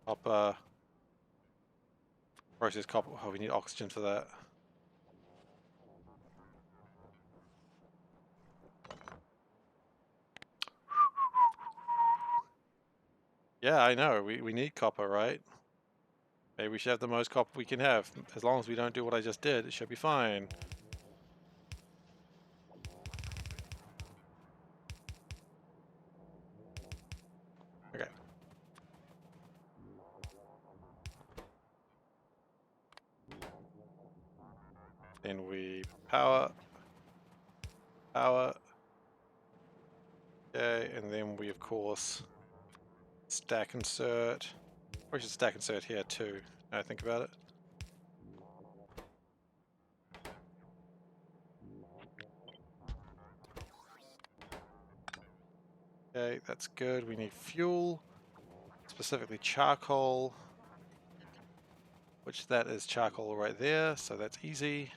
Copper. Processed copper. Oh, we need oxygen for that. Yeah, I know. We need copper, right? Maybe we should have the most copper we can have. As long as we don't do what I just did, it should be fine. Okay. Then we power. Okay, and then we, of course, stack insert. We should stack insert here too, now I think about it. Okay, that's good. We need fuel, specifically charcoal, which that is charcoal right there, so that's easy.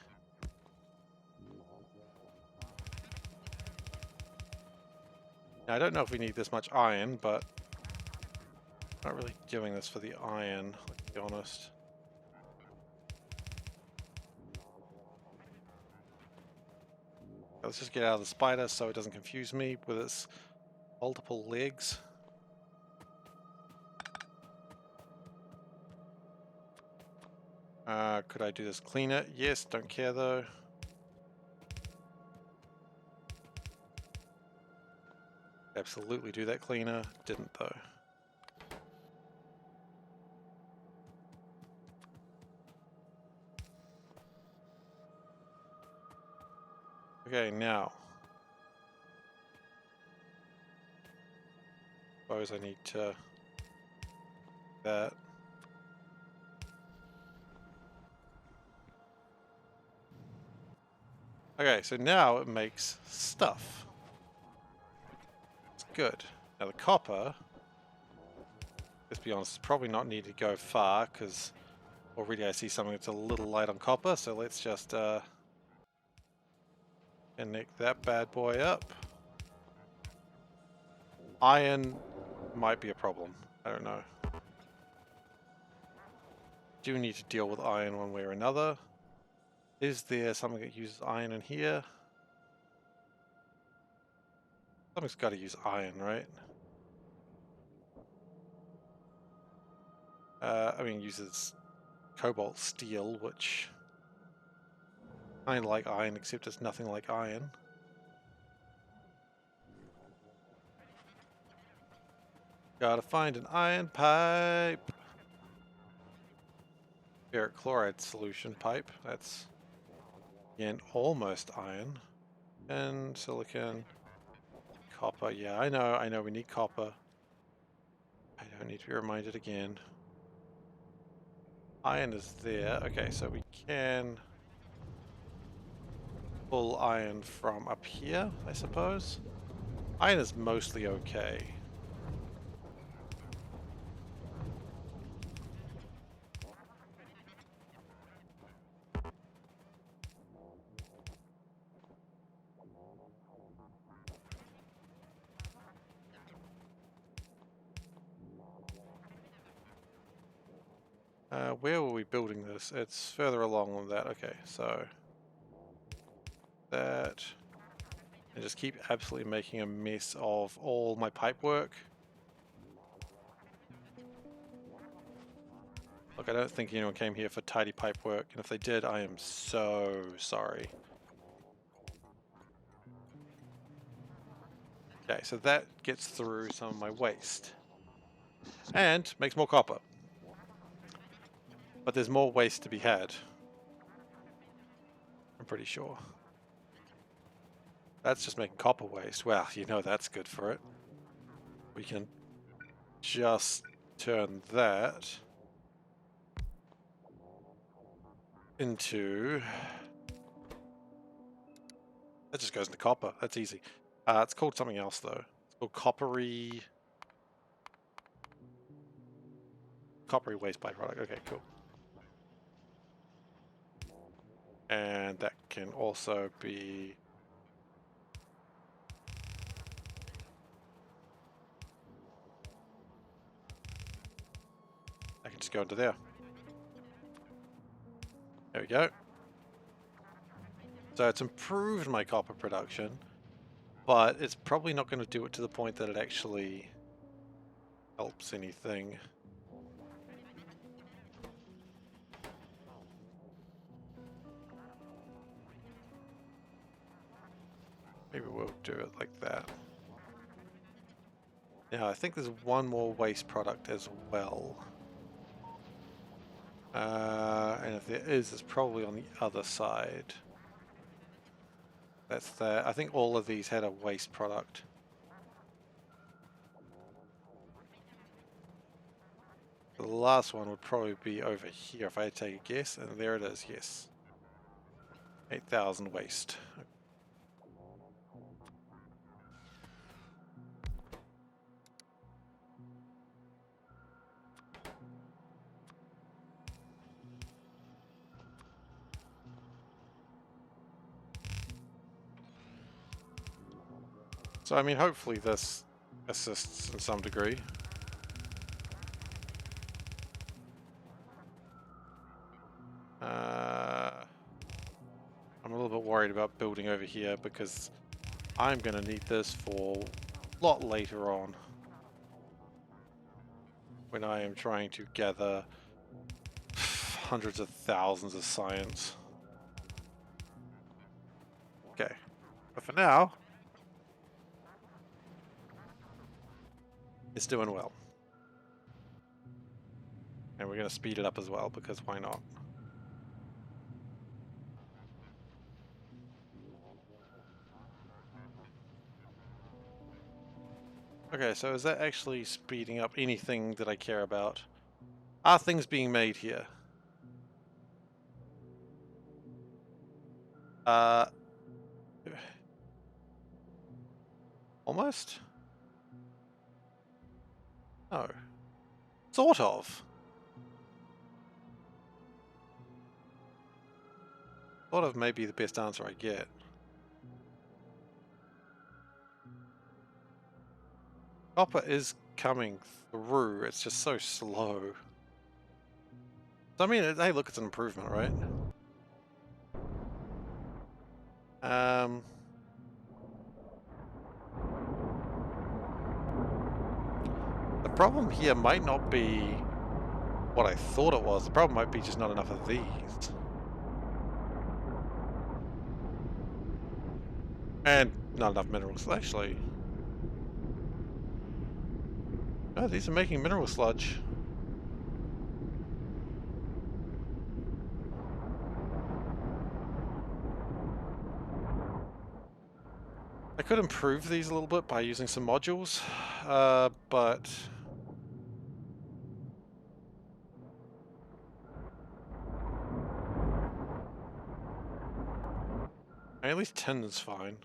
Now, I don't know if we need this much iron, but I'm not really doing this for the iron, let's be honest. Let's just get out of the spider so it doesn't confuse me with its multiple legs. Could I do this cleaner? Yes, don't care though. Absolutely do that cleaner. Didn't though. Okay, now. Suppose I need to that. Okay, so now it makes stuff. It's good. Now the copper, let's be honest, it's probably not needed to go far because already I see something that's a little light on copper, so let's just connect that bad boy up. Iron might be a problem. I don't know. Do need to deal with iron one way or another. Is there something that uses iron in here? Something's got to use iron, right? I mean, uses cobalt steel, which Iron like iron, except it's nothing like iron. Gotta find an iron pipe. Ferric chloride solution pipe. That's, again, almost iron. And silicon. Copper. Yeah, I know we need copper. I don't need to be reminded again. Iron is there. Okay, so we can pull iron from up here, I suppose. Iron is mostly okay. Where were we building this? It's further along than that. Okay, so that, and just keep absolutely making a mess of all my pipe work. Look, I don't think anyone came here for tidy pipe work, and if they did, I am so sorry. Okay, so that gets through some of my waste. And makes more copper. But there's more waste to be had. I'm pretty sure. That's just making copper waste. Well, you know that's good for it. We can just turn that into... That just goes into copper. That's easy. It's called something else though. It's called coppery waste byproduct. Okay, cool. And that can also be... I can just go into there. There we go. So it's improved my copper production, but it's probably not going to do it to the point that it actually helps anything. Maybe we'll do it like that. Now, I think there's one more waste product as well. And if there is, it's probably on the other side. That's that. I think all of these had a waste product. The last one would probably be over here if I had to take a guess, and there it is, yes. 8,000 waste. So, I mean, hopefully this assists in some degree. I'm a little bit worried about building over here because I'm going to need this for a lot later on when I am trying to gather hundreds of thousands of science. Okay, but for now, it's doing well. And we're going to speed it up as well because why not? Okay, so is that actually speeding up anything that I care about? Are things being made here? Almost? No. Sort of. Sort of may be the best answer I get. Copper is coming through, it's just so slow. So, I mean, hey, look, it's an improvement, right? The problem here might not be what I thought it was. The problem might be just not enough of these. And not enough minerals, actually. Oh, these are making mineral sludge. I could improve these a little bit by using some modules, but at least 10 is fine.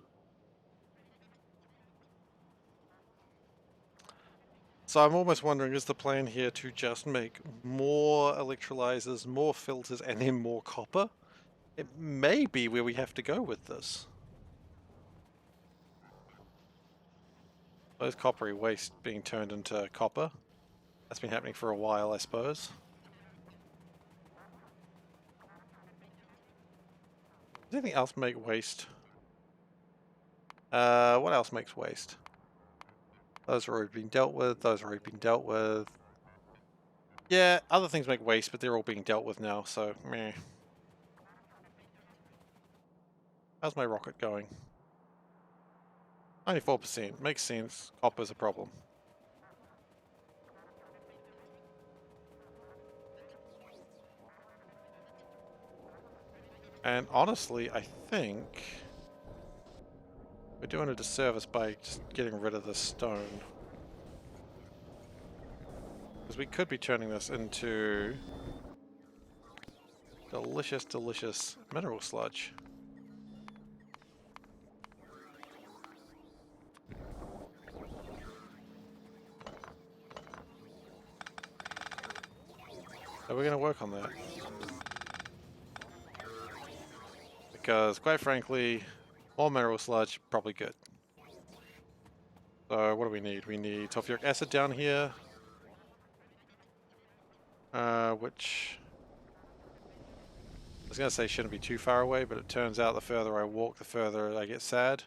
So I'm almost wondering, is the plan here to just make more electrolyzers, more filters, and then more copper? It may be where we have to go with this. Those coppery waste being turned into copper. That's been happening for a while, I suppose. Does anything else make waste? What else makes waste? Those are already being dealt with, those are already being dealt with. Yeah, other things make waste, but they're all being dealt with now, so meh. How's my rocket going? 94%. Makes sense. Copper's a problem. And honestly, I think we're doing a disservice by just getting rid of this stone. Because we could be turning this into delicious, delicious mineral sludge. So we're going to work on that. Because, quite frankly, more mineral sludge, probably good. So what do we need? We need sulfuric acid down here. Which I was going to say shouldn't be too far away, but it turns out the further I walk, the further I get sad.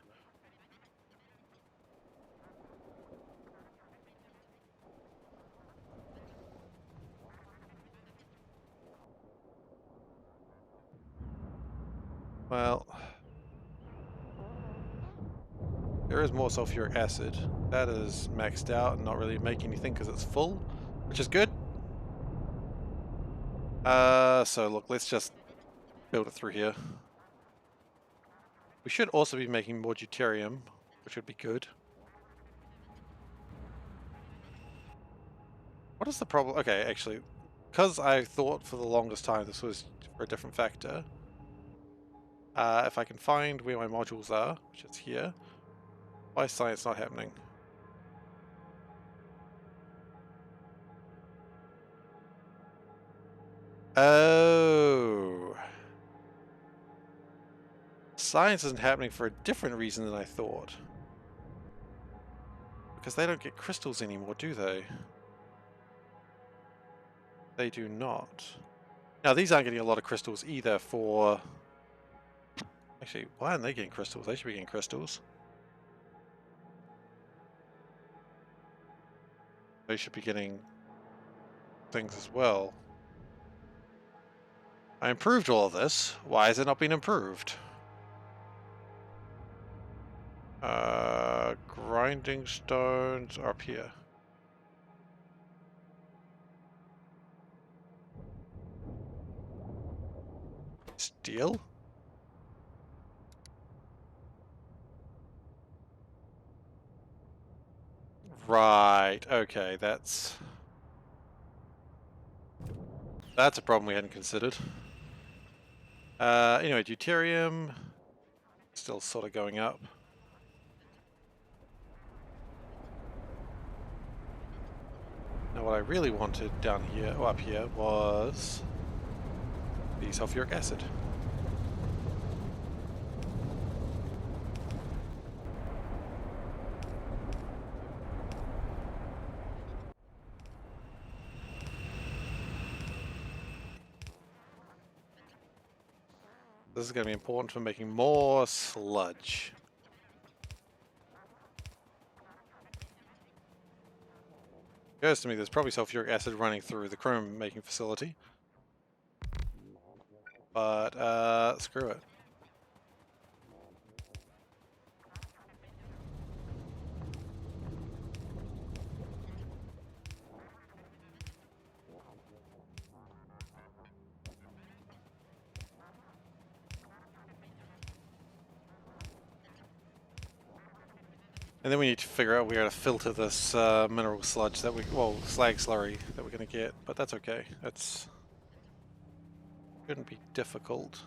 Well, there is more sulfuric acid. That is maxed out and not really making anything because it's full, which is good. So look, let's just build it through here. We should also be making more deuterium, which would be good. What is the problem? Okay, actually, because I thought for the longest time this was for a different factor. If I can find where my modules are, which is here, why is science not happening? Oh. Science isn't happening for a different reason than I thought. Because they don't get crystals anymore, do they? They do not. Now, these aren't getting a lot of crystals either for... Actually, why aren't they getting crystals? They should be getting crystals. They should be getting things as well. I improved all of this. Why has it not been improved? Grinding stones are up here. Steel? Right, okay, that's a problem we hadn't considered. Anyway, deuterium, still sort of going up. Now what I really wanted down here, or up here, was the sulfuric acid. This is going to be important for making more sludge. Occurs to me there's probably sulfuric acid running through the chrome making facility. But, screw it. And then we need to figure out where to filter this mineral sludge that slag slurry that we're going to get, but that's okay. That's shouldn't be difficult.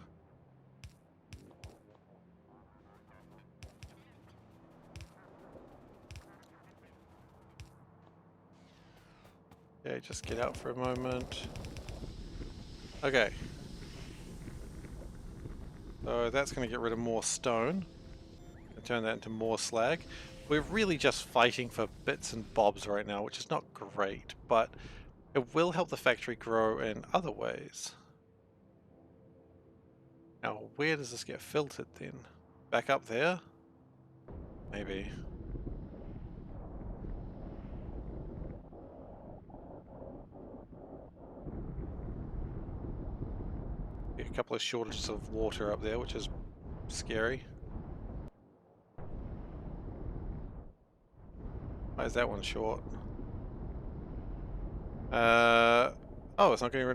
Okay, just get out for a moment. Okay. So that's going to get rid of more stone and turn that into more slag. We're really just fighting for bits and bobs right now, which is not great, but it will help the factory grow in other ways. Now, where does this get filtered then? Back up there? Maybe. A couple of shortages of water up there, which is scary. Why is that one short? Oh, it's not getting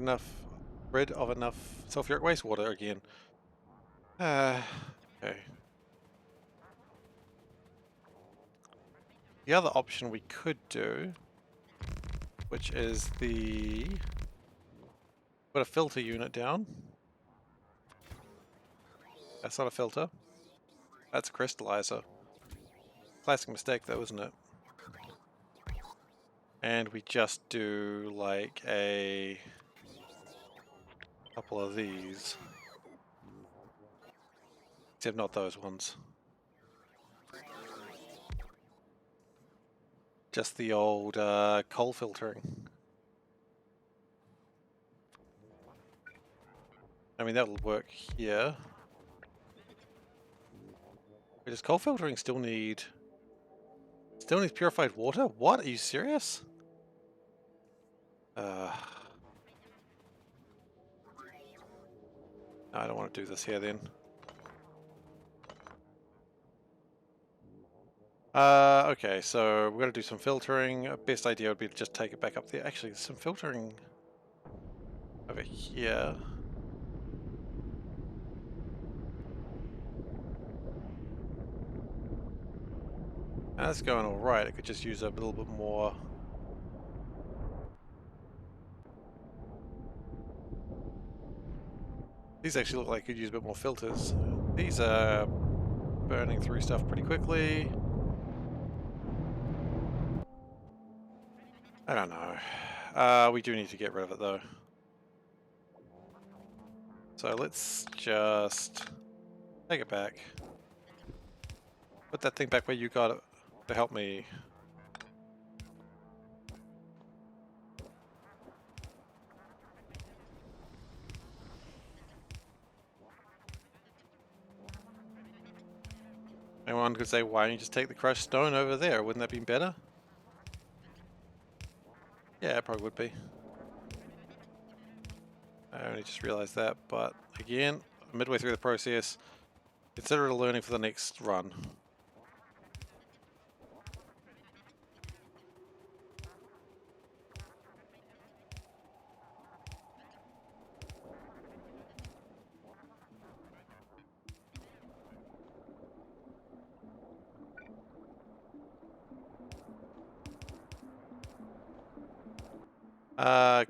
rid of enough sulfuric wastewater again. Okay. The other option we could do, which is put a filter unit down. That's not a filter. That's a crystallizer. Classic mistake though, isn't it? And we just do like a couple of these. Except not those ones. Just the old coal filtering. I mean, that'll work here. Wait, does coal filtering still need purified water? What? Are you serious? No, I don't want to do this here then. Okay, so we're going to do some filtering. Best idea would be to just take it back up there. Actually, there's some filtering over here. That's going alright. I could just use a little bit more. These actually look like you could use a bit more filters. These are burning through stuff pretty quickly. I don't know. We do need to get rid of it though. So let's just take it back. Put that thing back where you got it to help me. Anyone could say, why don't you just take the crushed stone over there? Wouldn't that be better? Yeah, it probably would be. I only just realized that, but again, midway through the process, consider it a learning for the next run.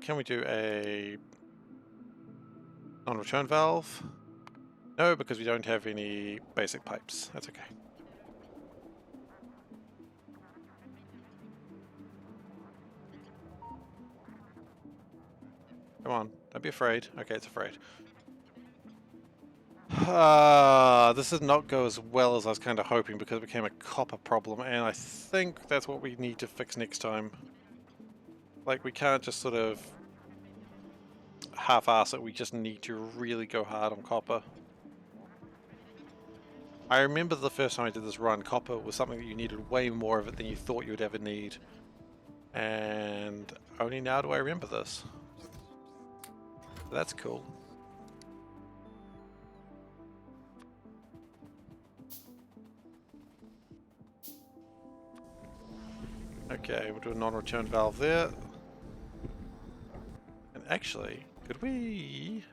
Can we do a non-return valve? No, because we don't have any basic pipes. That's okay. Come on, don't be afraid. Okay, it's afraid. This did not go as well as I was kind of hoping because it became a copper problem, and I think that's what we need to fix next time. Like, we can't just sort of half-ass it, we just need to really go hard on copper. I remember the first time I did this run, copper was something that you needed way more of it than you thought you would ever need. And only now do I remember this. So that's cool. Okay, we'll do a non-return valve there. And actually, could we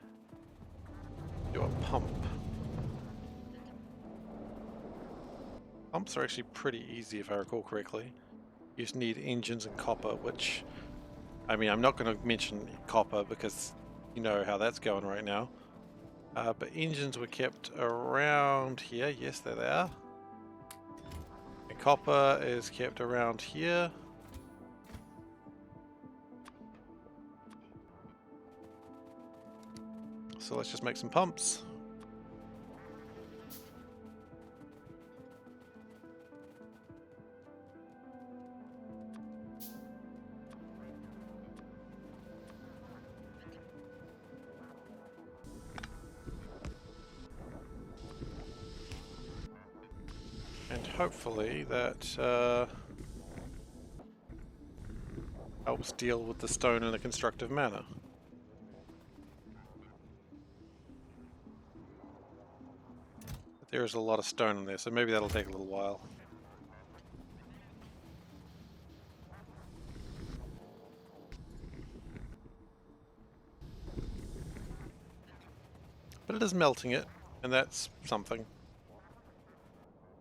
do a pump? Pumps are actually pretty easy if I recall correctly. You just need engines and copper, which, I mean, I'm not going to mention copper because you know how that's going right now. But engines were kept around here. Yes, there they are. And copper is kept around here. So let's just make some pumps. And hopefully that helps deal with the stone in a constructive manner. But there is a lot of stone in there, so maybe that'll take a little while. But it is melting it, and that's something.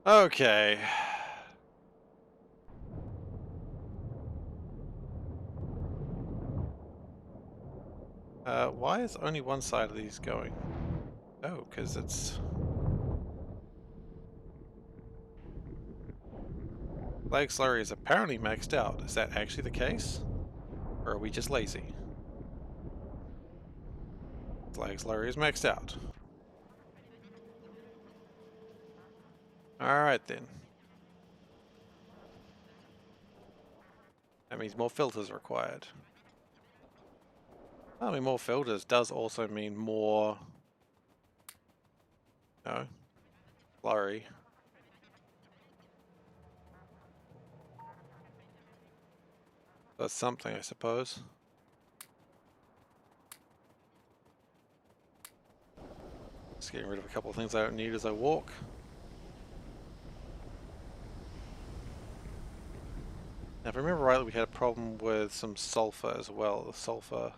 Okay. Why is only one side of these going? Oh, because it's... Lag slurry is apparently maxed out. Is that actually the case? Or are we just lazy? Lag slurry is maxed out. Alright then. That means more filters required. I mean, more filters does also mean more... No. Slurry. That's something, I suppose. Just getting rid of a couple of things I don't need as I walk. Now, if I remember rightly, we had a problem with some sulfur as well. The sulfur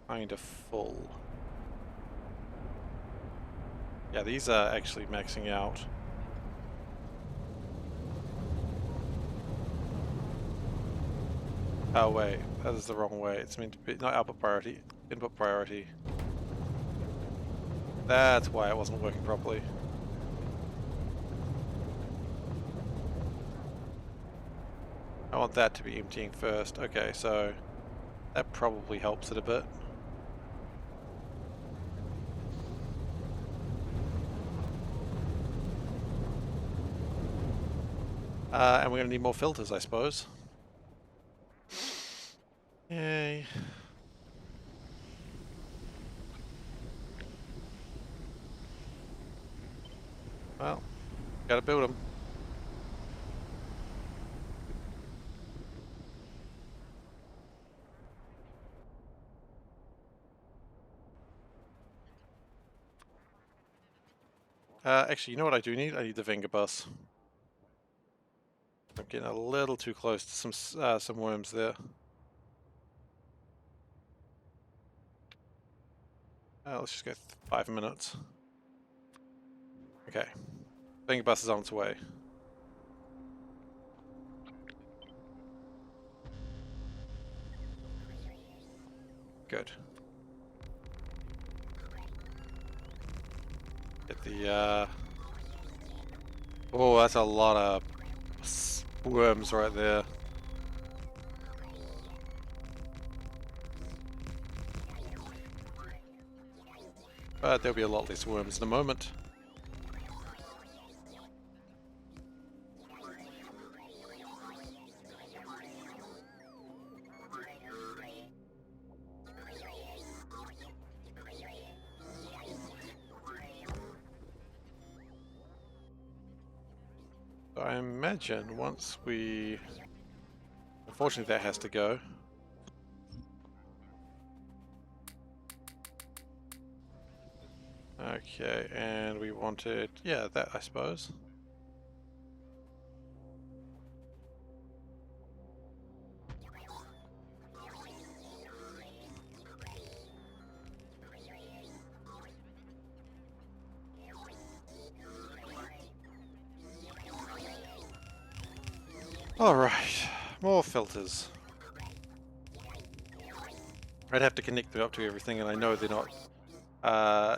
kind of full. Yeah, these are actually maxing out. Oh wait, that is the wrong way. It's meant to be not output priority, input priority. That's why it wasn't working properly. I want that to be emptying first. Okay, so that probably helps it a bit. And we're going to need more filters, I suppose. Yay. Well, gotta build them. Actually, you know what I do need? I need the Venga bus. I'm getting a little too close to some worms there. Let's just go 5 minutes. Okay. Venga bus is on its way. Good. Get the, oh, that's a lot of worms right there. But there'll be a lot less worms in a moment. I imagine once we... Unfortunately that has to go. Okay, and we wanted... yeah, that I suppose. Alright, more filters. I'd have to connect them up to everything, and I know they're not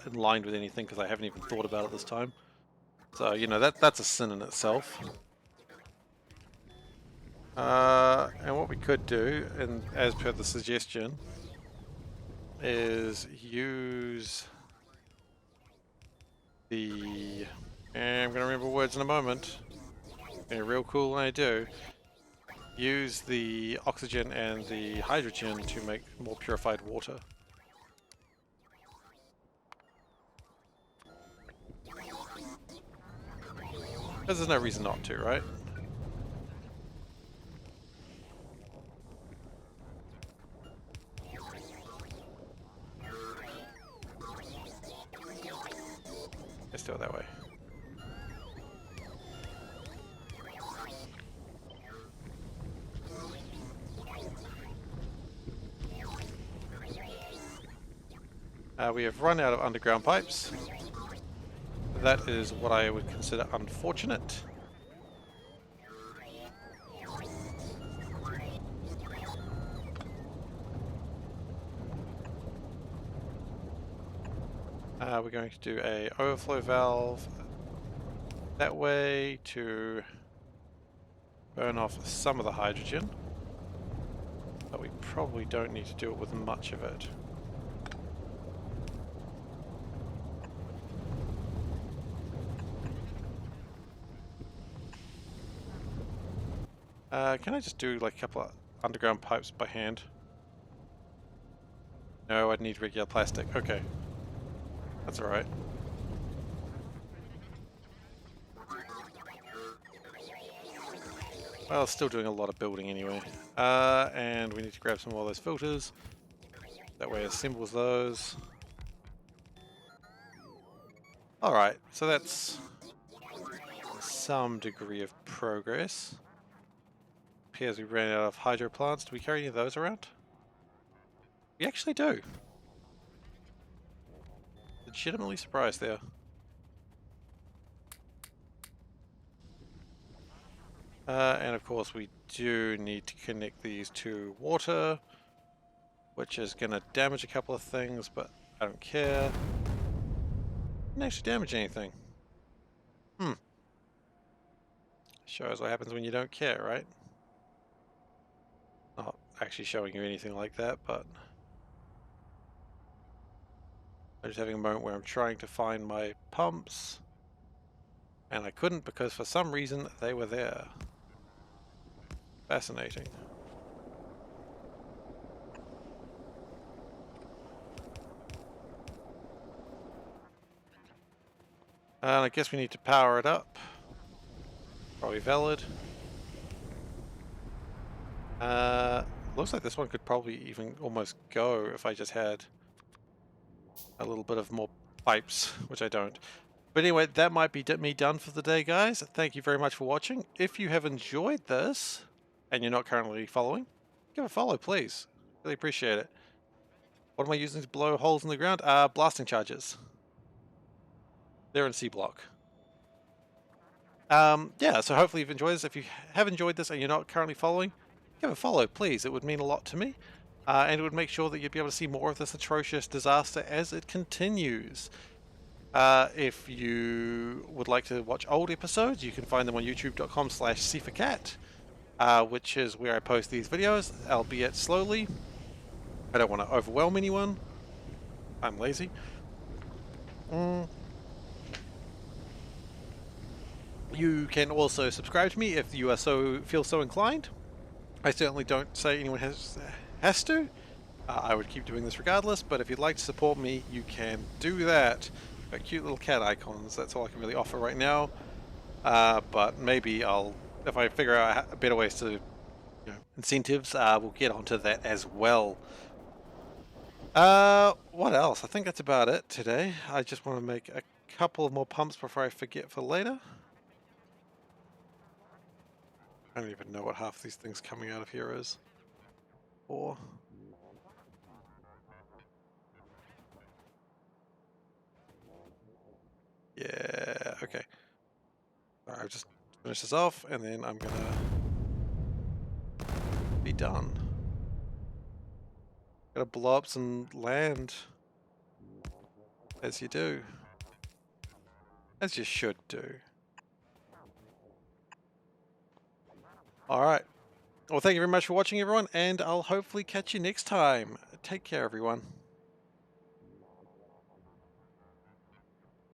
in line with anything because I haven't even thought about it this time. So, you know, that's a sin in itself. And what we could do, and as per the suggestion, is use the... And I'm going to remember words in a moment. They're real cool when I do. Use the oxygen and the hydrogen to make more purified water. Because there's no reason not to, right? Let's do it that way. We have run out of underground pipes. That is what I would consider unfortunate. We're going to do a overflow valve that way to burn off some of the hydrogen, but we probably don't need to do it with much of it. Can I just do like a couple of underground pipes by hand? No, I'd need regular plastic. Okay. That's alright. Well, still doing a lot of building anyway. And we need to grab some more of those filters. That way it assembles those. Alright, so that's some degree of progress. Appears we ran out of hydro plants. Do we carry any of those around? We actually do. Legitimately surprised there. And of course we do need to connect these to water, which is going to damage a couple of things, but I don't care. Didn't actually damage anything. Shows what happens when you don't care, right? Not actually showing you anything like that, but I'm just having a moment where I'm trying to find my pumps, and I couldn't because for some reason they were there. Fascinating. And I guess we need to power it up. Probably valid. Looks like this one could probably even almost go if I just had a little bit of more pipes, which I don't. But anyway, that might be me done for the day, guys. Thank you very much for watching. If you have enjoyed this, and you're not currently following, give a follow, please. Really appreciate it. What am I using to blow holes in the ground? Blasting charges. They're in SeaBlock. Yeah, so hopefully you've enjoyed this. If you have enjoyed this and you're not currently following, give a follow, please. It would mean a lot to me. And it would make sure that you'd be able to see more of this atrocious disaster as it continues. If you would like to watch old episodes, you can find them on youtube.com/SeiferKatt, which is where I post these videos, albeit slowly. I don't want to overwhelm anyone. I'm lazy. You can also subscribe to me if you feel so inclined. I certainly don't say anyone has to. I would keep doing this regardless, but if you'd like to support me, you can do that. Got cute little cat icons, that's all I can really offer right now. But maybe if I figure out better ways to, incentives, we'll get onto that as well. What else? I think that's about it today. I just want to make a couple of more pumps before I forget for later. I don't even know what half these things coming out of here is. Or... yeah, okay. Alright, I'll just finish this off, and then I'm gonna done. Gotta blow up some land. As you do. As you should do. Alright. Well, thank you very much for watching, everyone, and I'll hopefully catch you next time. Take care, everyone.